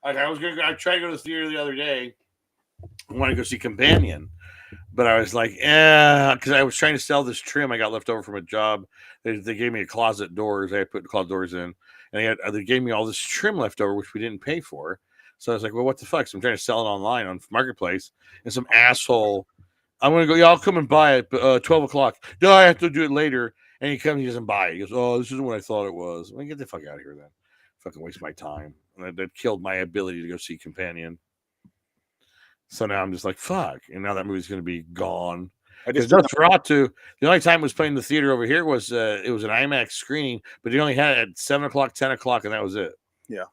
I tried to go to the theater the other day. I wanted to go see Companion, but I was like, because I was trying to sell this trim I got left over from a job. They gave me a closet doors. I put the closet doors in, and they gave me all this trim left over, which we didn't pay for. So I was like, well, what the fuck? So I'm trying to sell it online on Marketplace, and some asshole, I'm going to go, yeah, I'll come and buy it, but 12 o'clock. No, I have to do it later. And he comes, he doesn't buy it. He goes, oh, this isn't what I thought it was. Well, get the fuck out of here then. Fucking waste my time. And that killed my ability to go see Companion. So now I'm just like, fuck. And now that movie's going to be gone. Because Nosferatu, the only time it was playing in the theater over here was it was an IMAX screening, but they only had it at 7 o'clock, 10 o'clock, and that was it. Yeah.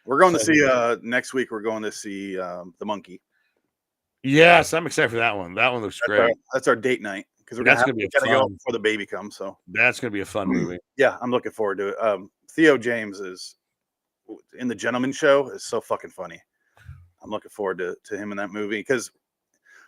We're going to see, next week, we're going to see The Monkey. Yes, I'm excited for that one. That one looks great. That's our date night. Because we're going to go before the baby comes. So that's going to be a fun movie. Yeah, I'm looking forward to it. Theo James is in The Gentleman Show is so fucking funny. I'm looking forward to him in that movie because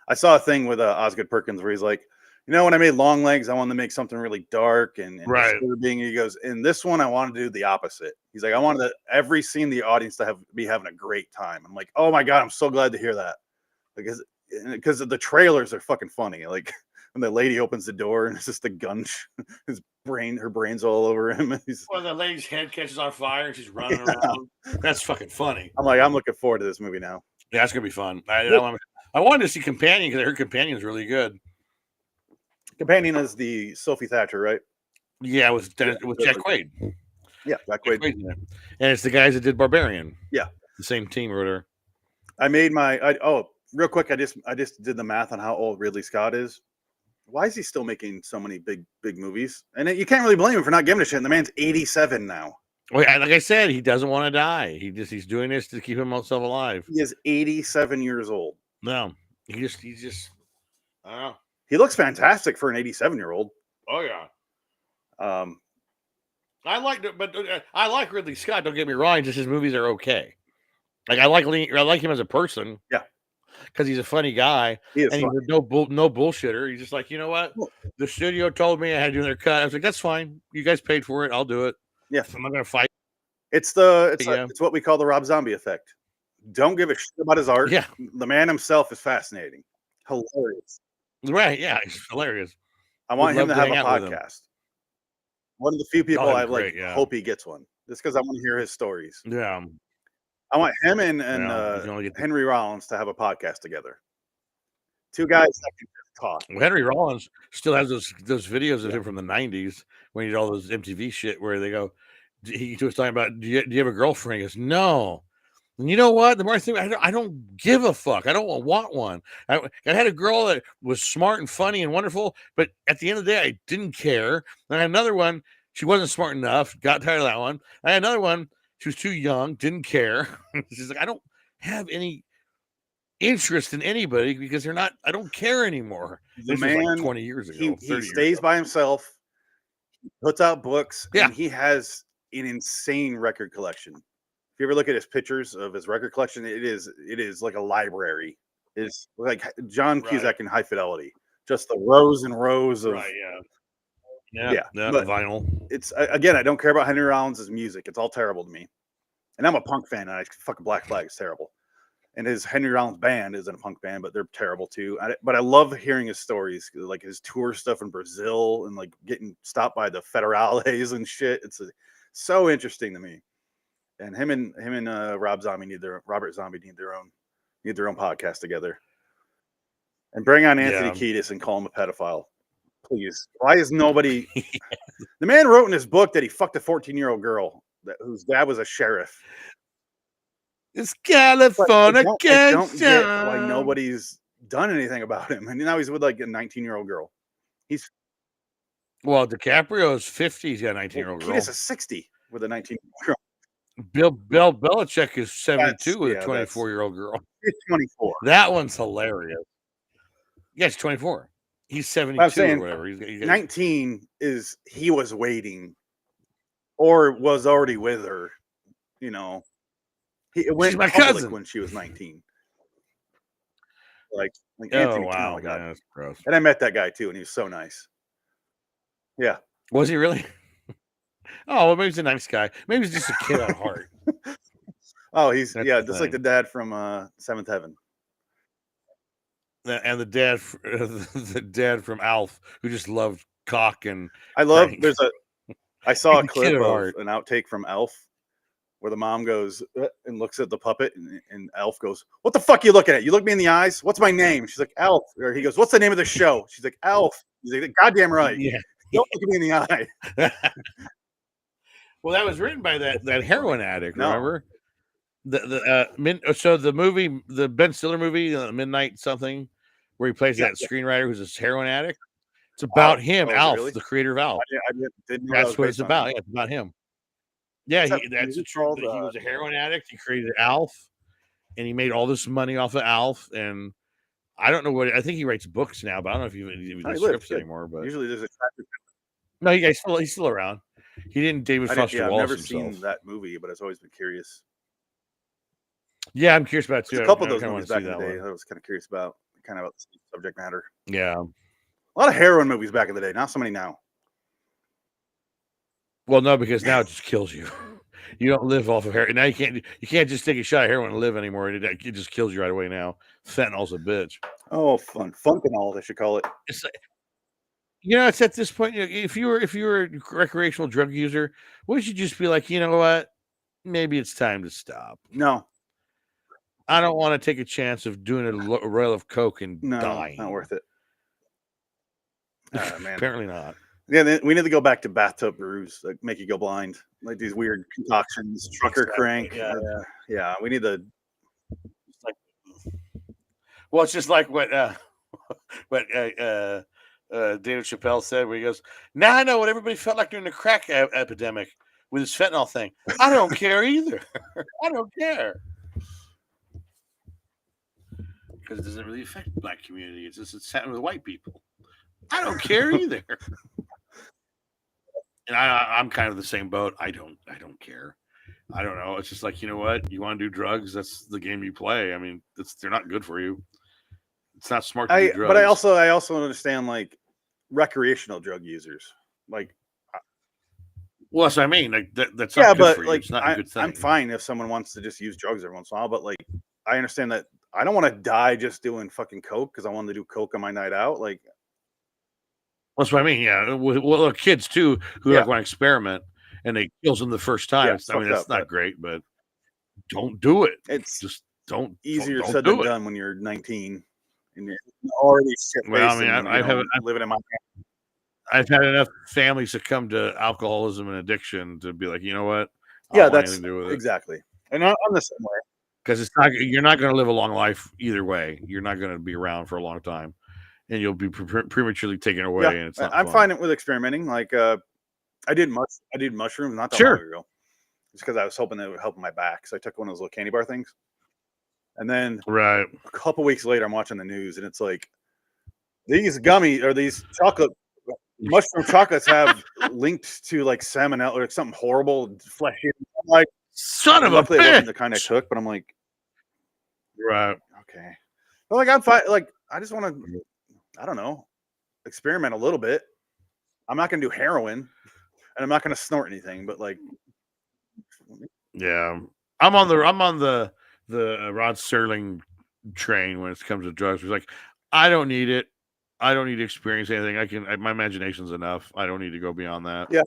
I saw a thing with Osgood Perkins where he's like, when I made Long Legs, I wanted to make something really dark and disturbing. He goes, in this one, I wanted to do the opposite. He's like, I wanted every scene the audience to be having a great time. I'm like, oh my God, I'm so glad to hear that. Because the trailers are fucking funny. Like when the lady opens the door and it's just the gun, her brain's all over him. Well, the lady's head catches on fire and she's running around. That's fucking funny. I'm looking forward to this movie now. Yeah, it's gonna be fun. I wanted to see Companion because I heard Companion is really good. Companion is the Sophie Thatcher, right? Yeah, with Jack Quaid. Yeah, Jack Quaid. And it's the guys that did Barbarian. Yeah, the same team wrote her. I made real quick. I just did the math on how old Ridley Scott is. Why is he still making so many big movies? And you can't really blame him for not giving a shit. The man's 87 now. Well, like I said, he doesn't want to die. He's doing this to keep himself alive. He is 87 years old. No, he's just I don't know. He looks fantastic for an 87-year-old. Oh yeah. I like it, but I like Ridley Scott. Don't get me wrong. Just his movies are okay. Like I like him as a person. Yeah. Because he's a funny guy, and he's no bullshitter. He's just like, you know what? The studio told me I had to do their cut. I was like, that's fine. You guys paid for it. I'll do it. Yeah, I'm not gonna fight. It's what we call the Rob Zombie effect. Don't give a shit about his art. Yeah, the man himself is fascinating, hilarious. Right? Yeah, he's hilarious. I want him to have a podcast. One of the few people I hope he gets one, just because I want to hear his stories. Yeah. I want him and Henry Rollins to have a podcast together. Two guys that can talk. Well, Henry Rollins still has those videos of him from the 90s when he did all those MTV shit where they go, he was talking about, do you have a girlfriend? He goes, no. And you know what? The more I think, I don't give a fuck. I don't want one. I had a girl that was smart and funny and wonderful, but at the end of the day, I didn't care. I had another one. She wasn't smart enough. Got tired of that one. I had another one. She was too young, didn't care. She's like, I don't have any interest in anybody because they're not, I don't care anymore. The man, was like 20 years ago. He stays by himself, puts out books, and he has an insane record collection. If you ever look at his pictures of his record collection, it is like a library. It's like John Cusack in High Fidelity. Just the rows and rows of Yeah, but vinyl. It's again, I don't care about Henry Rollins' music. It's all terrible to me. And I'm a punk fan, and fucking Black Flag is terrible. And his Henry Rollins band isn't a punk band, but they're terrible too. But I love hearing his stories, like his tour stuff in Brazil and like getting stopped by the federales and shit. It's so interesting to me. And him and Robert Zombie need their own podcast together. And bring on Anthony Kiedis and call him a pedophile. Please. Why is nobody? The man wrote in his book that he fucked a 14-year-old girl whose dad was a sheriff. It's But I don't get why Californication. nobody's done anything about him, and now he's with, like, a 19-year-old girl. He's Well, DiCaprio is 50. He's got a 19-year-old Kiedis girl. is 60 with a 19-year-old girl. Bill Belichick is 72 with a That's 24-year-old girl. he's 24. That one's hilarious. Yeah, he's 24. He's 72 or saying whatever. He's 19 is he was waiting or was already with her, you know. It went She's my public cousin. when she was 19. Like Oh, Anthony, wow, my God. man, that's gross. And I met that guy too, and he was so nice. Yeah. Was he really? Oh, well, maybe he's a nice guy. Maybe he's just a kid at heart. Oh, he's That's yeah, the just like the thing. dad from Seventh Heaven. And the dad from Alf, who just loved cock and I love crank. I saw a He's a clip kid at of heart. an outtake from Elf where the mom goes and looks at the puppet, and Elf goes, "What the fuck you looking at? You look me in the eyes. What's my name?" She's like, "Elf." Or he goes, "What's the name of the show?" She's like, "Elf." He's like, "Goddamn right. Yeah. Don't look me in the eye." Well, that was written by that heroin addict. No. Remember so the movie, the Ben Stiller movie, Midnight something, where he plays that screenwriter who's a heroin addict. It's about him, Oh, is it Alf, really? the creator of Alf. I didn't know that That's was what based it's on about. him. Yeah, it's about him. Yeah, What's that that's movie true. called? He was a heroin addict. He created Alf, and he made all this money off of Alf. And I don't know what I think he writes books now, but I don't know if he Oh, does he lives scripts good. anymore. But Usually there's a traffic. no, he's still around. He didn't David Foster I've Wallace never himself. seen that movie, but I've always been curious. Yeah, I'm curious about it too. There's a couple of I those kinda movies wanna back see in the that day one. I was kind of curious about the same subject matter. Yeah. A lot of heroin movies back in the day, not so many now. Well, no, because now it just kills you. You don't live off of heroin. Now you can't just take a shot of heroin and live anymore. It just kills you right away now. Fentanyl's a bitch. Oh, Funkenol, they should call it. It's like, it's at this point, if you were a recreational drug user, wouldn't you just be like, you know what? Maybe it's time to stop. No, I don't want to take a chance of doing a rail of coke and no, dying. not worth it. Man. Apparently not. Yeah, we need to go back to bathtub brews that make you go blind, like these weird concoctions, trucker crank. Yeah, we need to. Well, it's just like what David Chappelle said, where he goes, "Now I know what everybody felt like during the crack epidemic with this fentanyl thing. I don't care either. I don't care because it doesn't really affect the black community. It's happening with white people. I don't care either." And I'm kind of the same boat. I don't care. I don't know. It's just like, you know what? You want to do drugs? That's the game you play. I mean, they're not good for you. It's not smart to do drugs. But I also understand like recreational drug users. Like, well, that's what I mean. Like that's not good for you. Like, it's not a good thing. I'm fine if someone wants to just use drugs every once in a while, but like, I understand that I don't want to die just doing fucking coke because I wanted to do coke on my night out. Like, that's what I mean. Yeah, well, kids too who like want to experiment and they kills them the first time. I mean, that's not great, but don't do it. It's just don't. Easier don't said do than it. done when you're 19 and you're already shit. Well, I mean, I'm living in my. I've had enough families succumb to alcoholism and addiction to be like, you know what? Yeah, that's anything to do with it. Exactly. And I'm the same way. Because you're not going to live a long life either way. You're not going to be around for a long time, and you'll be prematurely taken away. And it's not. I'm fine with experimenting. Like, I did mushrooms not that long ago, just because I was hoping that it would help my back. So I took one of those little candy bar things, and then a couple weeks later, I'm watching the news, and it's like these these chocolate mushroom chocolates have linked to like salmonella or something horrible, fleshy. I'm like, son of a bitch. It wasn't the kind I took, but I'm like, okay. But like, I'm fine. Like, I just want to, I don't know, experiment a little bit. I'm not going to do heroin, and I'm not going to snort anything. But like, yeah, I'm on the Rod Serling train when it comes to drugs. It's like, I don't need it. I don't need to experience anything. My imagination's enough. I don't need to go beyond that. Yeah.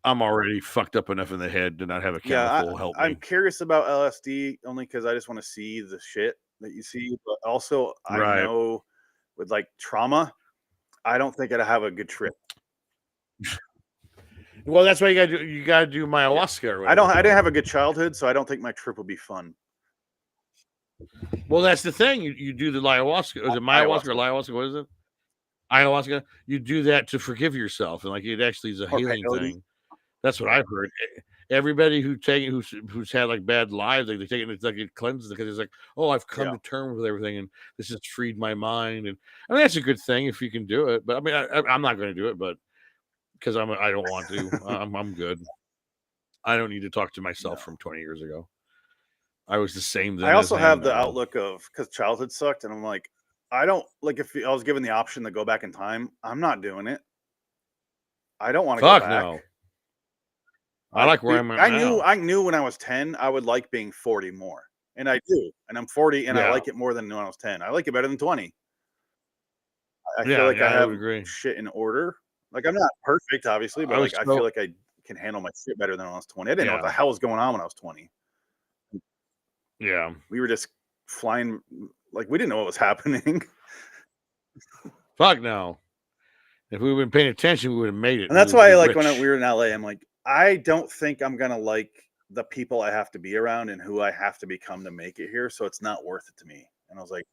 I'm already fucked up enough in the head to not have a chemical help me. I'm curious about LSD only because I just want to see the shit that you see. But also, I know with like trauma, I don't think I'd have a good trip. Well, that's why you gotta do my ayahuasca or whatever. I didn't have a good childhood, so I don't think my trip will be fun. Well, that's the thing. You do the ayahuasca. Is it my ayahuasca or ayahuasca? What is it? Ayahuasca. You do that to forgive yourself, and like it actually is a healing thing. That's what I've heard. Everybody who's had like bad lives, like they take it, it's like it cleanses because it's like, oh, I've come to terms with everything, and this has freed my mind. And I mean that's a good thing if you can do it. But I mean I'm not going to do it, but because I don't want to. I'm good. I don't need to talk to myself from 20 years ago. I was the same then. I also have the outlook of because childhood sucked, and I'm like, I don't like if I was given the option to go back in time, I'm not doing it. I don't want to go back. No. I like where I'm at now. I knew when I was 10, I would like being 40 more. And I do. And I'm 40 and I like it more than when I was 10. I like it better than 20. I feel like I have shit in order. Like I'm not perfect, obviously, but I feel like I can handle my shit better than when I was 20. I didn't know what the hell was going on when I was 20. Yeah. We were just flying like we didn't know what was happening. Fuck no. If we would have been paying attention, we would have made it. And that's why like when we were in LA, I'm like, I don't think I'm gonna like the people I have to be around and who I have to become to make it here. So it's not worth it to me. And I was like,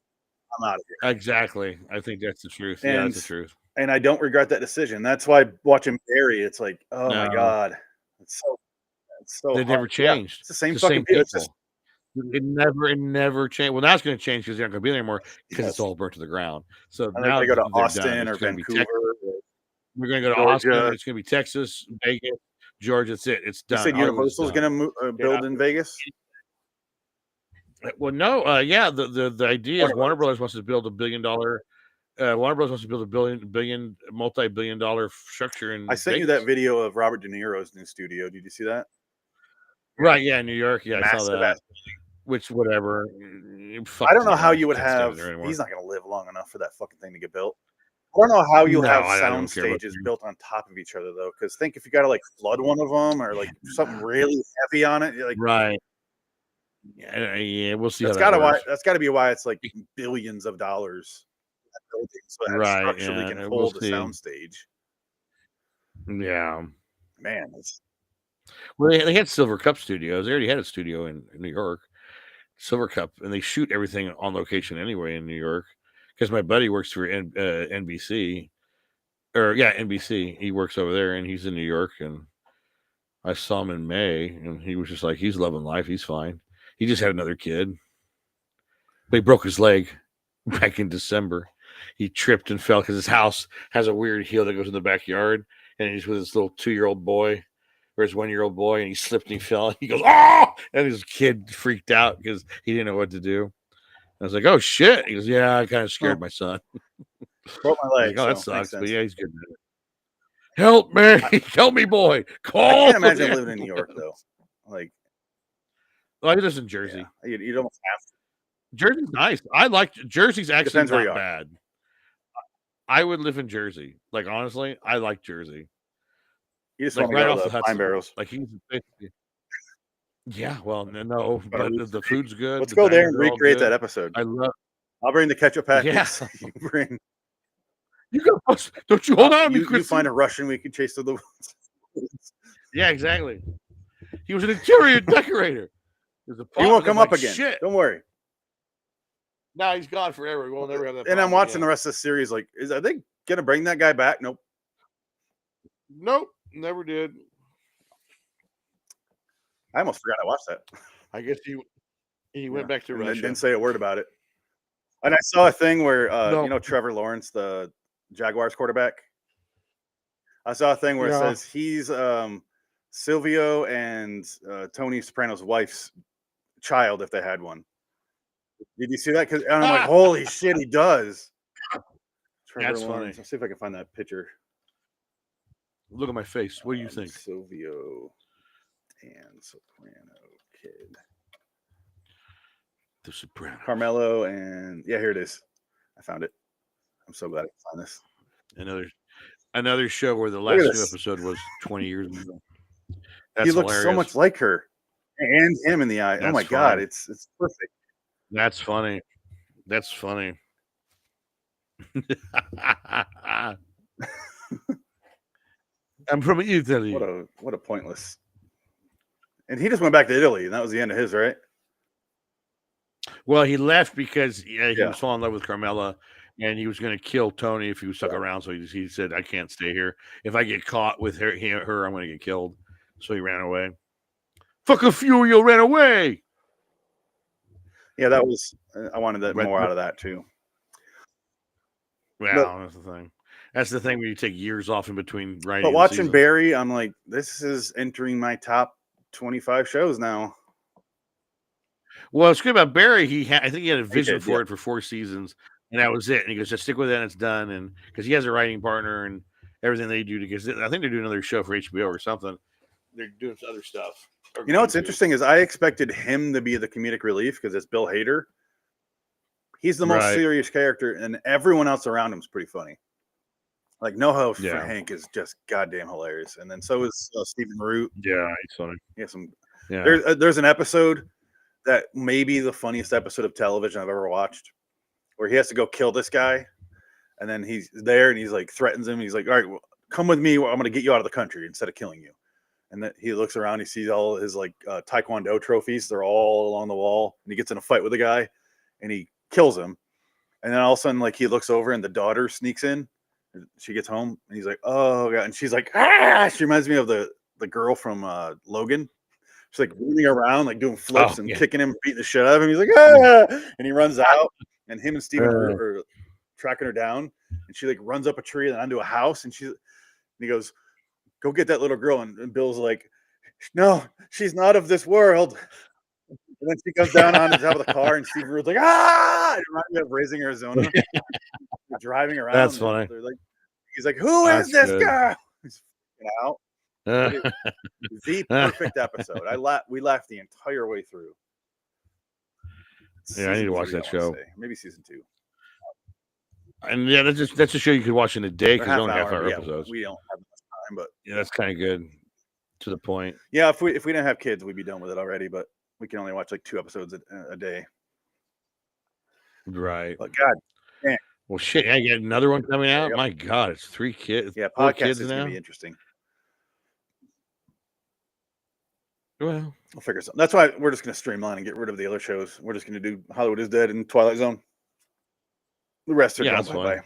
I'm out of here. Exactly. I think that's the truth. Yeah, that's the truth. And I don't regret that decision. That's why watching Barry, it's like, oh my God. It's so they never changed. Yeah, it's the same fucking people. It never changed. Well, now it's going to change because they're not going to be there anymore because it's all burnt to the ground. So now they go to Austin or Vancouver. We're going to go to Austin. It's going to be Texas, Vegas, Georgia. That's it. It's done. You said Universal's going to build in Vegas? Well, no. The idea is Warner Brothers wants to build $1 billion. Warner Bros. Wants to build a multi-billion-dollar structure in. I sent Vegas. you that video of Robert De Niro's new studio. Did you see that? Right, yeah, in New York. Yeah, I saw that. Which, whatever. I don't know how you would have. He's not going to live long enough for that fucking thing to get built. I don't know how you'll have sound stages built on top of each other though. Because think if you got to like flood one of them or like something really heavy on it, like right. Yeah, we'll see. That's got to be why it's like billions of dollars. So that structurally can hold the sound stage. Yeah, man. Well, they had Silver Cup Studios. They already had a studio in New York, Silver Cup, and they shoot everything on location anyway in New York. Because my buddy works for NBC, NBC. He works over there, and he's in New York. And I saw him in May, and he was just like, he's loving life. He's fine. He just had another kid, but he broke his leg back in December. He tripped and fell because his house has a weird hill that goes in the backyard, and he's with his little 2-year-old boy. Or his 1-year-old boy, and he slipped and he fell. And he goes, "Oh!" And his kid freaked out because he didn't know what to do. I was like, "Oh shit!" He goes, "Yeah, I kind of scared my son." Broke my leg. Like, oh, that sucks, but yeah, he's good. Help me, help me, boy! Call. I can't imagine living in New York though. Like, well, he lives in Jersey. Yeah, you don't have to. Jersey's nice. I like Jersey's actually not bad. I would live in Jersey. Like honestly, I like Jersey. You just want to go off the Pine Barrels. Like he's basically. Yeah, well, no, but the food's good. Let's go there and recreate that episode. I'll bring the ketchup packets. Yeah. You go. Don't you hold on to me, Chris. You find a Russian we can chase through the woods. Yeah, exactly. He was an interior decorator. He won't come up again. Shit. Don't worry. No, he's gone forever. We'll never have that. And I'm watching the rest of the series. Like, are they gonna bring that guy back? Nope. Never did. I almost forgot I watched that. I guess he went back to Russia. Didn't say a word about it. And I saw a thing where Trevor Lawrence, the Jaguars quarterback. I saw a thing where it says he's Silvio and Tony Soprano's wife's child if they had one. Did you see that? And I'm like, holy shit, he does. That's funny. Let's see if I can find that picture. Look at my face. What do you think? Silvio and Soprano kid. The Soprano. Carmelo and here it is. I found it. I'm so glad I found this. Another show where the last new episode was 20 years ago. He looks so much like her and him in the eye. Oh my God, it's perfect. That's funny. That's funny. I'm from Italy. What a pointless. And he just went back to Italy, and that was the end of his, right? Well, he left because he Yeah. was falling in love with Carmela, and he was going to kill Tony if he was stuck around. So he said, "I can't stay here. If I get caught with her, I'm going to get killed." So he ran away. Fuck a Furio ran away. Yeah, that was. I wanted that more out of that too. Well, that's the thing. That's the thing when you take years off in between writing. But watching Barry, I'm like, this is entering my top 25 shows now. Well, it's good about Barry. I think he had a vision for it for 4 seasons, and that was it. And he goes, just stick with it, and it's done. And because he has a writing partner and everything they do, because I think they're doing another show for HBO or something. They're doing other stuff. You know what's interesting is I expected him to be the comedic relief because it's Bill Hader. He's the most serious character, and everyone else around him is pretty funny. Like NoHo for Hank is just goddamn hilarious, and then so is Stephen Root. Yeah, he's funny. There's an episode that may be the funniest episode of television I've ever watched, where he has to go kill this guy, and then he's there and he's like threatens him. He's like, "All right, well, come with me. I'm going to get you out of the country instead of killing you." And then he looks around, he sees all his like Taekwondo trophies. They're all along the wall, and he gets in a fight with a guy, and he kills him. And then all of a sudden, like he looks over, and the daughter sneaks in. She gets home, and he's like, "Oh God!" And she's like, "Ah!" She reminds me of the girl from Logan. She's like running around, like doing flips and kicking him, beating the shit out of him. He's like, "Ah!" And he runs out, and him and Steven are tracking her down, and she like runs up a tree and onto a house, and he goes, "Go get that little girl." And Bill's like, "No, she's not of this world." And then she comes down on the top of the car, and Steve Rude's like, "Ah!" It reminds me of Raising Arizona. They're driving around. That's funny. He's like, "Who is this girl?" He's freaking out. The perfect episode. We laughed the entire way through. I need to watch that show. Maybe season 2. And that's a show you could watch in a day because you only have 5 episodes. We don't have much time, but that's kind of good. To the point. Yeah, if we didn't have kids, we'd be done with it already. But we can only watch like 2 episodes a day. Right. But God, man. Well, shit! I get another one coming out. My God, it's 3 kids. Yeah, podcast is gonna be interesting. Well, we'll figure something. That's why we're just gonna streamline and get rid of the other shows. We're just gonna do Hollywood is Dead and Twilight Zone. The rest are done by.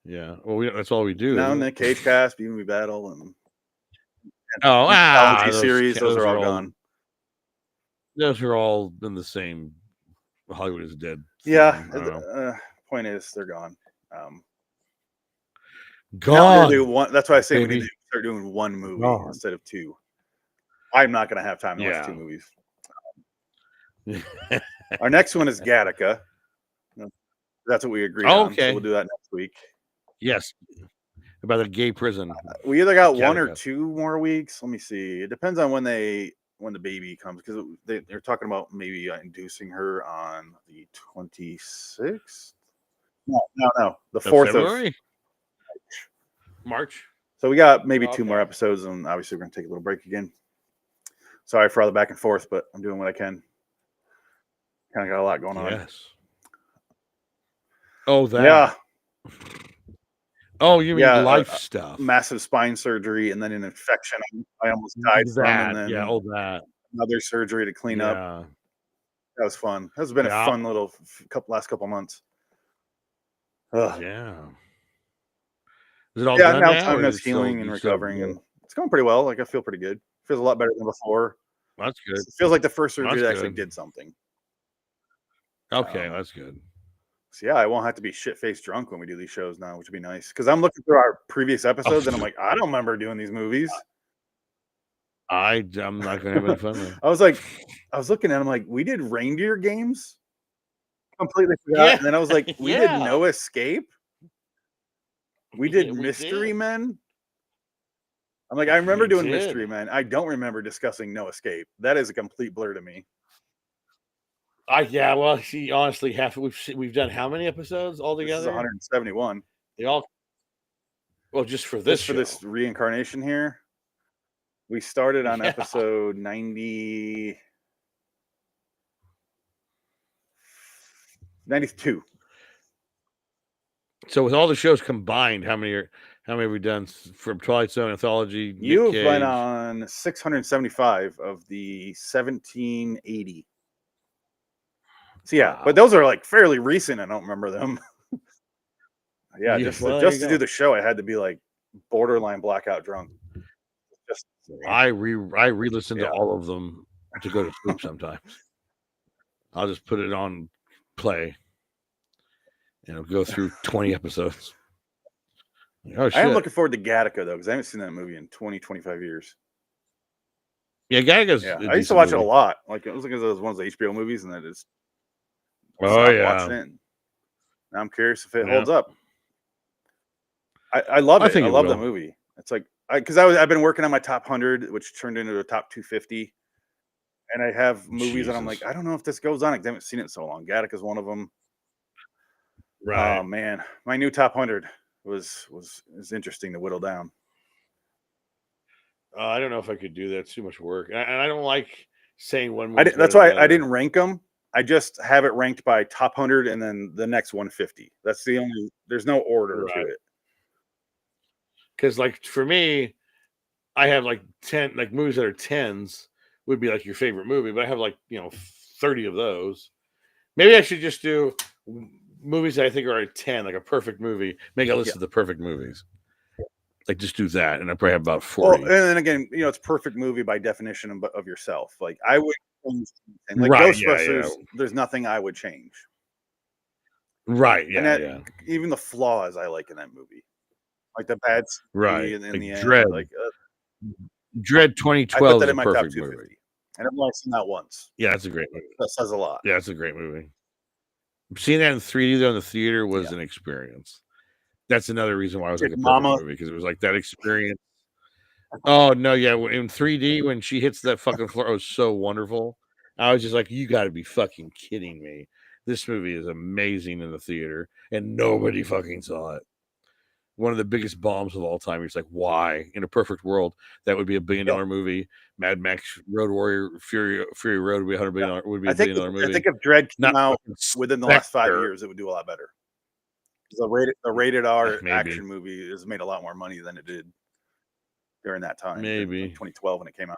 Yeah. Well, that's all we do. Now and then Cage Cast, Even We Battle, and those series. Those are all gone. Those are all in the same. Hollywood is Dead. Yeah. Point is, they're gone. Gone. That's why I say we need to start doing 1 movie instead of 2. I'm not going to have time to watch 2 movies. Our next one is Gattaca. That's what we agreed on. So we'll do that next week. Yes. About a gay prison. We either got 1 or 2 more weeks. Let me see. It depends on when the baby comes, because they're talking about maybe inducing her on the 26th. No. The 4th of March. So we got maybe 2 more episodes, and obviously we're going to take a little break again. Sorry for all the back and forth, but I'm doing what I can. Kind of got a lot going on. Yes. Oh, that. Yeah. Oh, you mean life stuff? Massive spine surgery, and then an infection I almost died from. And then that. Another surgery to clean up. That was fun. That's been a fun little last couple months. Yeah. Is it all done now? Now Time is healing and recovering, and it's going pretty well. Like I feel pretty good. Feels a lot better than before. That's good. It feels like the first surgery actually did something. Okay, that's good. So I won't have to be shit-faced drunk when we do these shows now, which would be nice. Because I'm looking through our previous episodes, and I'm like, I don't remember doing these movies. I'm not going to have any fun with it. I was looking at them like, we did Reindeer Games. Completely forgot. Yeah. And then I was like, we did No Escape. We did Mystery Men. I'm like, I remember doing Mystery Men. I don't remember discussing No Escape. That is a complete blur to me. Well, see, honestly, we've done how many episodes altogether? This is 171. Just for this for this reincarnation here. We started on episode 92. So with all the shows combined, how many How many have we done from Twilight Zone anthology? Nick You've Cage. been on 675 of the 1780. So yeah, Wow. but those are like fairly recent. I don't remember them. Yeah, Yeah, just well, there just you to do go. the show, I had to be like borderline blackout drunk. Just I re-listen to Yeah. all of them to go to sleep sometimes. I'll just put it on play and go through 20 episodes. Oh I am shit. looking forward to Gattaca though, because I haven't seen that movie in 20, 25 years. Yeah, Gattaca's Yeah, a I used to decent watch it a movie. lot. Like it was like those ones of the HBO movies, and then just Oh stopped yeah. watching it. And now I'm curious if it Yeah. holds up. I love I it. think I it love that will. movie. It's like I've been working on my top 100, which turned into a top 250, and I have movies that I'm like, Jesus. I don't know if this goes on. I haven't seen it in so long. Gattaca's one of them. Right. Oh man, my new top 100 was interesting to whittle down. I don't know if I could do that. It's too much work, and I don't like saying one movie. That's why I didn't rank them. I just have it ranked by top 100 and then the next 150. That's the only. There's no order to it. Because like for me, I have like 10 like movies that are 10s would be like your favorite movie, but I have like 30 of those. Maybe I should just do movies that I think are a 10, like a perfect movie. Make a list of the perfect movies. Like just do that, and I probably have about 40. Well, and then again, it's perfect movie by definition of yourself. Like I would change anything. Like Right, Ghostbusters, there's nothing I would change. Right, And yeah. even the flaws I like in that movie, like the bad Right. in Like the Dread. end, like Dread I put 2012 that is in a my top perfect 250, movie. and I've only seen that once. Yeah, that's a great movie. That says a lot. Yeah, it's a great movie. Seeing that in 3D though in the theater was an experience. That's another reason why I was like a perfect movie, because it was like that experience. Oh no, yeah, in 3D when she hits that fucking floor, it was so wonderful. I was just like, you got to be fucking kidding me! This movie is amazing in the theater, and nobody fucking saw it. One of the biggest bombs of all time. It's like, why? In a perfect world, that would be $1 billion movie. Mad Max, Road Warrior, Fury Road would be $100 billion. Would be $1 billion movie. I think if Dread came Not out within the last 5 Spectre. years, it would do a lot better. The rated R Maybe. action movie has made a lot more money than it did during that time. Maybe like 2012 when it came out.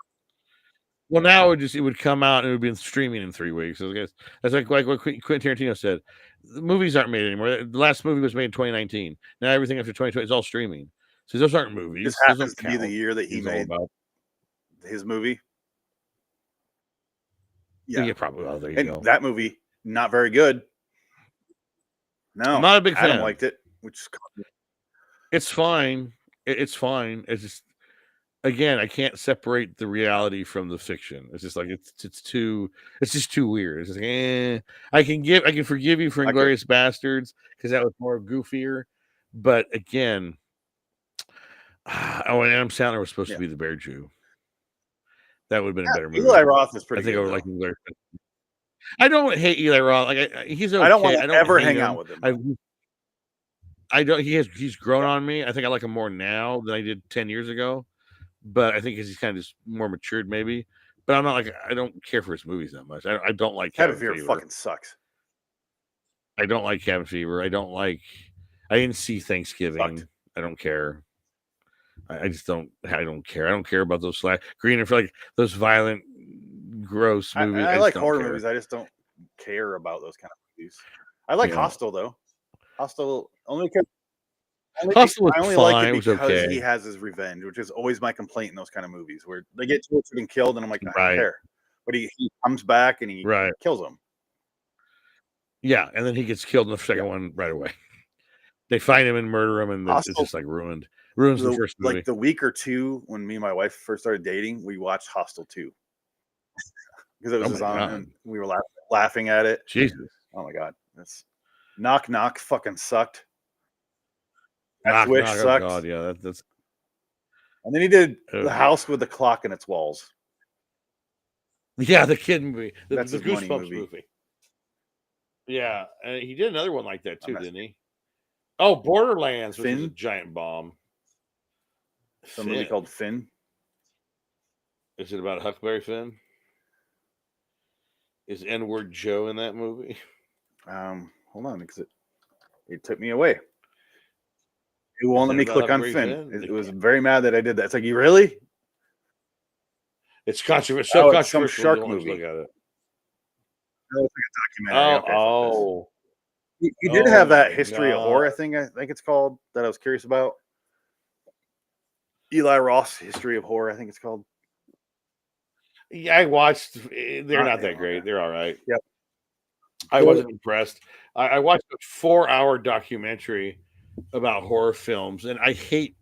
Well, now it would come out and it would be in streaming in 3 weeks. So that's like what Quentin Tarantino said. The movies aren't made anymore. The last movie was made in 2019. Now everything after 2020 is all streaming. So those aren't movies. This Those happens don't to be the count. year that he made his movie. Yeah, probably. Well, there you go. That movie, not very good. No, I'm not a big fan. Adam liked it, which it's fine. It's fine. It's just, again, I can't separate the reality from the fiction. It's just like it's just too weird. It's just like, I can forgive you for Inglourious Bastards because that was more goofier, but again, and Adam Sandler was supposed to be the Bear Jew. That would have been a better movie. Eli Roth is pretty. I think good, I would like Inglourious. I don't hate Eli Roth. Like he's okay. I don't want to ever hang out with him. I don't. He's grown on me. I think I like him more now than I did 10 years ago. But I think he's kind of just more matured, maybe. But I'm not like, I don't care for his movies that much. I don't like Cabin Fever. Fucking sucks. I don't like Cabin Fever. I didn't see Thanksgiving. Sucked. I don't care. I just don't. I don't care. I don't care about those green for like those violent, gross movies. I like horror movies. I just don't care about those kind of movies. I like Hostel though. Hostel only because. Hostel was I only fine. like it It was because okay. he has his revenge, which is always my complaint in those kind of movies where they get tortured and killed, and I'm like, I don't care. But he comes back and he kills them. Yeah, and then he gets killed in the second one right away. They find him and murder him, and it's just like ruins the first movie. Like the week or two when me and my wife first started dating, we watched Hostel 2 because it was just on, and we were laughing at it. Jesus! Oh my god, that's Knock Knock fucking sucked. Knock Switch Knock, sucked. Oh god, yeah, that's. And then he did The House with the Clock in Its Walls. Yeah, the kid movie. That's the his money Goosebumps movie. Yeah, and he did another one like that too, didn't he? Oh, Borderlands, which was a giant bomb. Some movie called Finn. Is it about Huckleberry Finn? Is N-word Joe in that movie? Hold on, because it took me away. It won't let me click on Finn. It was very mad that I did that. It's like, you really? It's controversial. Oh, So it's some controversial. shark movie. Look at it. Oh, it's like a documentary. Oh, You did have that History of Horror thing, I think it's called, that I was curious about. Eli Ross, History of Horror, I think it's called. Yeah, I watched. They're not that great. They're all right. Yep. I wasn't impressed. I watched a 4-hour documentary about horror films, and I hate.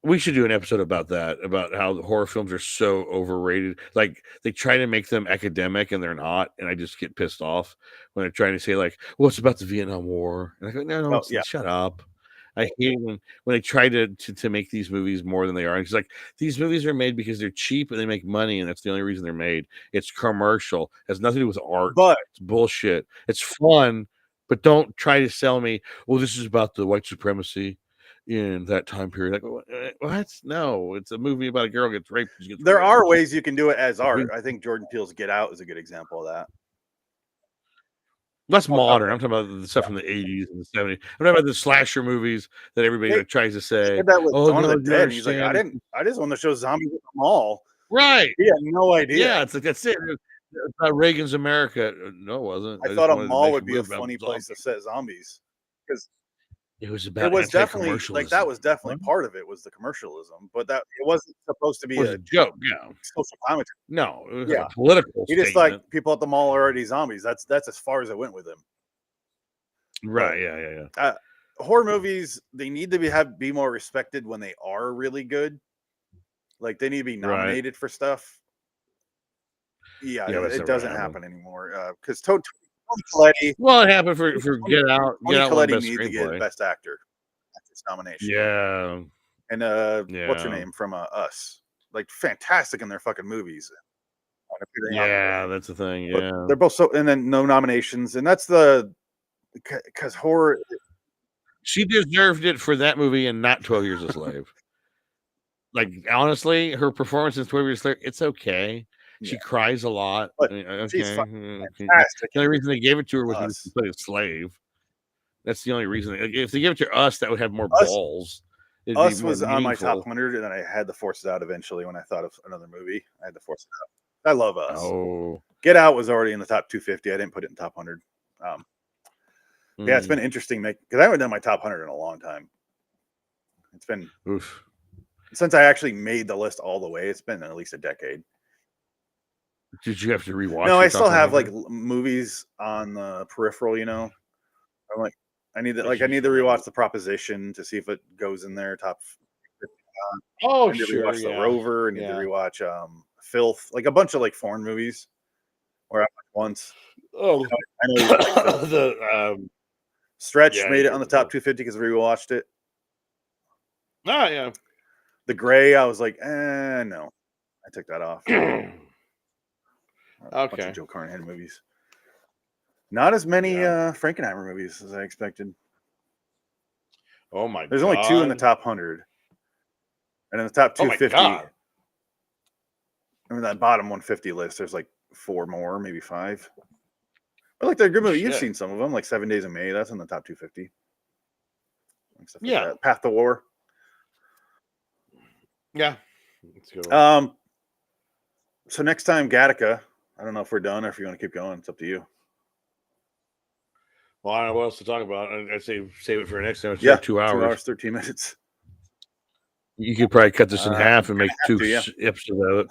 We should do an episode about that, about how the horror films are so overrated. Like, they try to make them academic and they're not, and I just get pissed off when they're trying to say, like, well, it's about the Vietnam War. And I go, no, shut up. I hate when they try to make these movies more than they are. It's like, these movies are made because they're cheap and they make money, and that's the only reason they're made. It's commercial. It has nothing to do with art. But it's bullshit. It's fun, but don't try to sell me, well, this is about the white supremacy in that time period. Like, what? No, it's a movie about a girl gets raped. There are ways you can do it as art. I think Jordan Peele's Get Out is a good example of that. That's modern. I'm talking about the stuff from the 80s and the 70s. I'm talking about the slasher movies that everybody tries to say. That was Dawn of the Dead. He's like, I just want to show zombies at the mall. Right. He had no idea. Yeah, it's like, that's it. It's about Reagan's America. No, it wasn't. I thought a mall would be a funny place to set zombies, because it was about. It was definitely like that was definitely part of it, was the commercialism, but that it wasn't supposed to be a joke. Yeah, social commentary. No, it was a political. He just like, people at the mall are already zombies. That's as far as I went with him. Right. But, yeah. Horror movies, they need to be more respected when they are really good. Like, they need to be nominated for stuff. Yeah, it doesn't happen anymore. Because Tony Colletti. Well, it happened for Get Out. Tony Colletti needs to get Best Actor at this nomination. Yeah. And what's her name from Us? Like, fantastic in their fucking movies. Yeah, that's the thing. But yeah, they're both so, and then no nominations, and that's because horror. She deserved it for that movie and not 12 Years a Slave. Like, honestly, her performance in 12 Years a Slave, it's okay. She cries a lot. But she's fantastic. The only reason they gave it to her was to play a slave. That's the only reason. If they gave it to Us, that would have more balls. Us was on my top 100, and then I had to force it out eventually when I thought of another movie. I had to force it out. I love Us. Oh. Get Out was already in the top 250. I didn't put it in top 100. Yeah, it's been interesting because I haven't done my top 100 in a long time. It's been since I actually made the list all the way. It's been at least a decade. Did you have to rewatch? No, I still have like movies on the peripheral. I'm like, I need to rewatch The Proposition to see if it goes in there top 50. Oh, sure. Rewatch The Rover. I need to rewatch Filth, like a bunch of like foreign movies. Where I watched once. Oh, I know you like the Stretch made it on the top 250 because we rewatched it. Oh yeah. The Gray, I was like, no, I took that off. Okay. Joe Carnahan movies. Not as many Frankenheimer movies as I expected. Oh my! There's only 2 in the top 100, and in the top 250. I mean, that bottom 150 list, there's like 4 more, maybe 5. But like, they're good movies. You've seen some of them, like 7 Days of May. That's in the top 250. Like Path to War. Yeah. Let's go. So next time, Gattaca. I don't know if we're done or if you want to keep going. It's up to you. Well, I don't know what else to talk about. I'd say save it for next time. It's 2 hours. 2 hours, 13 minutes. You could probably cut this in half and make 2 episodes of it.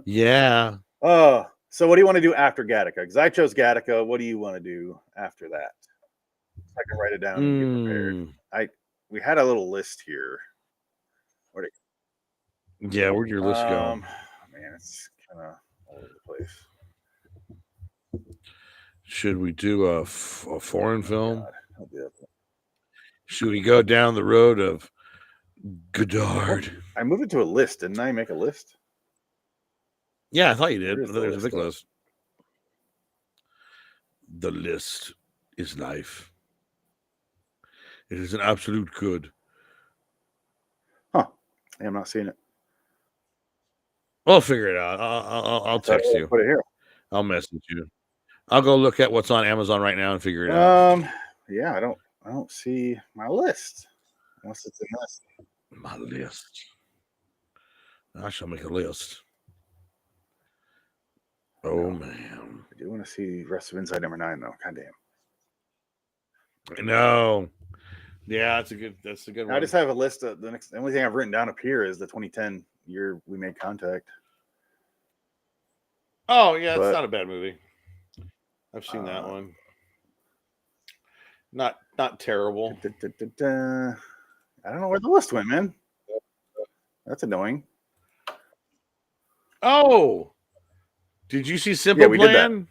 Yeah. So what do you want to do after Gattaca? Because I chose Gattaca. What do you want to do after that? I can write it down and get prepared. We had a little list here. Where'd your list go? Man, it's kind of all over the place. Should we do a foreign film? Should we go down the road of Godard? I moved it to a list, didn't I? Make a list? Yeah, I thought you did. There's a big list. The list is life. It is an absolute good. Huh. I'm not seeing it. We'll figure it out. I'll text you. Put it here. I'll message you. I'll go look at what's on Amazon right now and figure it out. Yeah, I don't. I don't see my list unless it's in this. My list. I shall make a list. Oh man, I do want to see rest of Inside number 9 though. God damn. I know. Yeah, that's a good one. I just have a list of the only thing I've written down up here is the 2010 year we made contact. Oh yeah, it's not a bad movie. I've seen that one. Not terrible. I don't know where the list went, man. That's annoying. Oh, did you see Simple we Plan?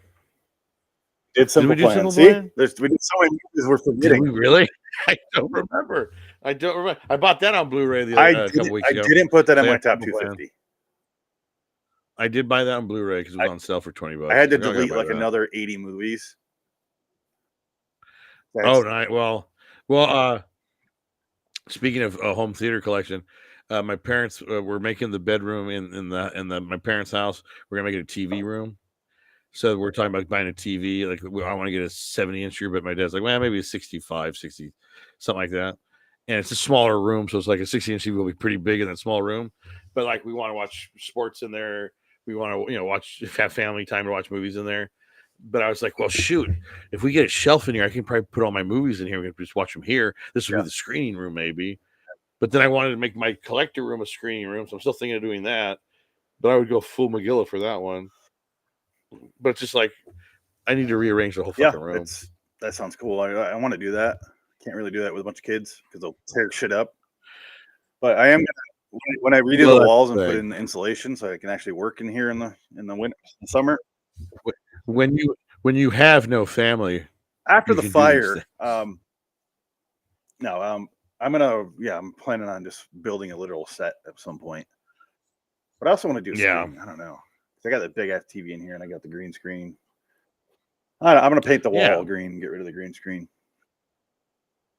Did Simple Plan? Simple See, Plan? we did so many movies we're forgetting. Did we really? I don't remember. I bought that on Blu-ray a couple weeks ago. I didn't put that in my top 250. I did buy that on Blu-ray because it was on sale for $20. I had to delete like another 80 movies. Oh, right. Well. Speaking of a home theater collection, my parents were making the bedroom in my parents' house. We're gonna make it a TV room. So we're talking about buying a TV. Like I want to get a 70-inch here, but my dad's like, well, maybe a 65, 60, something like that. And it's a smaller room, so it's like a 60-inch TV will be pretty big in that small room. But like we want to watch sports in there. We want to have family time to watch movies in there. But I was like, well, shoot, if we get a shelf in here, I can probably put all my movies in here. We can just watch them here. This would be the screening room, maybe. But then I wanted to make my collector room a screening room, so I'm still thinking of doing that. But I would go full Megillah for that one. But it's just like I need to rearrange the whole fucking room. That sounds cool. I want to do that. Can't really do that with a bunch of kids because they'll tear shit up. But I am gonna, when I redo the walls and put in the insulation, so I can actually work in here in the winter, summer. When you have no family after the fire, I'm planning on just building a literal set at some point. But I also want to do something. I don't know. I got that big ass TV in here, and I got the green screen. I'm gonna paint the wall green and get rid of the green screen.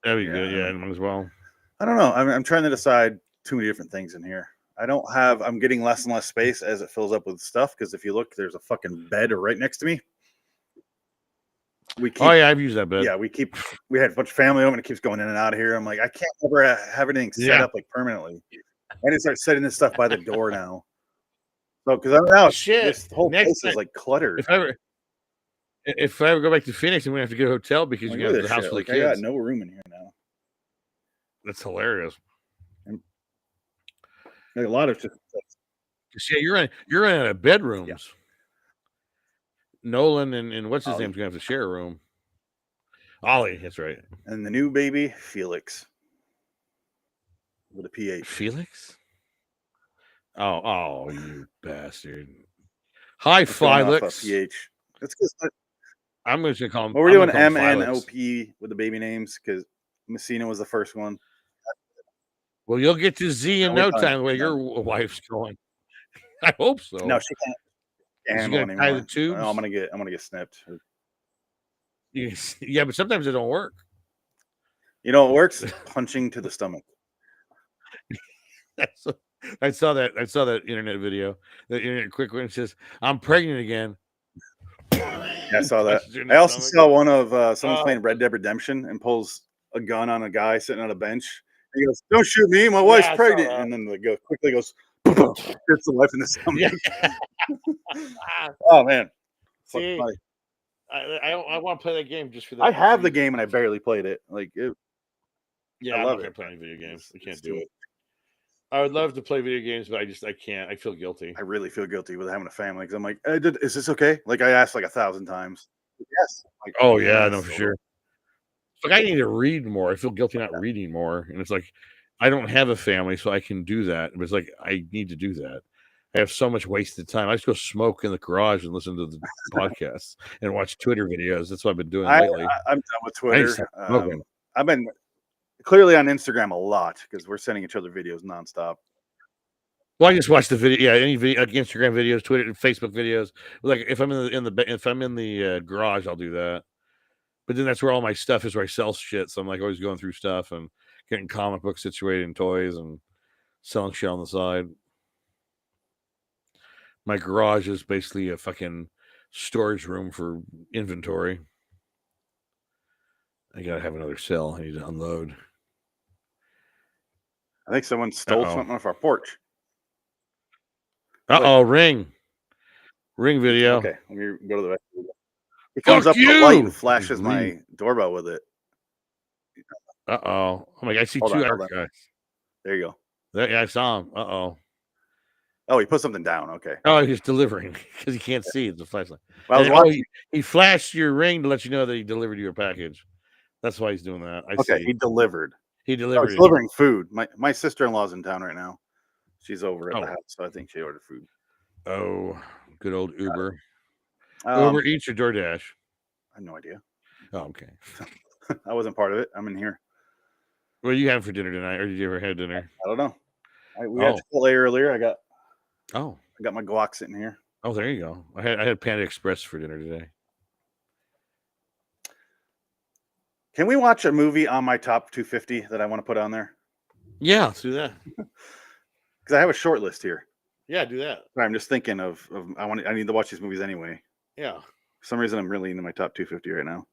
That'd be good. Yeah, as well. I don't know. I'm trying to decide too many different things in here. I'm getting less and less space as it fills up with stuff. Because if you look, there's a fucking bed right next to me. I've used that bed. Yeah, we had a bunch of family over, and it keeps going in and out of here. I'm like, I can't ever have anything set up like permanently. I need to start setting this stuff by the door now. So, because I'm now this whole place is like cluttered. If I ever go back to Phoenix, I'm gonna have to get a hotel because you got the house for the kids. I got no room in here now. That's hilarious. And a lot of just. Yeah, you're in a bedrooms. Yeah. Nolan and what's his name's gonna have to share a room. Ollie, that's right. And the new baby, Felix, with a PH. Felix. Oh, you bastard! Hi, Felix. PH. That's because I'm just gonna call him. Well, we're doing MNOP with the baby names because Messina was the first one. Well, you'll get to Z in no time. The way your wife's going, I hope so. No, she can't. She's gonna tie the tubes. No, I'm gonna get snipped. Yeah, but sometimes it don't work. You know, it works punching to the stomach. I saw that internet video. The internet quick one says, "I'm pregnant again." Yeah, I saw that. I also saw one of someone's playing Red Dead Redemption and pulls a gun on a guy sitting on a bench. He goes, "Don't shoot me, my wife's pregnant," and then quickly goes, hits the wife in the stomach. Yeah. Oh man! See, I want to play that game just for that. I have the game and I barely played it. I love it. Playing video games. I can't do it. I would love to play video games, but I can't. I feel guilty. I really feel guilty with having a family because I'm like, is this okay? Like I asked like 1,000 times. Yes. Like, oh yeah, no, for sure. Like I need to read more. I feel guilty not reading more, and it's like I don't have a family, so I can do that. But it's like I need to do that. I have so much wasted time. I just go smoke in the garage and listen to the podcasts and watch Twitter videos. That's what I've been doing lately. I'm done with Twitter. I've been clearly on Instagram a lot because we're sending each other videos nonstop. Well, I just watch the video. Yeah, any video, like Instagram videos, Twitter, Facebook videos. Like if I'm in the garage, I'll do that. But then that's where all my stuff is, where I sell shit. So I'm like always going through stuff and getting comic books situated and toys and selling shit on the side. My garage is basically a fucking storage room for inventory. I gotta have another cell. I need to unload. I think someone stole something off our porch. Ring video. Okay, let me go to the rest. He Fuck comes up you! with a light and flashes my doorbell with it. Oh my God, I see Hold two on. guys. There you go. Yeah, I saw him. Oh, he put something down. Okay. Oh, he's delivering because he can't see. It's a flashlight. Well, I was watching. He flashed your ring to let you know that he delivered you a package. That's why he's doing that. I see. He delivered. He Oh, delivered. he's delivering food. My sister-in-law's in town right now. She's over at the house, so I think she ordered food. Oh, good old Uber. Uber Eats or DoorDash? I have no idea. Oh, okay. I wasn't part of it. I'm in here. What are you having for dinner tonight, or did you ever have dinner? I don't know. We had Chipotle earlier. I got my guac sitting here. Oh, there you go. I had Panda Express for dinner today. Can we watch a movie on my top 250 that I want to put on there? Yeah, let's do that. Because I have a short list here. Yeah, do that. I'm just thinking of I need to watch these movies anyway. Yeah. For some reason, I'm really into my top 250 right now.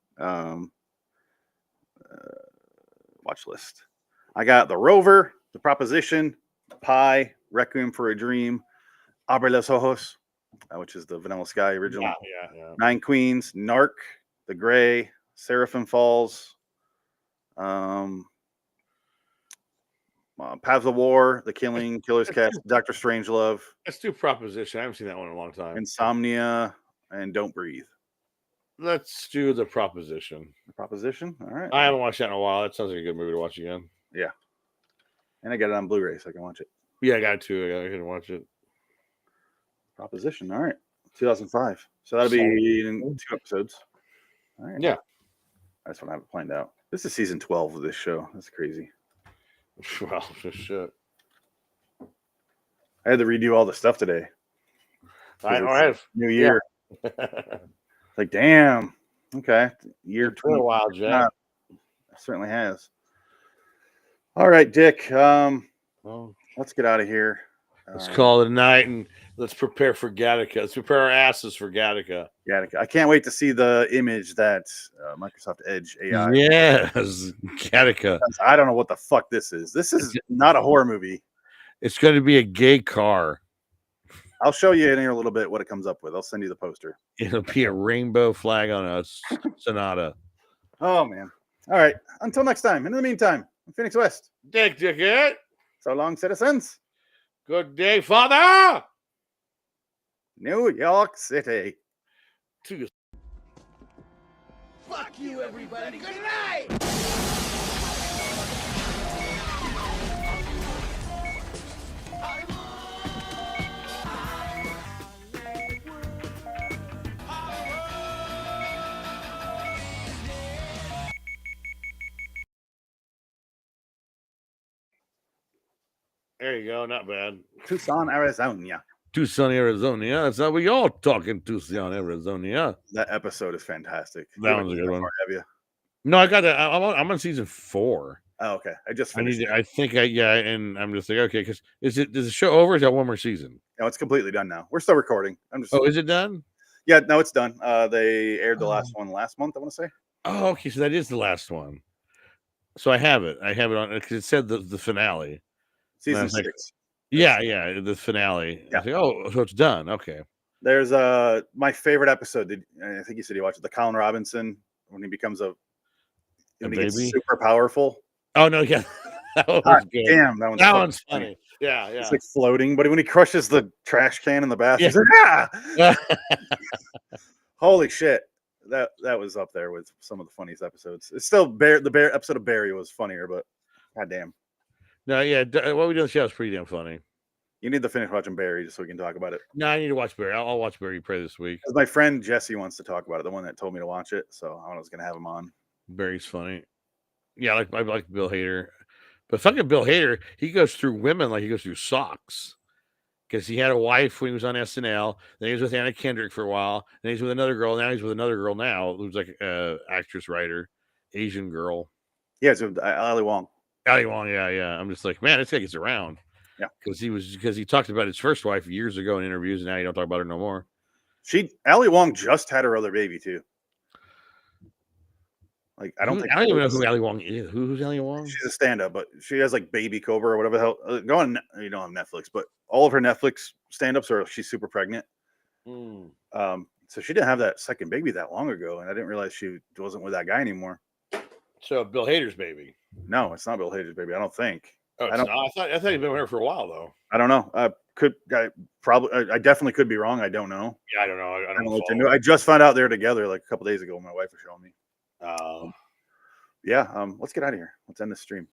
Watch list. I got The Rover, The Proposition, Pie, Requiem for a Dream, Abre los Ojos, which is the Vanilla Sky original. Yeah. 9 Queens, Narc, The Gray, Seraphim Falls, Paths of War, The Killing, Killer's Cast, Dr. Strangelove. Let's do Proposition. I haven't seen that one in a long time. Insomnia, and Don't Breathe. Let's do The Proposition. The Proposition? All right. I haven't watched that in a while. That sounds like a good movie to watch again. Yeah. And I got it on Blu-ray, so I can watch it. Yeah, I got to. I can watch it. Proposition. All right. 2005. So that'll be in 2 episodes. All right. Yeah. That's what I have it planned out. This is season 12 of this show. That's crazy. Well, just shit. I had to redo all the stuff today. I have. New year. Yeah. Like, damn. Okay. Year 20. A while, Jack. Certainly has. All right, Dick. Well, let's get out of here. Let's call it a night and let's prepare for Gattaca. Let's prepare our asses for Gattaca. I can't wait to see the image that Microsoft Edge AI. Yes, Gattaca. I don't know what the fuck this is. This is not a horror movie. It's going to be a gay car. I'll show you in here a little bit what it comes up with. I'll send you the poster. It'll be a rainbow flag on a Sonata. Oh, man. All right. Until next time. In the meantime, I'm Phoenix West. Dickhead. So long, citizens. Good day, Father. New York City. Fuck you, everybody. Good night. There you go. Not bad. Tucson, Arizona. Tucson, Arizona. Yeah, that's how we all talking. Tucson, Arizona. Yeah. That episode is fantastic. That one's a good one. Have you? No, I got that. I'm on season 4. Oh, okay. I just finished. Yeah, and I'm just like, okay, because is the show over? Or is that one more season? No, it's completely done now. We're still recording. Oh, is it done? Yeah, no, it's done. They aired the last one last month, I want to say. Oh, okay. So that is the last one. So I have it on because it said the finale. Season 6. Like, yeah, the finale. Yeah. I was like, oh, so it's done. Okay. There's my favorite episode. I think you said you watched it. The Colin Robinson when he becomes when he baby? gets super powerful. Oh no, yeah. That was good. Damn, that one's funny. Yeah. It's like floating, but when he crushes the trash can in the bathroom, he's like, holy shit. That was up there with some of the funniest episodes. It's still the bear episode of Barry was funnier, but goddamn. No, yeah. What we do on the show is pretty damn funny. You need to finish watching Barry just so we can talk about it. No, I need to watch Barry. I'll watch Barry Pray this week. My friend Jesse wants to talk about it, the one that told me to watch it. So I was going to have him on. Barry's funny. Yeah, I like Bill Hader. But fucking Bill Hader, he goes through women like he goes through socks. Because he had a wife when he was on SNL. Then he was with Anna Kendrick for a while. Then he's with another girl. Now he's with another girl now who's like actress, writer, Asian girl. Yeah, it's with Ali Wong. Ali Wong, yeah. I'm just like, man, this guy gets around. Yeah. Because he talked about his first wife years ago in interviews, and now you don't talk about her no more. Ali Wong just had her other baby too. Like I don't think I don't even know who Ali Wong is. Who's Ali Wong? she's a stand-up, but she has like Baby Cobra or whatever the hell. Go on, you don't have Netflix, but all of her Netflix stand-ups are she's super pregnant. So she didn't have that second baby that long ago, and I didn't realize she wasn't with that guy anymore. So Bill Hader's baby. No, it's not Bill Hader's baby. I don't think. Oh, it's not. I thought he'd been with her for a while though. I don't know. I definitely could be wrong. I don't know. Yeah, I don't know. I don't know. I just found out they're together like a couple days ago. My wife was showing me. Oh. Yeah. Let's get out of here. Let's end the stream.